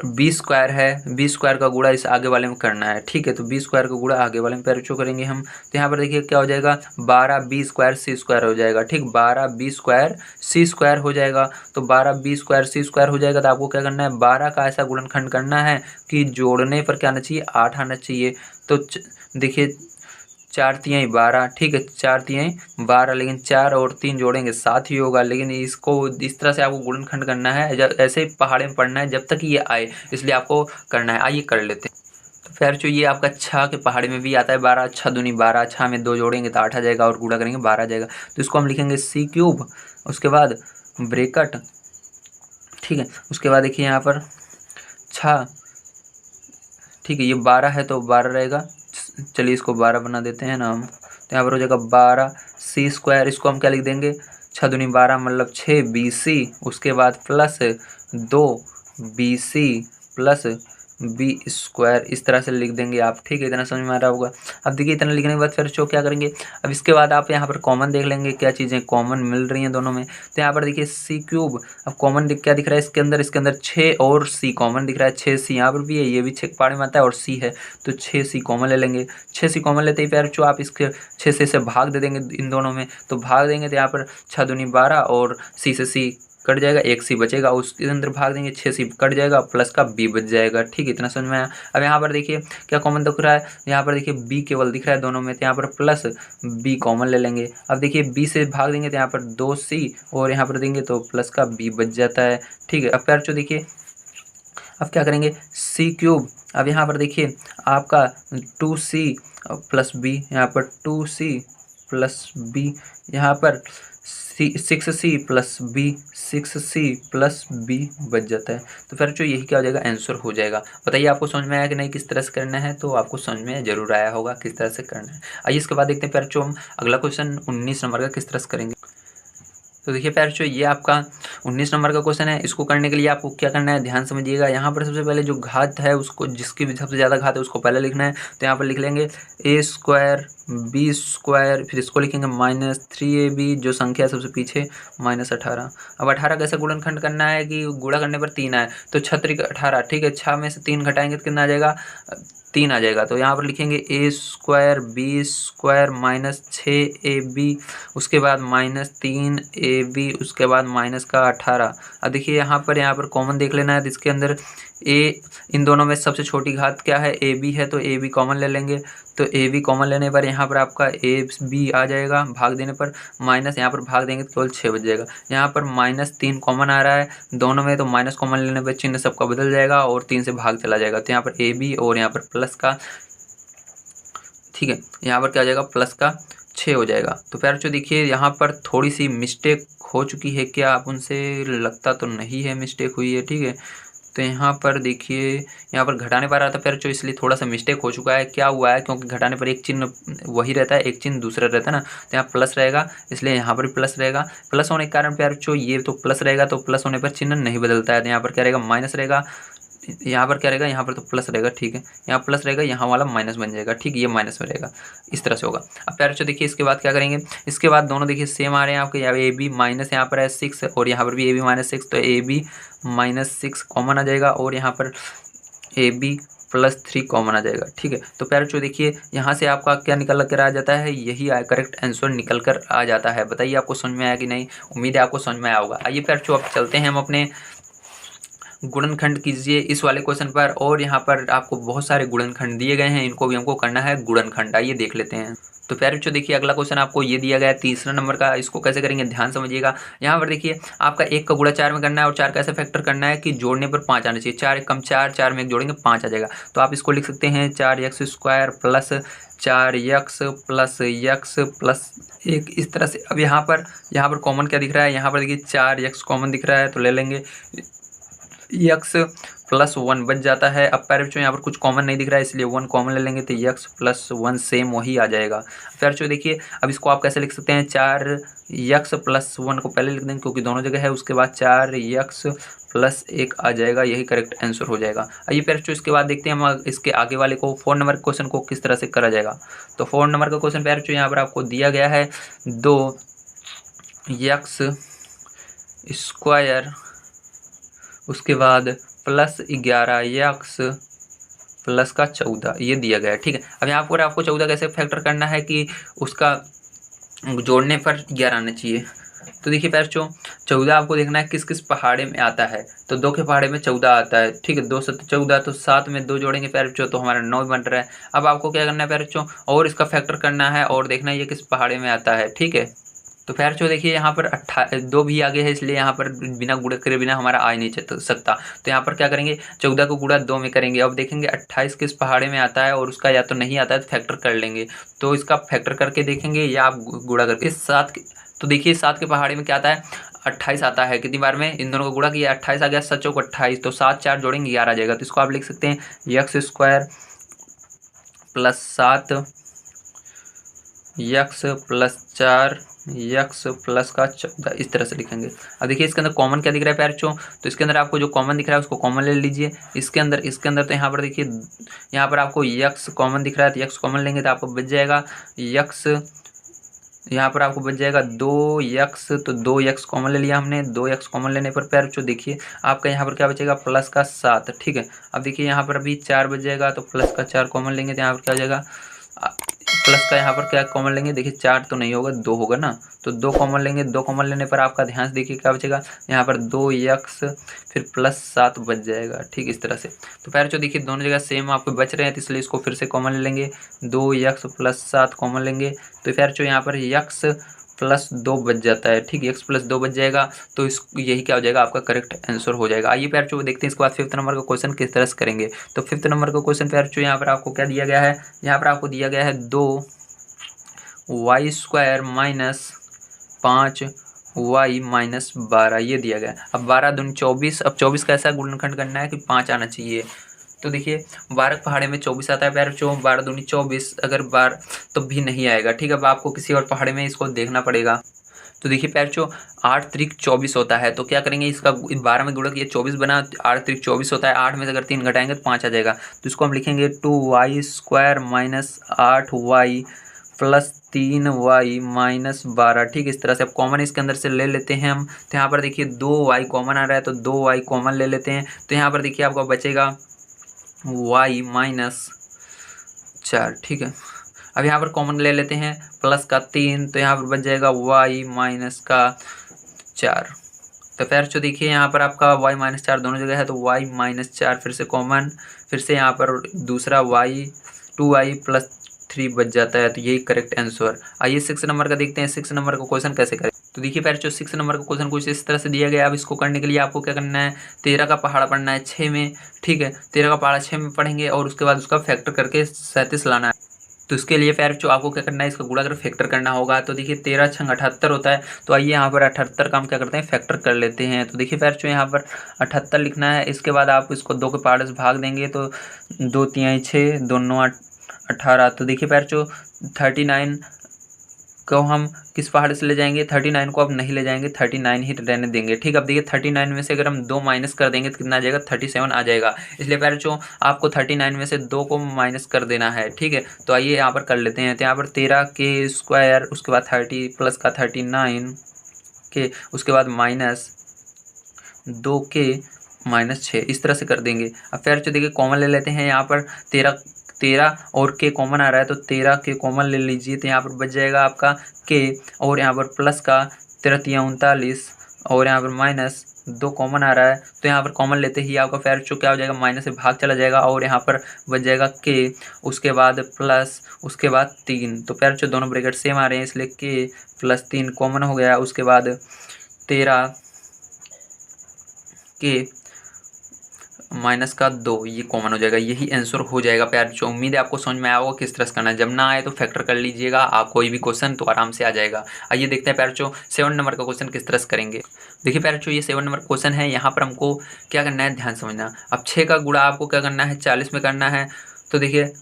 b² है, b² का गुणा इस आगे वाले में करना है, ठीक है। तो b² का गुणा आगे वाले में पैरेचो करेंगे हम। तो यहाँ पर देखिए क्या हो जाएगा, 12b²c² हो जाएगा, ठीक। 12b²c² हो जाएगा। तो 12b²c² हो जाएगा। तो आपको क्या करना है, 12 का ऐसा गुणनखंड करना है कि जोड़ने पर क्या आना चाहिए, 8 आना चाहिए। तो देखिए 4 तिहाई 12, ठीक है, 4 तिहाई 12, लेकिन 4 और 3 जोड़ेंगे 7 ही होगा। लेकिन इसको इस तरह से आपको गुणनखंड करना है, जब ऐसे पहाड़े में पढ़ना है जब तक ये आए, इसलिए आपको करना है। आइए कर लेते हैं। तो फिर जो ये आपका 6 के पहाड़े में भी आता है, 12 6 दूनी 12, 6 में 2 जोड़ेंगे तो 8 आ जाएगा और गुणा करेंगे 12 आ जाएगा। तो इसको हम लिखेंगे c³, उसके बाद ब्रैकेट, ठीक है। उसके बाद देखिए यहाँ पर 6, ठीक है, ये 12 है तो 12 रहेगा, चलिए इसको 12 बना देते हैं ना हम। तो यहाँ पर हो जाएगा 12c², इसको हम क्या लिख देंगे, 6 दूनी 12 मतलब 6bc, उसके बाद प्लस 2bc प्लस b², इस तरह से लिख देंगे आप, ठीक है। इतना समझ में आ रहा होगा। अब देखिए इतना लिखने के बाद फिर जो क्या करेंगे, अब इसके बाद आप यहाँ पर कॉमन देख लेंगे, क्या चीज़ें कॉमन मिल रही हैं दोनों में। तो यहाँ पर देखिए c³, अब कॉमन क्या दिख रहा है इसके अंदर 6 और c कॉमन दिख रहा है, 6c यहाँ पर भी है, ये भी 6 पहाड़े में आता है और c है, तो 6c कॉमन ले लेंगे। 6c कॉमन लेते ही फिर जो आप इसके 6 से भाग दे देंगे इन दोनों में, तो भाग देंगे तो यहाँ पर 6 दूनी 12 और c से c कट जाएगा, 1 c बचेगा, उसके अंदर भाग देंगे, 6c कट जाएगा, प्लस का b बच जाएगा, ठीक है। इतना समझ में आया। अब यहाँ पर देखिए क्या कॉमन दिख रहा है, यहाँ पर देखिए b केवल दिख रहा है दोनों में, तो यहाँ पर प्लस b कॉमन ले लेंगे। अब देखिए b से भाग देंगे तो यहाँ पर 2c और यहाँ पर देंगे तो प्लस का b बच जाता है, ठीक है। अब प्यार जो देखिए अब क्या करेंगे, c³, अब यहाँ पर देखिए आपका 2c प्लस b, यहाँ पर 2c प्लस b, यहाँ पर 6c plus b, 6c plus b बच जाता है। तो फिर जो यही क्या हो जाएगा, आंसर हो जाएगा। बताइए आपको समझ में आया कि नहीं, किस तरह से करना है। तो आपको समझ में जरूर आया होगा किस तरह से करना है। आइए इसके बाद देखते हैं फिर जो हम अगला क्वेश्चन 19 नंबर का किस तरह से करेंगे। तो देखिए प्यार जो ये आपका 19 नंबर का क्वेश्चन है। इसको करने के लिए आपको क्या करना है, ध्यान समझिएगा। यहाँ पर सबसे पहले जो घात है उसको, जिसकी भी सबसे ज़्यादा घात है उसको पहले लिखना है। तो यहाँ पर लिख लेंगे a² b², फिर इसको लिखेंगे -3ab, जो संख्या है सबसे पीछे -18। अब 18 कैसे गुणनखंड करना है कि गुणा करने पर 3 आए, तो 6 × 18, ठीक है। 6 में से 3 घटाएंगे तो कितना आ जाएगा, 3 आ जाएगा। तो यहाँ पर लिखेंगे a² b² -6ab, उसके बाद -3ab, उसके बाद माइनस का 18। अब देखिए यहाँ पर कॉमन देख लेना है, तो इसके अंदर इन दोनों में सबसे छोटी घात क्या है, ए बी है, तो ए बी कॉमन ले लेंगे। तो ए बी कॉमन लेने पर यहाँ पर आपका ए बी आ जाएगा, भाग देने पर माइनस, यहाँ पर भाग देंगे तो केवल 6 बच जाएगा। यहाँ पर -3 कॉमन आ रहा है दोनों में, तो माइनस कॉमन लेने पर चिन्ह सबका बदल जाएगा और 3 से भाग चला जाएगा। तो यहाँ पर ए बी और यहाँ पर प्लस का, ठीक है, यहाँ पर क्या हो जाएगा, प्लस का 6 हो जाएगा। तो प्यार जो देखिए यहाँ पर थोड़ी सी मिस्टेक हो चुकी है, क्या आप उनसे, लगता तो नहीं है मिस्टेक हुई है, ठीक है। तो यहाँ पर देखिए, यहाँ पर घटाने पर आ रहा था पैर बच्चों, इसलिए थोड़ा सा मिस्टेक हो चुका है। क्या हुआ है, क्योंकि घटाने पर एक चिन्ह वही रहता है, एक चिन्ह दूसरा रहता है ना, तो यहाँ प्लस रहेगा, इसलिए यहाँ पर भी प्लस रहेगा। प्लस होने के कारण प्यार बच्चों ये तो प्लस रहेगा, तो प्लस होने पर चिन्ह नहीं बदलता है। तो यहाँ पर क्या रहेगा, माइनस रहेगा, यहाँ पर क्या रहेगा, यहाँ पर तो प्लस रहेगा, ठीक है, यहाँ प्लस रहेगा, यहाँ वाला माइनस बन जाएगा, ठीक है, ये माइनस में रहेगा, इस तरह से होगा। अब प्यारे बच्चों देखिए इसके बाद क्या करेंगे, इसके बाद दोनों देखिए सेम आ रहे हैं आपके, यहाँ ए बी माइनस यहाँ पर है 6 और यहाँ पर भी ए बी माइनस 6, तो ए बी माइनस 6 कॉमन आ जाएगा और यहाँ पर ए बी +3 कॉमन आ जाएगा, ठीक है। तो प्यारे बच्चों देखिए यहाँ से आपका क्या निकल कर आ जाता है, यही करेक्ट आंसर निकल कर आ जाता है। बताइए आपको समझ में आया कि नहीं, उम्मीद है आपको समझ में आया होगा। आइए प्यारे बच्चों अब चलते हैं हम अपने गुणनखंड कीजिए इस वाले क्वेश्चन पर, और यहाँ पर आपको बहुत सारे गुणनखंड दिए गए हैं, इनको भी हमको करना है गुणनखंड। आइए देख लेते हैं। तो प्यारे बच्चों देखिए अगला क्वेश्चन आपको ये दिया गया है 3 नंबर का, इसको कैसे करेंगे ध्यान समझिएगा। यहाँ पर देखिए आपका 1 का गुणा 4 में करना है और 4 का ऐसे फैक्टर करना है कि जोड़ने पर 5 आना चाहिए। 4 कम 4, 4 में 1 जोड़ेंगे 5 आ जाएगा। तो आप इसको लिख सकते हैं 4x² + 4x + x + 1, इस तरह से। अब यहाँ पर कॉमन क्या दिख रहा है, यहाँ पर देखिए 4x कॉमन दिख रहा है, तो ले लेंगे, x +1 बच जाता है। अब प्यारे बच्चों यहाँ पर कुछ कॉमन नहीं दिख रहा है, इसलिए 1 कॉमन ले लेंगे, तो x +1 सेम वही आ जाएगा। प्यारे बच्चों देखिए अब इसको आप कैसे लिख सकते हैं, 4x +1 को पहले लिख देंगे क्योंकि दोनों जगह है, उसके बाद 4x +1 आ जाएगा, यही करेक्ट आंसर हो जाएगा। आइए प्यारे बच्चों इसके बाद देखते हैं हम इसके आगे वाले को 4 नंबर के क्वेश्चन को किस तरह से करा जाएगा। तो 4 नंबर का क्वेश्चन प्यारे बच्चों यहाँ पर आपको दिया गया है 2x², उसके बाद +11x +14 ये दिया गया है, ठीक है। अब यहाँ पर आपको 14 कैसे फैक्टर करना है कि उसका जोड़ने पर 11 आना चाहिए। तो देखिए प्यारे बच्चों 14 आपको देखना है किस किस पहाड़े में आता है, तो 2 के पहाड़े में 14 आता है, ठीक है, 2 से 14, तो 7 में 2 जोड़ेंगे प्यारे बच्चों, तो हमारा 9 बन रहा है। अब आपको क्या करना है प्यारे बच्चों, और इसका फैक्टर करना है और देखना है ये किस पहाड़े में आता है, ठीक है। तो प्यारे बच्चों देखिए यहाँ पर 2 भी आगे है, इसलिए यहाँ पर बिना गुणा करे बिना हमारा आ ही नहीं सकता। तो यहाँ पर क्या करेंगे, 14 को गुणा 2 में करेंगे। अब देखेंगे 28 किस पहाड़े में आता है और उसका या तो नहीं आता है तो फैक्टर कर लेंगे, तो इसका फैक्टर करके देखेंगे या आप गुणा करके 7। तो देखिए 7 के पहाड़े में क्या आता है, 28 आता है। कितनी बार में इन दोनों को गुणा किया, 28 आ गया, 7 चौक 28, तो 7 4 जोड़ेंगे 11 आ जाएगा। तो इसको आप लिख सकते हैं x² + 7 x + 4 x +14, इस तरह से लिखेंगे। अब देखिए इसके अंदर कॉमन क्या दिख रहा है प्यारे बच्चों, तो इसके अंदर आपको जो कॉमन दिख रहा है उसको कॉमन ले लीजिए। इसके अंदर तो यहाँ पर देखिए यहाँ पर आपको x कॉमन दिख रहा है, तो x कॉमन लेंगे तो आपको बच जाएगा x, यहाँ पर आपको बच जाएगा 2x, तो 2x कॉमन ले लिया हमने। 2x कॉमन लेने पर प्यारे बच्चों देखिए आपका यहाँ पर क्या बचेगा, +7, ठीक है। अब देखिए यहाँ पर अभी 4 बच जाएगा, तो +4 कॉमन लेंगे तो यहाँ पर क्या हो जाएगा, प्लस का यहाँ पर क्या कॉमन लेंगे, देखिए 4 तो नहीं होगा, 2 होगा ना, तो 2 कॉमन लेंगे। 2 कॉमन लेने पर आपका ध्यान से देखिए क्या बचेगा, यहाँ पर 2x फिर +7 बच जाएगा, ठीक इस तरह से। तो प्यारे बच्चों देखिए दोनों जगह सेम आपको बच रहे हैं, तो इसलिए इसको फिर से कॉमन ले लेंगे, 2x +7 कॉमन लेंगे। तो प्यारे बच्चों यहाँ पर x +2 बच जाता है, ठीक, x +2 बच जाएगा, तो इस यही क्या हो जाएगा, आपका करेक्ट आंसर हो जाएगा। आइए प्यारे बच्चों देखते हैं इसके बाद 5th नंबर का क्वेश्चन किस तरह से करेंगे। तो 5th नंबर का क्वेश्चन प्यारे बच्चों यहाँ पर आपको क्या दिया गया है, यहाँ पर आपको दिया गया है 2y² -5y -12 ये दिया गया है। अब 12 दूनी 24, अब 24 का ऐसा गुणनखंड करना है कि 5 आना चाहिए। तो देखिए 12 पहाड़े में 24 आता है प्यारे बच्चों, 12 दूनी 24, अगर 12 तो भी नहीं आएगा, ठीक है। अब आपको किसी और पहाड़े में इसको देखना पड़ेगा। तो देखिए प्यारे बच्चों 8 त्रिक 24 होता है, तो क्या करेंगे, इसका 12 में गुणा किया 24 बना, 8 त्रिक 24 होता है, 8 में से अगर 3 घटाएंगे तो 5 आ जाएगा। तो इसको हम लिखेंगे 2y² -8y +3y -12, ठीक इस तरह से। अब कॉमन इसके अंदर से ले लेते हैं हम, तो यहाँ पर देखिए 2y कॉमन आ रहा है, तो 2y कॉमन ले लेते हैं। तो यहाँ पर देखिए आपको बचेगा y -4, ठीक है। अब यहाँ पर कॉमन ले लेते हैं +3, तो यहाँ पर बच जाएगा y -4। तो प्यारे बच्चों देखिए यहाँ पर आपका y -4 दोनों जगह है, तो y -4 फिर से कॉमन, फिर से यहाँ पर दूसरा y 2y +3 बच जाता है, तो यही करेक्ट आंसर। आइए 6 नंबर का देखते हैं, 6 नंबर का क्वेश्चन कैसे करें। तो देखिए प्यारे बच्चों 6 नंबर का क्वेश्चन कुछ इस तरह से दिया गया है। अब इसको करने के लिए आपको क्या करना है, 13 का पहाड़ा पढ़ना है 6 में, ठीक है, 13 का पहाड़ा 6 में पढ़ेंगे और उसके बाद उसका फैक्टर करके 37 लाना है। तो इसके लिए फिर जो आपको क्या करना है, इसका गुणा अगर फैक्टर करना होगा तो देखिए 13 छंग 78 होता है। तो आइए यहाँ पर 78 का हम क्या करते हैं, फैक्टर कर लेते हैं। तो देखिए फिर जो यहाँ पर 78 लिखना है, इसके बाद आप इसको 2 के पार्ट से भाग देंगे तो 2 तिहाई 6, 2 9 18। तो देखिए फिर जो 39 को हम किस पहाड़ से ले जाएंगे, 39 को अब नहीं ले जाएंगे, 39 ही रहने देंगे। ठीक, अब देखिए 39 में से अगर हम 2 माइनस कर देंगे तो कितना आ जाएगा, 37 आ जाएगा। इसलिए पहले जो आपको 39 में से 2 को माइनस कर देना है। ठीक है, तो आइए यहाँ पर कर लेते हैं। तो यहाँ पर 13 के स्क्वायर, उसके बाद 30 प्लस का 39 के, उसके बाद माइनस 2 के माइनस 6, इस तरह से कर देंगे। अब फिर जो देखिए कॉमन ले लेते हैं, यहाँ पर 13 और के कॉमन आ रहा है तो 13 के कॉमन ले लीजिए। तो यहाँ पर बच जाएगा आपका के, और यहाँ पर प्लस का 13 39, और यहाँ पर माइनस 2 कॉमन आ रहा है तो यहाँ पर कॉमन लेते ही आपका फिर जो क्या हो जाएगा, माइनस से भाग चला जाएगा और यहाँ पर बच जाएगा के, उसके बाद प्लस, उसके बाद 3। तो फिर जो दोनों ब्रैकेट सेम आ रहे हैं इसलिए के प्लस 3 कॉमन हो गया। उसके बाद 13 के माइनस का 2 ये कॉमन हो जाएगा। यही आंसर हो जाएगा प्यार। जो उम्मीद है आपको समझ में आया होगा किस तरह से करना है। जब ना आए तो फैक्टर कर लीजिएगा आप कोई भी क्वेश्चन, तो आराम से आ जाएगा। आइए देखते हैं प्यार जो 7 नंबर का क्वेश्चन किस तरह से करेंगे। देखिए प्यार जो ये 7 नंबर क्वेश्चन है, यहाँ पर हमको क्या करना है, ध्यान समझना। अब 6 का गुणा आपको क्या करना है, 40 में करना है। तो देखिए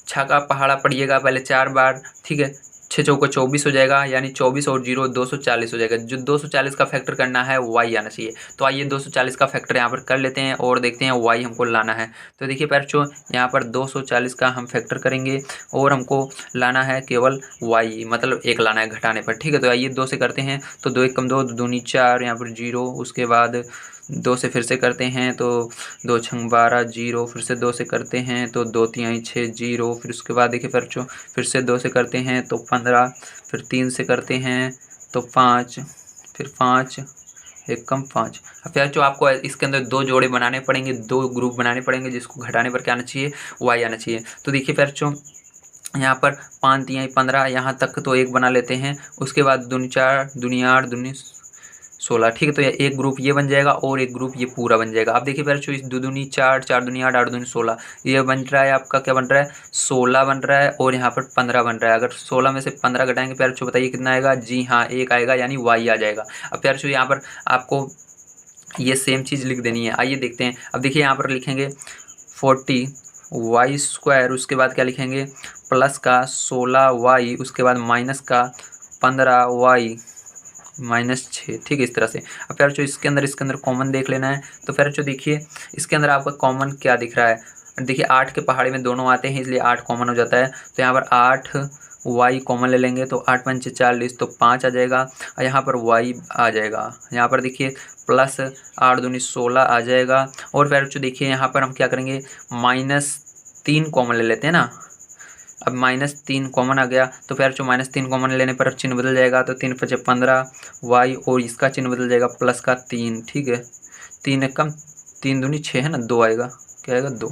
6 का पहाड़ा पढ़िएगा पहले 4 बार। ठीक है, 6 चौको 24 हो जाएगा, यानी 24 और 0 240 हो जाएगा। जो 240 का फैक्टर करना है y आना चाहिए। तो आइए 240 का फैक्टर यहाँ पर कर लेते हैं और देखते हैं y हमको लाना है। तो देखिए बच्चों यहाँ पर 240 का हम फैक्टर करेंगे और हमको लाना है केवल y, मतलब 1 लाना है घटाने पर। ठीक है, तो आइए 2 से करते हैं। तो 2 1 कम 2, 2 दूनी 4, यहाँ पर 0, उसके बाद 2 से फिर से करते हैं तो 2 छंग 12 0, फिर से 2 से करते हैं तो 2 तिहाई 6 0, फिर उसके बाद देखिए बच्चों फिर से 2 से करते हैं तो 15, फिर 3 से करते हैं तो 5, फिर 5 1 कम 5। अब फिर जो आपको इसके अंदर 2 जोड़े बनाने पड़ेंगे, 2 ग्रुप बनाने पड़ेंगे, जिसको घटाने पर क्या आना चाहिए, y आना चाहिए। तो देखिए फिर जो यहाँ पर 5 तिहाई 15 यहाँ तक तो 1 बना लेते हैं। उसके बाद दूनी 4 दूनी 8 दूनी 16। ठीक है, तो एक ग्रुप ये बन जाएगा और एक ग्रुप ये पूरा बन जाएगा। अब देखिए फिर जो इस 2 दूनी 4 4 दूनी 8 8 दूनी 16 ये बन रहा है आपका, क्या बन रहा है, 16 बन रहा है और यहाँ पर 15 बन रहा है। अगर 16 में से 15 घटाएंगे फिर जो बताइए कितना आएगा, जी हाँ 1 आएगा, यानी y आ जाएगा। अब फिर जो यहाँ पर आपको ये सेम चीज़ लिख देनी है। आइए देखते हैं। अब देखिए यहाँ पर लिखेंगे 40y स्क्वायर, उसके बाद क्या लिखेंगे, प्लस का 16y, उसके बाद माइनस का 15y माइनस 6। ठीक है, इस तरह से। अब फिर जो इसके अंदर कॉमन देख लेना है। तो फिर जो देखिए इसके अंदर आपका कॉमन क्या दिख रहा है, देखिए 8 के पहाड़े में दोनों आते हैं इसलिए 8 कॉमन हो जाता है। तो यहाँ पर 8y कॉमन ले लेंगे तो 8 पंचे 40 तो 5 आ जाएगा, और यहाँ पर y आ जाएगा। यहाँ पर देखिए प्लस 8 दूनी 16 आ जाएगा। और फिर जो देखिए यहाँ पर हम क्या करेंगे, -3 कॉमन ले लेते हैं ना। अब -3 कॉमन आ गया तो फिर जो -3 कॉमन लेने पर चिन्ह बदल जाएगा। तो 3 5 15 y, और इसका चिन्ह बदल जाएगा प्लस का 3। ठीक है, 3 1 कम 3 दूनी 6 है ना, 2 आएगा, क्या आएगा 2।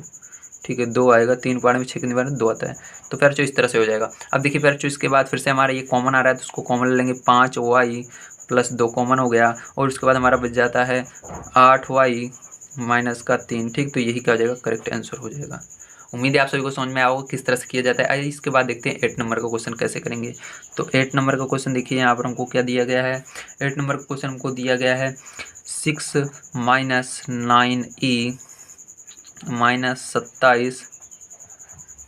ठीक है, 2 आएगा, 3 पार में 6 के बार में 2 आता है। तो फिर जो इस तरह से हो जाएगा। अब देखिए फिर जो इसके बाद फिर से हमारा ये कॉमन आ रहा है तो उसको कॉमन ले लेंगे, 5y प्लस 2 कॉमन हो गया, और उसके बाद हमारा बच जाता है 8y माइनस का 3। ठीक, तो यही क्या हो जाएगा, करेक्ट आंसर हो जाएगा। उम्मीद है आप सभी को समझ में आया होगा किस तरह से किया जाता है। आइए इसके बाद देखते हैं 8 नंबर का क्वेश्चन कैसे करेंगे। तो 8 नंबर का क्वेश्चन देखिए यहाँ पर हमको क्या दिया गया है। 8 नंबर का क्वेश्चन हमको दिया गया है 6 - 9e -27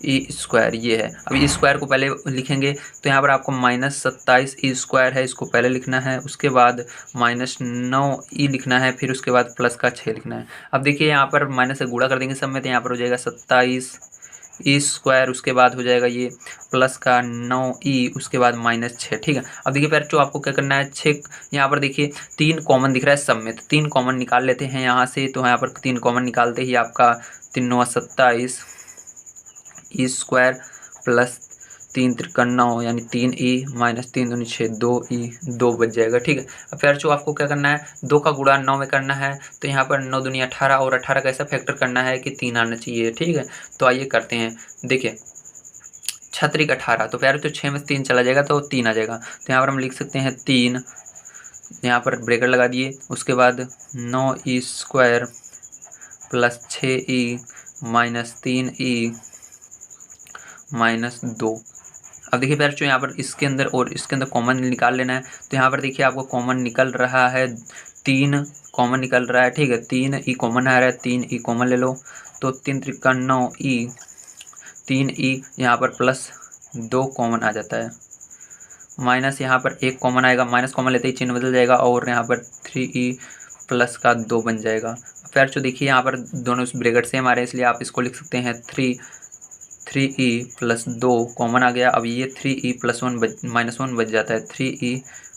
ई स्क्वायर, ये है। अब इस स्क्वायर को पहले लिखेंगे तो यहाँ पर आपको -27 ई स्क्वायर है, इसको पहले लिखना है। उसके बाद -9e लिखना है, फिर उसके बाद प्लस का 6 लिखना है। अब देखिए यहाँ पर माइनस से गुणा कर देंगे सब में, तो यहाँ पर हो जाएगा 27 ई स्क्वायर, उसके बाद हो जाएगा ये प्लस का 9e, उसके बाद -6। ठीक है, अब देखिए फिर जो आपको क्या करना है, 6 यहाँ पर देखिए 3 कॉमन दिख रहा है सब में, तो 3 कॉमन निकाल लेते हैं यहाँ से। तो यहाँ पर 3 कॉमन निकालते ही आपका 3 9 27 ई स्क्वायर प्लस 3 3 9 यानी 3e माइनस 3 दूनी 6 2e 2 बच जाएगा। ठीक है, अब फिर जो आपको क्या करना है, 2 का गुणा 9 में करना है। तो यहाँ पर 9 दूनी 18, और 18 का ऐसा फैक्टर करना है कि 3 आना चाहिए। ठीक है, तो आइए करते हैं। देखिए 6 18, तो फिर तो 6 में 3 चला जाएगा तो 3 आ जाएगा। तो यहाँ पर हम लिख सकते हैं 3, यहाँ पर ब्रेकेट लगा दिए, उसके बाद 9e square plus 6e minus 3e minus 2। अब देखिए प्यारे बच्चों यहाँ पर इसके अंदर और इसके अंदर कॉमन निकाल लेना है। तो यहाँ पर देखिए आपको कॉमन निकल रहा है 3 कॉमन निकल रहा है, ठीक है। 3 ई कॉमन आ रहा है, 3 ई कॉमन ले लो। तो 3 त्रिका 9 ई, 3 ई यहाँ पर प्लस 2 कॉमन आ जाता है, माइनस यहाँ पर 1 कॉमन आएगा, माइनस कॉमन लेते ही चिन्ह बदल जाएगा और यहाँ पर 3e प्लस का 2 बन जाएगा। फिर जो देखिए यहाँ पर दोनों ब्रैकेट सेम आ रहे हैं, इसलिए आप इसको लिख सकते हैं 3e प्लस 2 कॉमन आ गया। अब ये 3e प्लस 1 बच जाता है, 3e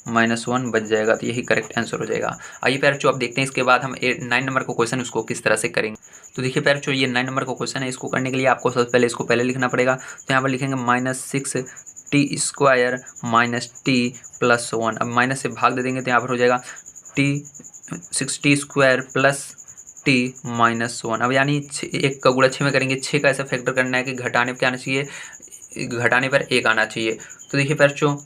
माइनस 1 बच जाएगा। तो यही करेक्ट आंसर हो जाएगा। आइए प्यारे बच्चों अब देखते हैं इसके बाद हम 9 नंबर का क्वेश्चन उसको किस तरह से करेंगे। तो देखिए प्यारे बच्चों ये 9 नंबर का क्वेश्चन है, इसको करने के लिए आपको सबसे पहले इसको पहले लिखना पड़ेगा। तो यहाँ पर लिखेंगे -6 T square minus T plus 1। अब माइनस से भाग दे देंगे तो यहाँ पर हो जाएगा 6t square plus T minus 1। अब यानी 1 का गुणा 6 में करेंगे, 6 का ऐसा फैक्टर करना है कि घटाने पर क्या आना चाहिए, घटाने पर 1 आना चाहिए। तो देखिए प्यारे बच्चों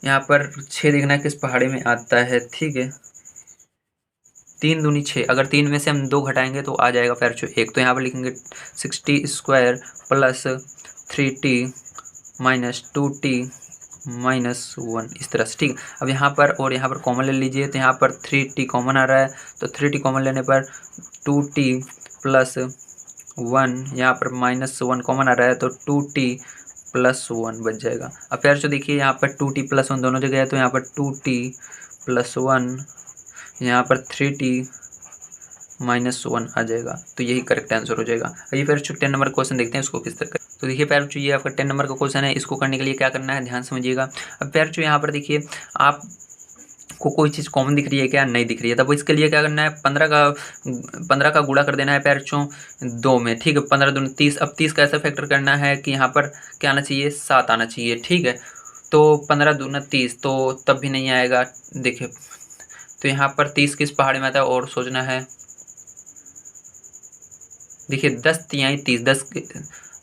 यहाँ पर 6 देखना है किस पहाड़े में आता है, ठीक है। 3 दूनी 6, अगर 3 में से हम 2 घटाएंगे तो आ जाएगा प्यारे बच्चों 1। तो यहाँ पर लिखेंगे 6t square plus 3t minus 2t minus 1, इस तरह से, ठीक है। अब यहाँ पर और यहाँ पर कॉमन ले लीजिए। तो यहाँ पर 3t कॉमन आ रहा है, तो 3t कॉमन लेने पर 2t प्लस 1, यहाँ पर माइनस 1 कॉमन आ रहा है तो 2t प्लस 1 बच जाएगा। अब फिर जो देखिए यहाँ पर 2t प्लस 1 दोनों जगह है, तो यहाँ पर 2t प्लस 1, यहाँ पर 3t माइनस 1 आ जाएगा। तो यही करेक्ट आंसर हो जाएगा। आइए फिर 10 नंबर क्वेश्चन देखते हैं इसको किस तरह। तो देखिए प्यारे बच्चों ये आपका 10 नंबर का क्वेश्चन है, इसको करने के लिए क्या करना है ध्यान समझिएगा। अब प्यारे बच्चों यहाँ पर देखिए आप को कोई चीज़ कॉमन दिख रही है क्या, नहीं दिख रही है, तब इसके लिए क्या करना है 15 का गुणा कर देना है प्यारे बच्चों 2 में, ठीक है। 15 दूनी 30। अब 30 का ऐसा फैक्टर करना है कि यहाँ पर क्या आना चाहिए, 7 आना चाहिए, ठीक है। तो 15 दूना 30, तो तब भी नहीं आएगा। देखिए तो यहाँ पर 30 किस पहाड़ी में आता है और सोचना है। देखिए 10 तिहाई 30,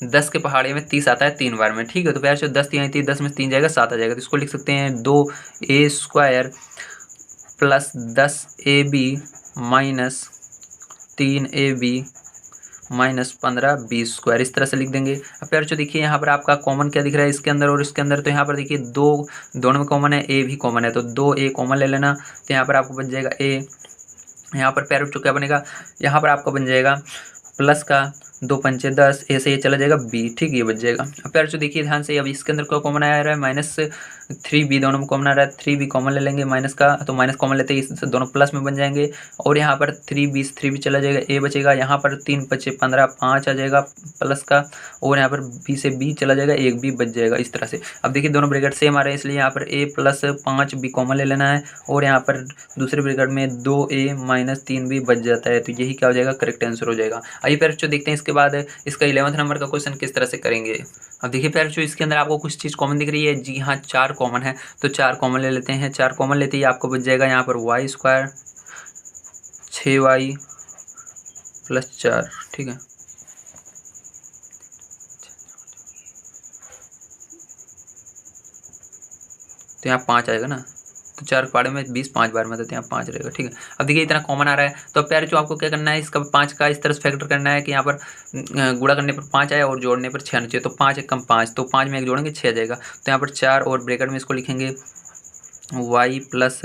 10 के पहाड़े में 30 आता है 3 बार में, ठीक है। तो प्यार से 10 तिहाई 30, 10 में 3 जाएगा 7 आ जाएगा। तो इसको लिख सकते हैं 2a square plus 10ab minus 3ab minus 15b square, इस तरह से लिख देंगे। अब प्यार जो देखिए यहाँ पर आपका कॉमन क्या दिख रहा है इसके अंदर और इसके अंदर। तो यहाँ पर देखिए दोनों में कॉमन है, a भी कॉमन है, तो 2a कॉमन ले लेना। तो यहाँ पर आपको बन जाएगा a, यहाँ पर प्यार क्या बनेगा, यहाँ पर आपका बन जाएगा प्लस का 2 पंचे 10, ऐसे ये चला जाएगा b, ठीक, ये बच जाएगा। अब प्यार देखिए ध्यान से, अब इसके अंदर क्या कॉमन आ रहा है -3b, दोनों में कॉमन आ रहा है, 3b कॉमन ले लेंगे माइनस का, तो माइनस कॉमन लेते ही दोनों प्लस में बन जाएंगे। और यहाँ पर 3b चला जाएगा, a बचेगा। यहाँ पर 3 5 15, 5 आ जाएगा प्लस का, और यहाँ पर b से b चला जाएगा, 1 b बच जाएगा, इस तरह से। अब देखिए दोनों ब्रैकेट सेम आ रहे हैं, इसलिए यहाँ पर a प्लस 5b कॉमन ले लेना है, और यहाँ पर दूसरे ब्रैकेट में 2a माइनस 3b बच जाता है। तो यही क्या हो जाएगा, करेक्ट आंसर हो जाएगा। आइए प्यारे बच्चों देखते हैं इसके बाद इसका 11 नंबर का क्वेश्चन किस तरह से करेंगे। अब देखिए प्यारे बच्चों इसके अंदर आपको कुछ चीज़ कॉमन दिख रही है, जी हाँ 4 कॉमन है, तो 4 कॉमन ले लेते हैं। 4 कॉमन लेते ही आपको बच जाएगा यहाँ पर y स्क्वायर 6y प्लस 4, ठीक है। तो यहाँ 5 आएगा ना, तो 4 पाड़े में 20 5 बार में, तो यहाँ 5 रहेगा, ठीक है। अब देखिए इतना कॉमन आ रहा है, तो प्यारे जो आपको क्या करना है, इसका 5 का इस तरह से फैक्टर करना है कि यहाँ पर गुणा करने पर 5 आया और जोड़ने पर 6 आना चाहिए। तो 5 एक कम 5, तो 5 में 1 जोड़ेंगे 6 आ जाएगा। तो यहाँ पर 4 और ब्रैकेट में इसको लिखेंगे y प्लस,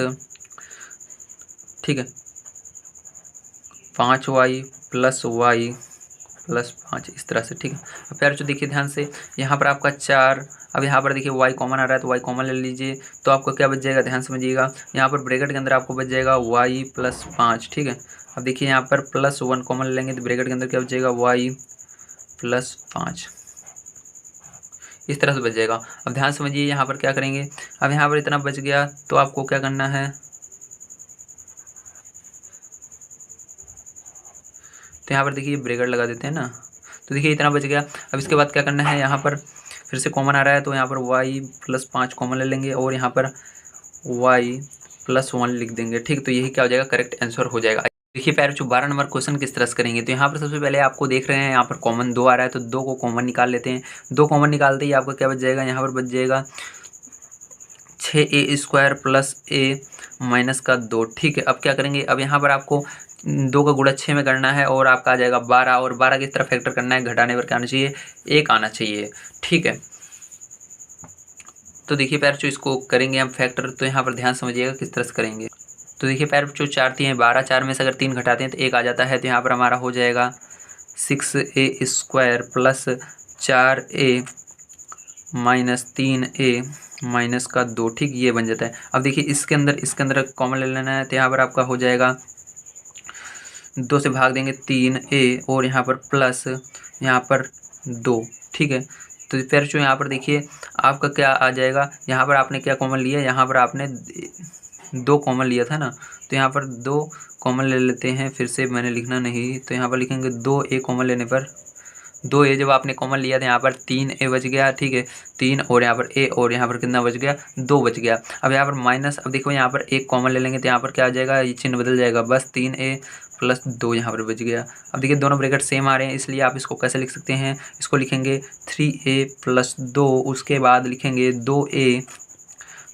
ठीक है, 5y प्लस y प्लस 5, इस तरह से, ठीक है। अब प्यारे जो देखिए ध्यान से, यहाँ पर आपका 4, अब यहाँ पर देखिए y कॉमन आ रहा है, तो y कॉमन ले लीजिए। तो आपको क्या बच जाएगा, ध्यान समझिएगा, यहाँ पर ब्रैकेट के अंदर आपको बच जाएगा y प्लस 5, ठीक है। अब देखिए यहाँ पर प्लस 1 कॉमन ले लेंगे, तो ब्रैकेट के अंदर क्या बच जाएगा, y प्लस 5, इस तरह से बच जाएगा। अब ध्यान समझिए यहाँ पर क्या करेंगे, अब यहाँ पर इतना बच गया, तो आपको क्या करना है, तो यहाँ पर देखिए ब्रैकेट लगा देते हैं ना, तो देखिए इतना बच गया। अब इसके बाद क्या करना है, यहाँ पर फिर से कॉमन आ रहा है, तो यहाँ पर y प्लस 5 कॉमन ले लेंगे, और यहाँ पर y प्लस 1 लिख देंगे, ठीक। तो यही क्या हो जाएगा, करेक्ट आंसर हो जाएगा। देखिए प्यारे बच्चों 12 नंबर क्वेश्चन किस तरह से करेंगे। तो यहाँ पर सबसे पहले आपको देख रहे हैं यहाँ पर कॉमन 2 आ रहा है, तो 2 को कॉमन निकाल लेते हैं। 2 कॉमन निकालते ही आपको क्या बच जाएगा, यहाँ पर बच जाएगा 6a square plus a minus का 2, ठीक है। अब क्या करेंगे, अब यहाँ पर आपको 2 का गुणा 6 में करना है, और आपका आ जाएगा 12, और 12 की तरफ फैक्टर करना है, घटाने पर क्या आना चाहिए, 1 आना चाहिए, ठीक है। तो देखिए प्यारे बच्चों इसको करेंगे हम फैक्टर, तो यहाँ पर ध्यान समझिएगा किस तरह से करेंगे। तो देखिए प्यारे बच्चों 4 3 12, 4 में से अगर 3 घटाते हैं तो 1 आ जाता है, तो यहाँ पर हमारा हो जाएगा 6a² plus 4a minus 3a minus का 2, ठीक, ये बन जाता है। अब देखिए इसके अंदर कॉमन ले लेना है, तो यहाँ पर आपका हो जाएगा 2 से भाग देंगे 3a और यहाँ पर प्लस यहाँ पर 2, ठीक है। तो फिर जो यहाँ पर देखिए आपका क्या आ जाएगा, यहाँ पर आपने क्या कॉमन लिया, यहाँ पर आपने 2 कॉमन लिया था ना, तो यहाँ पर 2 कॉमन ले लेते हैं, फिर से मैंने लिखना नहीं, तो यहाँ पर लिखेंगे 2a कॉमन लेने पर 2a जब आपने कॉमन लिया था यहाँ पर 3a बच गया, ठीक है, 3 और यहाँ पर a और यहाँ पर कितना बच गया, 2 बच गया। अब यहाँ पर माइनस, अब देखो यहाँ पर 1 कॉमन ले लेंगे तो यहाँ पर क्या आ जाएगा, ये चिन्ह बदल जाएगा, बस 3a प्लस 2 यहाँ पर बच गया। अब देखिए दोनों ब्रैकेट सेम आ रहे हैं, इसलिए आप इसको कैसे लिख सकते हैं, इसको लिखेंगे 3a प्लस 2, उसके बाद लिखेंगे 2a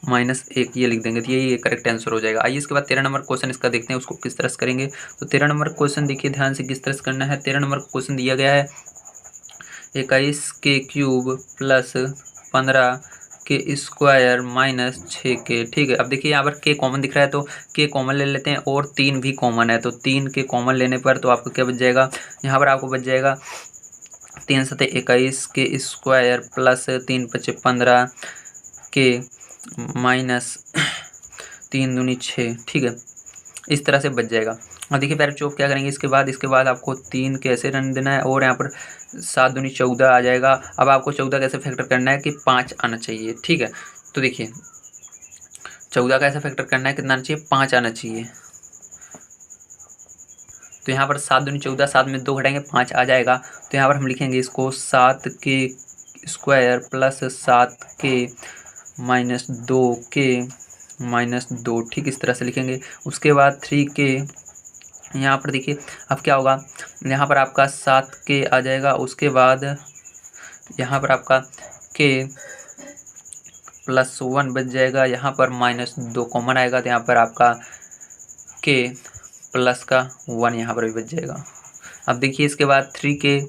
माइनस 1, ये लिख देंगे, तो यही करेक्ट आंसर हो जाएगा। आइए इसके बाद 13 नंबर क्वेश्चन इसका देखते हैं, उसको किस तरह से करेंगे। तो 13 नंबर क्वेश्चन देखिए ध्यान से किस तरह से करना है। 13 नंबर क्वेश्चन दिया गया है 21 के क्यूब प्लस 15 के स्क्वायर माइनस 6 के, ठीक है। अब देखिए यहाँ पर के कॉमन दिख रहा है तो के कॉमन ले लेते हैं, और 3 भी कॉमन है, तो 3 के कॉमन लेने पर तो आपको क्या बच जाएगा, यहाँ पर आपको बच जाएगा 3 7 21 के स्क्वायर प्लस 3 5 15 के माइनस 3 दूनी 6, ठीक है, इस तरह से बच जाएगा। और देखिए प्यारे बच्चों क्या करेंगे इसके बाद आपको 3 कैसे रन देना है, और यहाँ पर 7 दूनी 14 आ जाएगा। अब आपको 14 कैसे फैक्टर करना है कि 5 आना चाहिए, ठीक है। तो देखिए 14 का ऐसा फैक्टर करना है, कितना आना चाहिए, 5 आना चाहिए। तो यहाँ पर 7 दूनी 14, 7 में 2 घटाएंगे 5 आ जाएगा। तो यहाँ पर हम लिखेंगे इसको 7 के स्क्वायर प्लस 7 के माइनस 2 के माइनस 2, ठीक, इस तरह से लिखेंगे। उसके बाद 3 के, यहाँ पर देखिए अब क्या होगा, यहाँ पर आपका 7 के आ जाएगा, उसके बाद यहाँ पर आपका के प्लस 1 बच जाएगा, यहाँ पर माइनस 2 कॉमन आएगा, तो यहाँ पर आपका के प्लस का 1 यहाँ पर भी बच जाएगा। अब देखिए इसके बाद 3 के,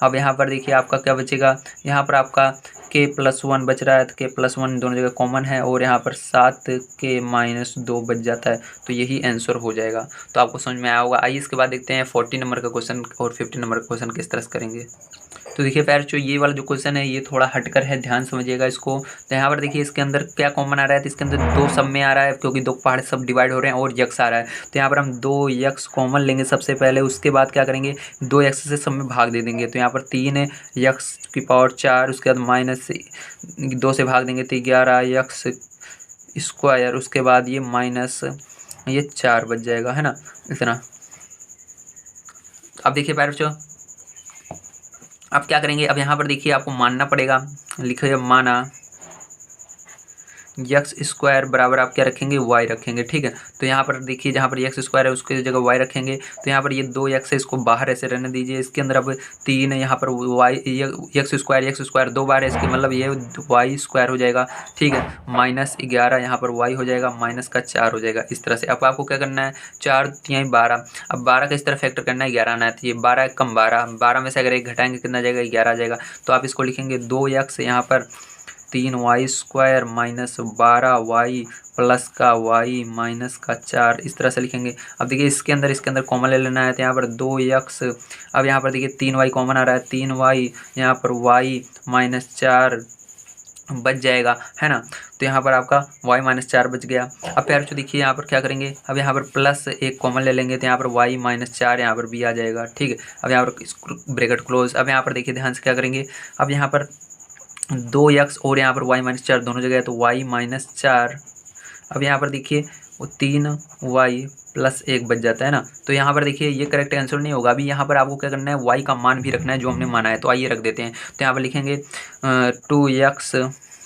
अब यहाँ पर देखिए आपका क्या बचेगा, यहाँ पर आपका के प्लस 1 बच रहा है, तो के प्लस 1 दोनों जगह कॉमन है, और यहाँ पर 7 के माइनस 2 बच जाता है, तो यही आंसर हो जाएगा। तो आपको समझ में आया होगा। आइए इसके बाद देखते हैं 40 नंबर का क्वेश्चन और 50 नंबर का क्वेश्चन किस तरह से करेंगे। तो देखिए प्यारे बच्चों ये वाला जो क्वेश्चन है ये थोड़ा हटकर है, ध्यान समझिएगा इसको। तो यहाँ पर देखिए इसके अंदर क्या कॉमन आ रहा है, तो इसके अंदर 2 सब में आ रहा है, क्योंकि 2 पहाड़ सब डिवाइड हो रहे हैं, और यक्स आ रहा है। तो यहाँ पर हम 2 यक्स कॉमन लेंगे सबसे पहले, उसके बाद क्या करेंगे 2 यक्स से सब में भाग दे देंगे। तो यहाँ पर 3 यक्स की पावर 4, उसके बाद माइनस 2 से भाग देंगे तो 11 यक्स स्क्वायर, उसके बाद ये माइनस ये 4 बच जाएगा, है ना, इतना। अब देखिए प्यारे बच्चों अब क्या करेंगे, अब यहाँ पर देखिए आपको मानना पड़ेगा, लिखिए माना यक्स स्क्वायर बराबर आप क्या रखेंगे, वाई रखेंगे, ठीक है। तो यहाँ पर देखिए जहाँ पर यक्स स्क्वायर है उसके जगह वाई रखेंगे, तो यहाँ पर ये 2 यक्स है, इसको बाहर ऐसे रहने दीजिए। इसके अंदर अब 3 यहाँ पर वाई यक्स स्क्वायर 2 बार है, इसके मतलब ये वाई स्क्वायर हो जाएगा, ठीक है, माइनस 11 यहाँ पर वाई हो जाएगा, माइनस का 4 हो जाएगा, इस तरह से। अब आपको क्या करना है, 4 3 12, अब 12 का इस तरह फैक्टर करना है, 11 आना है, तो ये 12 कम 12 में से अगर 1 घटाएंगे कितना आ जाएगा, 11 आ जाएगा। तो आप इसको लिखेंगे 2 यक्स यहाँ पर 3 y square minus 12 y plus का वाई माइनस का 4, इस तरह से लिखेंगे। अब देखिए इसके अंदर कॉमन ले लेना है, तो यहाँ पर 2 यक्स, अब यहाँ पर देखिए 3 वाई कॉमन आ रहा है, 3 वाई यहाँ पर वाई माइनस 4 बच जाएगा, है ना। तो यहाँ पर आपका y माइनस 4 बच गया। अब प्यारे बच्चों देखिए यहाँ पर क्या करेंगे, अब यहाँ पर प्लस 1 कॉमन ले लेंगे, तो यहाँ पर y माइनस 4 यहाँ पर भी आ जाएगा, ठीक है। अब यहाँ पर ब्रैकेट क्लोज। अब यहाँ पर देखिए ध्यान से क्या करेंगे, अब यहाँ पर 2 यक्स और यहाँ पर y माइनस 4 दोनों जगह है, तो y माइनस 4, अब यहाँ पर देखिए वो 3 y प्लस 1 बच जाता है ना। तो यहाँ पर देखिए ये करेक्ट आंसर नहीं होगा, अभी यहाँ पर आपको क्या करना है, y का मान भी रखना है जो हमने माना है। तो आइए रख देते हैं, तो यहाँ पर लिखेंगे 2x,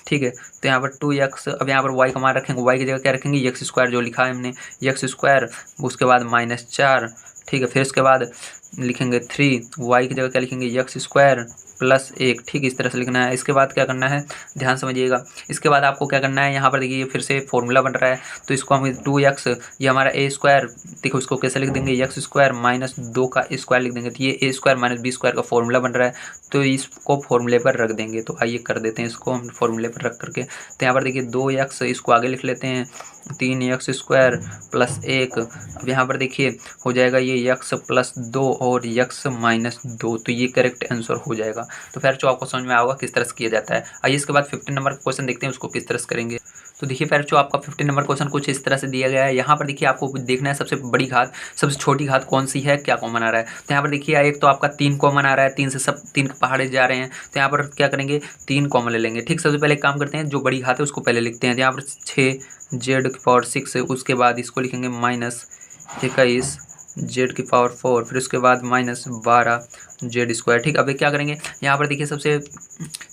ठीक है। तो यहाँ पर 2x, अब यहाँ पर y का मान रखेंगे, y की जगह क्या रखेंगे, यक्स स्क्वायर जो लिखा है हमने, यक्स स्क्वायर, उसके बाद माइनस 4, ठीक है। फिर उसके बाद लिखेंगे 3, y की जगह क्या लिखेंगे, यक्स स्क्वायर प्लस 1, ठीक इस तरह से लिखना है। इसके बाद क्या करना है, ध्यान समझिएगा। इसके बाद आपको क्या करना है, यहाँ पर देखिए फिर से फॉर्मूला बन रहा है, तो इसको हम 2x, ये हमारा ए स्क्वायर, देखो इसको कैसे लिख देंगे, एक्स स्क्वायर माइनस 2 का स्क्वायर लिख देंगे, तो ये ए स्क्वायर माइनस बी स्क्वायर का फॉर्मूला बन रहा है, तो इसको फॉर्मूले पर रख देंगे। तो आइए कर देते हैं इसको हम फॉर्मूले पर रख करके। तो यहाँ पर देखिए 2x, इसको आगे लिख लेते हैं 3x स्क्वायर प्लस 1। अब यहाँ पर देखिए हो जाएगा ये x प्लस 2 और x माइनस 2, तो ये करेक्ट आंसर हो जाएगा। तो फिर जो आपको समझ में आएगा किस तरह से किया जाता है। आइए इसके बाद 15 नंबर का क्वेश्चन देखते हैं, उसको किस तरह से करेंगे। तो देखिए फिर जो आपका 15 नंबर क्वेश्चन कुछ इस तरह से दिया गया है। यहाँ पर देखिए आपको देखना है सबसे बड़ी घात सबसे छोटी घात कौन सी है, क्या कॉमन आ रहा है। तो यहाँ पर देखिए एक तो आपका 3 कॉमन आ रहा है, 3 से सब 3 पहाड़े जा रहे हैं, तो यहाँ पर क्या करेंगे 3 कॉमन ले लेंगे। ठीक, सबसे पहले एक काम करते हैं, जो बड़ी घात है उसको पहले लिखते हैं। तो यहाँ पर 6z⁴, उसके बाद इसको लिखेंगे -21 z⁴, फिर उसके बाद -12z²। ठीक, अब क्या करेंगे, यहाँ पर देखिए सबसे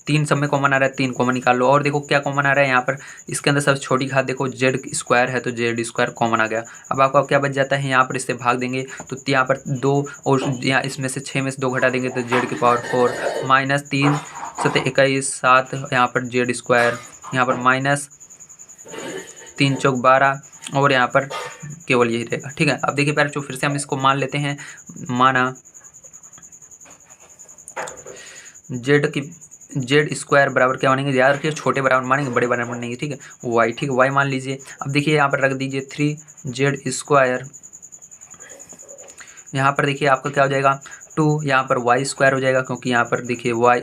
3 सब में कॉमन आ रहा है, 3 कॉमन निकाल लो। और देखो क्या कॉमन आ रहा है यहाँ पर, इसके अंदर सबसे छोटी घात देखो z² है, तो z² कॉमन आ गया। अब आपको क्या बच जाता है, यहाँ पर इससे भाग देंगे, तो यहाँ पर 2 और यहाँ इसमें से 6 में से 2 घटा देंगे, तो z⁴ -3 7 21 7, यहाँ पर z², यहाँ पर -3 चौक 12, और यहाँ पर केवल यही रहेगा। ठीक है, अब देखिए पैर फिर से हम इसको मान लेते हैं, माना z² बराबर क्या मानेंगे, याद रखिए छोटे बराबर मानेंगे, बड़े बराबर मानेंगे। ठीक है, y, ठीक है y मान लीजिए। अब देखिए यहाँ पर रख दीजिए 3z², यहाँ पर देखिए आपका क्या हो जाएगा 2, यहाँ पर y² हो जाएगा, क्योंकि यहाँ पर देखिए y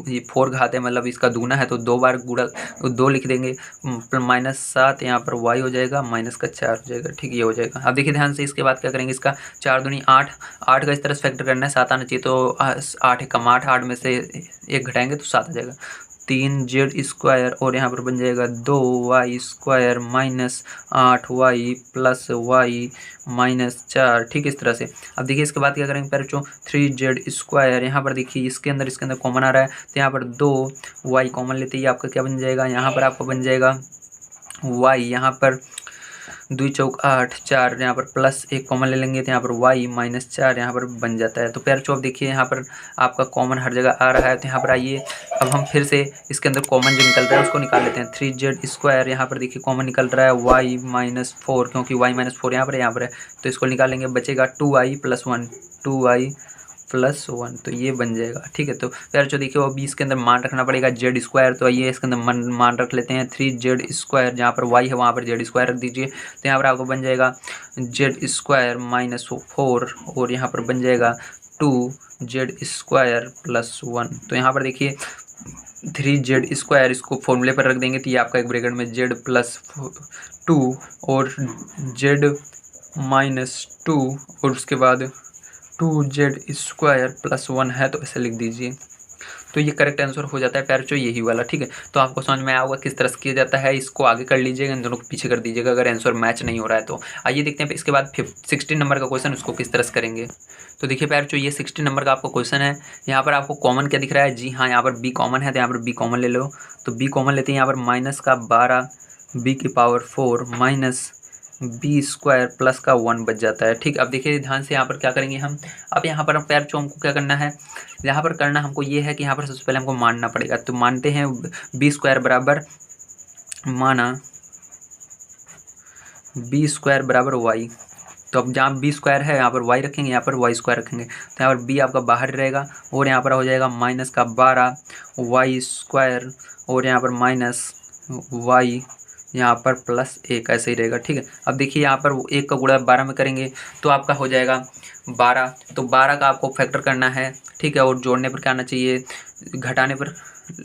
ये 4 घात है, मतलब इसका दूना है, तो 2 बार गुणा 2 लिख देंगे, -7, यहाँ पर y हो जाएगा, -4 हो जाएगा। ठीक, ये हो जाएगा। अब देखिए ध्यान से, इसके बाद क्या करेंगे, इसका 4 दूनी 8, 8 का इस तरह से फैक्टर करना है, 7 आना चाहिए, तो 8 कम 8, 8 में से 1 घटाएंगे तो 7 आ जाएगा। 3z² और यहाँ पर बन जाएगा 2y² -8y प्लस y -4। ठीक, इस तरह से। अब देखिए इसके बाद क्या करेंगे बच्चों, 3z², यहाँ पर देखिए इसके अंदर कॉमन आ रहा है, तो यहाँ पर 2y कॉमन लेते ही आपका क्या बन जाएगा, यहाँ पर आपका बन जाएगा y, यहाँ पर 2 चौक 8 4, यहाँ पर +1 कॉमन ले लेंगे, तो यहाँ पर y -4 यहाँ पर बन जाता है। तो पैर चौक देखिए यहाँ पर आपका कॉमन हर जगह आ रहा है, तो यहाँ पर आइए अब हम फिर से इसके अंदर कॉमन जो निकल रहा है उसको निकाल लेते हैं। 3z², यहाँ पर देखिए कॉमन निकल रहा है y -4, क्योंकि y -4 यहाँ पर है, तो इसको निकाल लेंगे, बचेगा 2y + 1, 2y + 1, तो ये बन जाएगा। ठीक है, तो फिर जो देखिए वो 20 के अंदर मान रखना पड़ेगा z², तो आइए इसके अंदर मान रख लेते हैं 3z², जहाँ पर y है वहाँ पर z² रख दीजिए, तो यहाँ पर आपको बन जाएगा z² -4, और यहाँ पर बन जाएगा 2z² + 1। तो यहाँ पर देखिए 3z², इसको फॉर्मूले पर रख देंगे, तो ये आपका एक ब्रैकेट में z + 2 और z -2 और उसके बाद 2z² + 1 है, तो ऐसे लिख दीजिए, तो ये करेक्ट आंसर हो जाता है पैरचो, यही वाला। ठीक है, तो आपको समझ में आया होगा किस तरह से किया जाता है। इसको आगे कर लीजिएगा, इन दोनों को पीछे कर दीजिएगा अगर आंसर मैच नहीं हो रहा है तो। आइए देखते हैं इसके बाद 16 नंबर का क्वेश्चन, उसको किस तरह से करेंगे। तो देखिए पैरचो, ये 16 नंबर का आपको क्वेश्चन है। यहाँ पर आपको कॉमन क्या दिख रहा है, जी हाँ यहाँ पर b कॉमन है, तो यहाँ पर b कॉमन ले लो। तो b कॉमन लेते हैं, यहाँ पर -12 b⁴ b² प्लस का 1 बच जाता है। ठीक, अब देखिए ध्यान से यहाँ पर क्या करेंगे हम, अब यहाँ पर पैरचो हमको क्या करना है, यहाँ पर करना हमको ये है कि यहाँ पर सबसे पहले हमको मानना पड़ेगा। तो मानते हैं b² बराबर, माना b² बराबर y, तो अब जहाँ b² है यहाँ पर y रखेंगे, यहाँ पर y² रखेंगे, तो यहाँ पर b आपका बाहर रहेगा, और यहाँ पर हो जाएगा -12 y² और यहाँ पर -y यहाँ पर +1, ऐसे ही रहेगा। ठीक है, अब देखिए यहाँ पर 1 का गुणा 12 में करेंगे तो आपका हो जाएगा 12, तो 12 का आपको फैक्टर करना है। ठीक है, और जोड़ने पर क्या आना चाहिए, घटाने पर।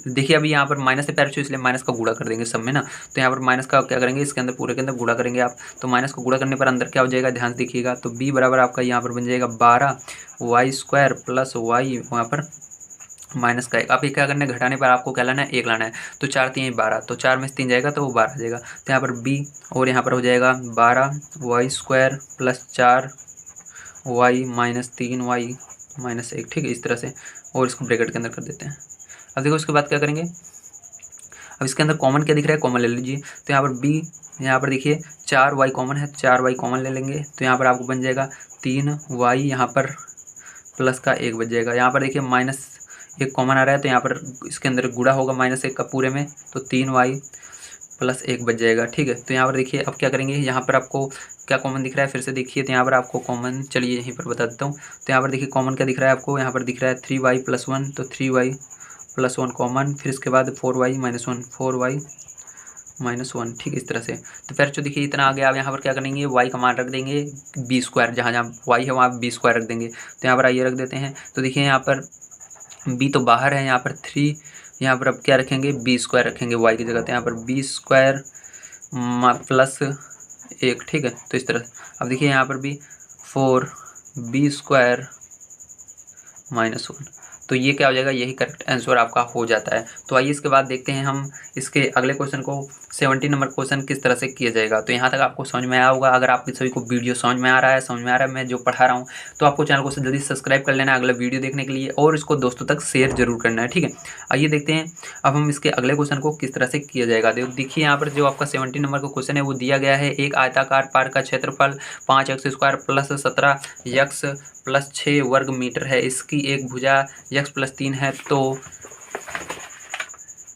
देखिए अभी यहाँ पर माइनस से पैर, इसलिए माइनस का गुणा कर देंगे सब में ना, तो यहाँ पर माइनस का क्या करेंगे, इसके अंदर पूरे के अंदर गुणा करेंगे आप, तो माइनस को गुणा करने पर अंदर क्या हो जाएगा, ध्यान देखिएगा। तो b बराबर आपका यहाँ पर बन जाएगा 12 y² + y, वहाँ पर माइनस का 1। आप ये क्या करना है, घटाने पर आपको क्या लाना है, 1 लाना है, तो 4 3 12, तो 4 में से 3 जाएगा तो वो 12 आ जाएगा। तो यहाँ पर b और यहाँ पर हो जाएगा 12 y² + 4 y -3 y -1। ठीक है, इस तरह से, और इसको ब्रैकेट के अंदर कर देते हैं। अब देखो उसके बाद क्या करेंगे, अब इसके अंदर कॉमन क्या दिख रहा है, कॉमन ले लीजिए। तो यहाँ पर b, यहाँ पर देखिए 4y कॉमन है, 4y कॉमन ले लेंगे, तो यहाँ पर आपको बन जाएगा 3y, यहाँ पर प्लस का 1 बच जाएगा। यहाँ पर देखिए माइनस एक कॉमन आ रहा है तो यहाँ पर इसके अंदर गुणा होगा -1 का पूरे में, तो 3y + 1 बच जाएगा। ठीक है, तो यहाँ पर देखिए अब क्या करेंगे, यहाँ पर आपको क्या कॉमन दिख रहा है फिर से देखिए, तो यहाँ पर आपको कॉमन, चलिए यहीं पर बता देता हूँ। तो यहाँ पर देखिए कॉमन क्या दिख रहा है आपको, यहाँ पर दिख रहा है 3y + 1, तो 3y + 1 कॉमन, फिर इसके बाद 4y - 1, 4y - 1। ठीक है, इस तरह से। तो फिर जो देखिए इतना आ गया। अब यहाँ पर क्या करेंगे, y का मान रख देंगे b², जहाँ जहाँ y है वहाँ b² रख देंगे। तो यहाँ पर आइए रख देते हैं। तो देखिए यहाँ पर b तो बाहर है, यहाँ पर 3, यहाँ पर अब क्या रखेंगे, b² रखेंगे y की जगह। तो यहाँ पर b² + 1। ठीक है, तो इस तरह। अब देखिए यहाँ पर भी 4b² - 1, तो ये क्या हो जाएगा, यही करेक्ट आंसर आपका हो जाता है। तो आइए इसके बाद देखते हैं हम इसके अगले क्वेश्चन को, 70 नंबर क्वेश्चन किस तरह से किया जाएगा। तो यहाँ तक आपको समझ में आया होगा। अगर आपके सभी को वीडियो समझ में आ रहा है मैं जो पढ़ा रहा हूँ, तो आपको चैनल को जल्दी सब्सक्राइब कर लेना है अगला वीडियो देखने के लिए, और इसको दोस्तों तक शेयर जरूर करना है। ठीक है, आइए देखते हैं अब हम इसके अगले क्वेश्चन को किस तरह से किया जाएगा। देखिए यहाँ पर जो आपका 70 नंबर का क्वेश्चन है वो दिया गया है, एक आयताकार पार्क का क्षेत्रफल 5x² + 17x + 6 वर्ग मीटर है, इसकी एक भुजा x + 3 है, तो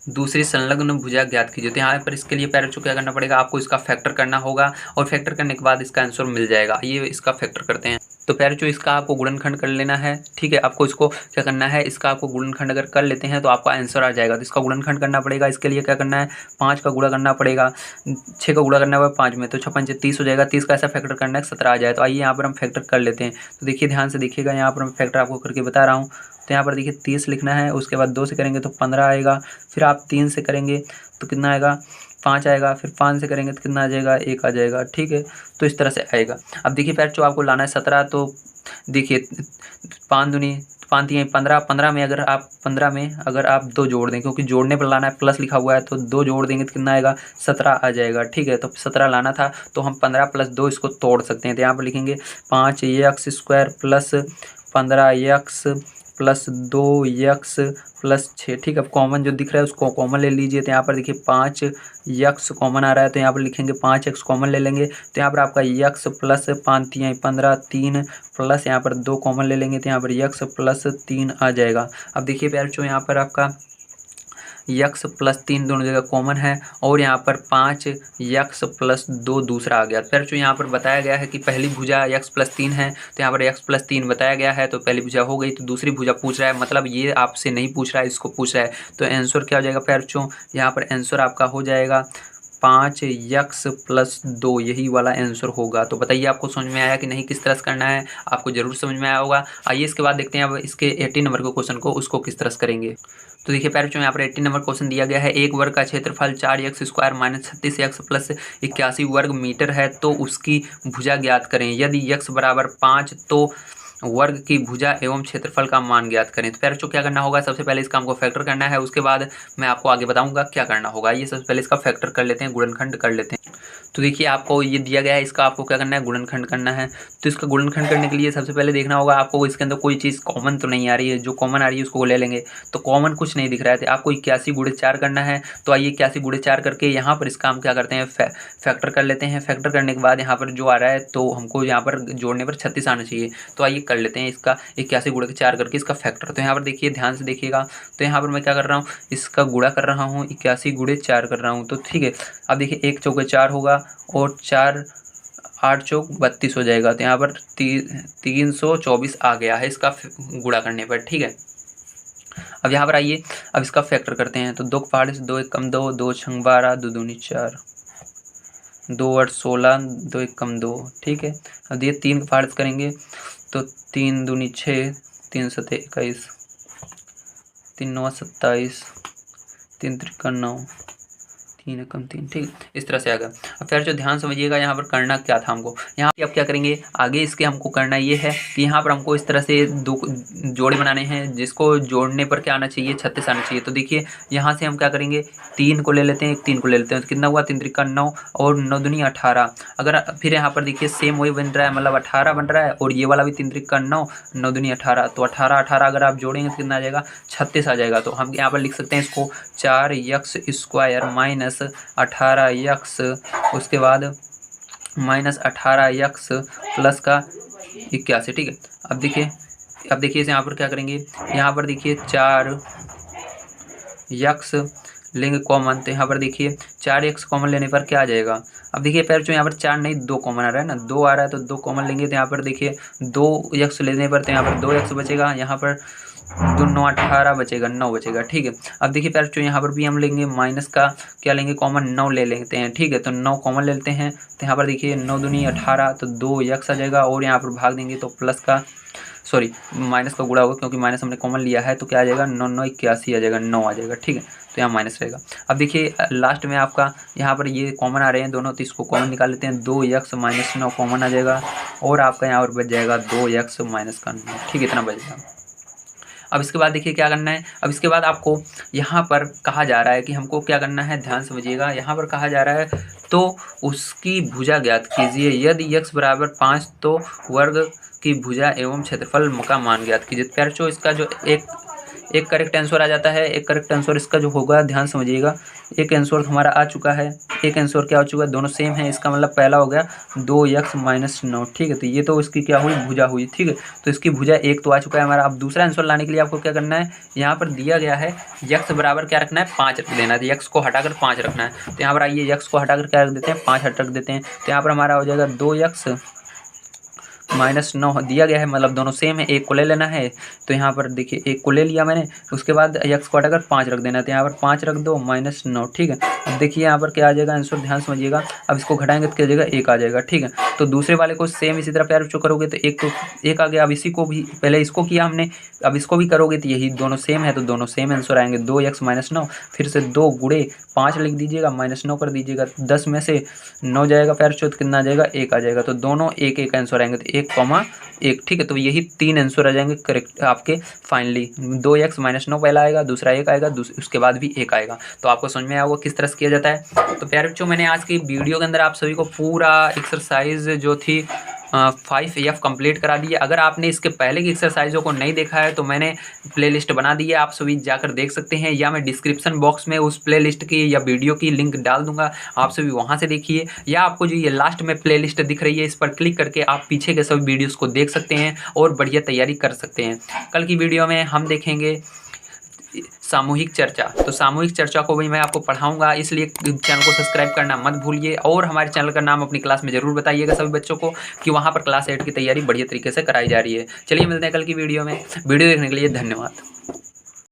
दूसरी संलग्न भुजा ज्ञात कीजिए। तो यहाँ पर इसके लिए पैरेंट्स को क्या करना पड़ेगा, आपको इसका फैक्टर करना होगा, और फैक्टर करने के बाद इसका आंसर मिल जाएगा। ये इसका फैक्टर करते हैं। तो पैरेंट्स इसका आपको गुणनखंड कर लेना है। ठीक है, आपको इसको क्या करना है, इसका आपको गुणनखंड अगर कर लेते हैं तो आपका आंसर आ जाएगा। तो इसका गुणनखंड करना पड़ेगा। इसके लिए क्या करना है, 5 का गुणा करना पड़ेगा, 6 का गुणा करना पड़ेगा 5 में, तो 6 × 5 = 30 हो जाएगा। 30 का ऐसा फैक्टर करना है 17 आ जाए। तो आइए यहाँ पर हम फैक्टर कर लेते हैं। तो देखिए ध्यान से देखिएगा, यहाँ पर मैं फैक्टर आपको करके बता रहा हूँ। तो यहाँ पर देखिए 30 लिखना है, उसके बाद 2 से करेंगे तो 15 आएगा, फिर आप 3 से करेंगे तो कितना आएगा, 5 आएगा, फिर 5 से करेंगे तो कितना आ जाएगा, 1 आ जाएगा। ठीक है, तो इस तरह से आएगा। अब देखिए पैर जो आपको लाना है 17, तो देखिए 5 दूनी 5 3 15, 15 में अगर आप 2 जोड़ दें, क्योंकि जोड़ने पर लाना है, प्लस लिखा हुआ है, तो 2 जोड़ देंगे तो कितना आएगा, 17 आ जाएगा। ठीक है, तो 17 लाना था, तो हम 15 + 2 इसको तोड़ सकते हैं। तो यहाँ पर लिखेंगे 5x² + 15x + 2x + 6। ठीक है, अब कॉमन जो दिख रहा है उसको कॉमन ले लीजिए। तो यहाँ पर देखिए 5x कॉमन आ रहा है, तो यहाँ पर लिखेंगे 5x कॉमन ले लेंगे। तो यहाँ पर आपका x + 5 3 15 3 प्लस यहाँ पर 2 कॉमन ले लेंगे, तो यहाँ पर x + 3 आ जाएगा। अब देखिए प्यार जो यहाँ पर आपका x + 3 दोनों जगह कॉमन है, और यहाँ पर 5x + 2 दूसरा आ गया। फिर जो यहाँ पर बताया गया है कि पहली भुजा x + 3 है, तो यहाँ पर x + 3 बताया गया है, तो पहली भुजा हो गई, तो दूसरी भुजा पूछ रहा है, मतलब ये आपसे नहीं पूछ रहा है, इसको पूछ रहा है। तो आंसर क्या हो जाएगा फिर जो यहाँ पर आंसर आपका हो जाएगा 5x + 2, यही वाला आंसर होगा। तो बताइए आपको समझ में आया कि नहीं, किस तरह से करना है, आपको जरूर समझ में आया होगा। आइए इसके बाद देखते हैं अब इसके 80 नंबर के क्वेश्चन को, उसको किस तरह से करेंगे। तो देखिए पैरेंट्स यहाँ पर 80 नंबर क्वेश्चन दिया गया है, एक वर्ग का क्षेत्रफल 4x² - 36x + 81 वर्ग मीटर है, तो उसकी भुजा ज्ञात करें। यदि x = 5 तो वर्ग की भुजा एवं क्षेत्रफल का मान ज्ञात करें। तो पैरेंट्स क्या करना होगा, सबसे पहले इसका हमको फैक्टर करना है, उसके बाद मैं आपको आगे बताऊंगा क्या करना होगा। ये सबसे पहले इसका फैक्टर कर लेते हैं, गुणनखंड कर लेते हैं। तो देखिए आपको ये दिया गया है, इसका आपको क्या करना है, गुणनखंड करना है। तो इसका गुणनखंड करने के लिए सबसे पहले देखना होगा आपको इसके अंदर कोई चीज़ कॉमन तो नहीं आ रही है, जो कॉमन आ रही है उसको ले लेंगे। तो कॉमन कुछ नहीं दिख रहा है, तो आपको 81 × 4 करना है। तो आइए 81 × 4 करके यहाँ पर इसका हम क्या करते हैं, फैक्टर कर लेते हैं। फैक्टर करने के बाद यहाँ पर जो आ रहा है, तो हमको यहाँ पर जोड़ने पर 36 आना चाहिए। तो आइए कर लेते हैं इसका 81 × 4 करके इसका फैक्टर। तो यहाँ पर देखिए ध्यान से देखिएगा, तो यहाँ पर मैं क्या कर रहा हूँ, इसका गुणा कर रहा हूँ, 81 × 4 कर रहा हूँ। तो ठीक है, अब देखिए 1 चौके 4 होगा, और 4 8 चौक 32 हो जाएगा। तो यहाँ पर 324 आ गया है इसका गुणा करने पर। ठीक है, अब यहाँ पर आइए अब इसका फैक्टर करते हैं। तो 2 के पहाड़े से 2 1 कम 2, 2 6 12, 2 दूनी 4, 2 8 16, 2 1 कम 2। ठीक है, अब ये 3 के पहाड़े से करेंगे तो 3 दूनी 6, 3 7 21, 3 9 27, 3 3 9, 3 कम 3। ठीक, इस तरह से आएगा। अब फिर जो ध्यान समझिएगा, यहाँ पर करना क्या था हमको, यहाँ पे अब क्या करेंगे आगे, इसके हमको करना ये है कि यहाँ पर हमको इस तरह से 2 जोड़े बनाने हैं, जिसको जोड़ने पर क्या आना चाहिए, 36 आना चाहिए। तो देखिए यहाँ से हम क्या करेंगे, 3 को ले लेते हैं, 3 को ले लेते हैं, तो कितना हुआ, 3 3 9, और 9 दूनी 18। अगर फिर यहाँ पर देखिए सेम वही बन रहा है, मतलब 18 बन रहा है, और ये वाला भी 3 3 9, 9 दूनी 18, तो 18 18 अगर आप जोड़ेंगे तो कितना आ जाएगा, 36 आ जाएगा। तो हम यहाँ पर लिख सकते हैं इसको 4x² - 18x, उसके बाद -18x + का 81। ठीक है, अब देखिए अब देखिए यहाँ पर क्या करेंगे, यहाँ पर देखिए 4 यक्स लेंगे कॉमन, तो यहाँ पर देखिए 4 यक्स कॉमन लेने पर क्या आ जाएगा। अब देखिए पैर जो यहाँ पर 4 नहीं 2 कॉमन आ रहा है ना, 2 आ रहा है तो 2 कॉमन लेंगे, तो यहाँ पर देखिए 2 यक्स लेने पर तो यहाँ पर 2 यक्स बचेगा, यहाँ पर 2 9 18 बचेगा, 9 बचेगा। ठीक है, अब देखिए पैर जो यहाँ पर भी हम लेंगे माइनस का क्या लेंगे कॉमन, 9 ले लेते हैं। ठीक है, तो 9 कॉमन ले लेते हैं, तो यहाँ पर देखिए 9 दूनी 18, तो 2 यक्स आ जाएगा, और यहाँ पर भाग देंगे तो प्लस का सॉरी माइनस का गुणा होगा, क्योंकि माइनस हमने कॉमन लिया है, तो क्या आ जाएगा 9 9 81 आ जाएगा, 9 आ जाएगा। ठीक है, तो यहाँ माइनस रहेगा। अब देखिए लास्ट में आपका यहाँ पर ये कॉमन आ रहे हैं दोनों, तो इसको कॉमन निकाल लेते हैं, 2 यक्स माइनस 9 कॉमन आ जाएगा, और आपका यहाँ पर बच जाएगा 2 यक्स माइनस का 9। ठीक है, इतना बच जाएगा। अब इसके बाद देखिए क्या करना है, अब इसके बाद आपको यहाँ पर कहा जा रहा है कि हमको क्या करना है, ध्यान समझिएगा। यहाँ पर कहा जा रहा है तो उसकी भुजा ज्ञात कीजिए, यदि यक्स बराबर 5 तो वर्ग की भुजा एवं क्षेत्रफल का मान ज्ञात कीजिए। प्यारे इसका जो एक करेक्ट आंसर आ जाता है, एक करेक्ट आंसर इसका जो होगा ध्यान समझिएगा, एक आंसर हमारा आ चुका है, एक आंसर क्या हो चुका है, दोनों सेम है, इसका मतलब पहला हो गया 2 यक्स माइनस 9। ठीक है, तो ये तो इसकी क्या हुई, भुजा हुई। ठीक है, तो इसकी भुजा एक तो आ चुका है हमारा। अब दूसरा आंसर लाने के लिए आपको क्या करना है, यहाँ पर दिया गया है यक्स बराबर क्या रखना है, 5 रख देना है, यक्स को हटाकर 5 रखना है। तो यहाँ पर आइए यक्स को हटाकर क्या रख देते हैं, 5 रख देते हैं, तो यहाँ पर हमारा हो जाएगा 2 यक्स माइनस 9 दिया गया है, मतलब दोनों सेम है, एक को ले लेना है। तो यहाँ पर देखिए एक को ले लिया मैंने, उसके बाद यक्स को हटाकर 5 रख देना है, तो यहाँ पर 5 रख दो माइनस 9। ठीक है, अब देखिए यहाँ पर क्या आ जाएगा आंसर, ध्यान समझिएगा। अब इसको घटाएंगे तो क्या आ जाएगा, 1 आ जाएगा। ठीक है, तो दूसरे वाले को सेम इसी तरह प्यार जो करोगे तो एक आ गया। अब इसी को भी पहले इसको किया हमने, अब इसको भी करोगे तो यही दोनों सेम है, तो दोनों सेम आंसर आएंगे, 2 यक्स माइनस 9, फिर से 2 गुणे 5 लिख दीजिएगा, माइनस 9 कर दीजिएगा, 10 में से 9 जाएगा प्यार चौथ, कितना आ जाएगा, 1 आ जाएगा। तो दोनों एक एक आंसर आएंगे, तो 1,1। ठीक है, तो यही 3 आंसर आ जाएंगे करेक्ट आपके फाइनली। 2 यक्स माइनस 9 पहला आएगा, दूसरा 1 आएगा, उसके बाद भी 1 आएगा। तो आपको समझ में आया होगा किस तरह से किया जाता है। तो प्यारे बच्चों, मैंने आज की वीडियो के अंदर आप सभी को पूरा एक्सरसाइज जो थी 5F कंप्लीट करा दिया। अगर आपने इसके पहले की एक्सरसाइजों को नहीं देखा है तो मैंने प्लेलिस्ट बना दी है, आप सभी जाकर देख सकते हैं, या मैं डिस्क्रिप्शन बॉक्स में उस प्लेलिस्ट की या वीडियो की लिंक डाल दूंगा, आप सभी वहां से देखिए। या आपको जो ये लास्ट में प्लेलिस्ट दिख रही है, इस पर क्लिक करके आप पीछे के सभी वीडियोस को देख सकते हैं और बढ़िया तैयारी कर सकते हैं। कल की वीडियो में हम देखेंगे सामूहिक चर्चा, तो सामूहिक चर्चा को भी मैं आपको पढ़ाऊंगा, इसलिए चैनल को सब्सक्राइब करना मत भूलिए, और हमारे चैनल का नाम अपनी क्लास में जरूर बताइएगा सभी बच्चों को कि वहां पर क्लास 8 की तैयारी बढ़िया तरीके से कराई जा रही है। चलिए मिलते हैं कल की वीडियो में। वीडियो देखने के लिए धन्यवाद।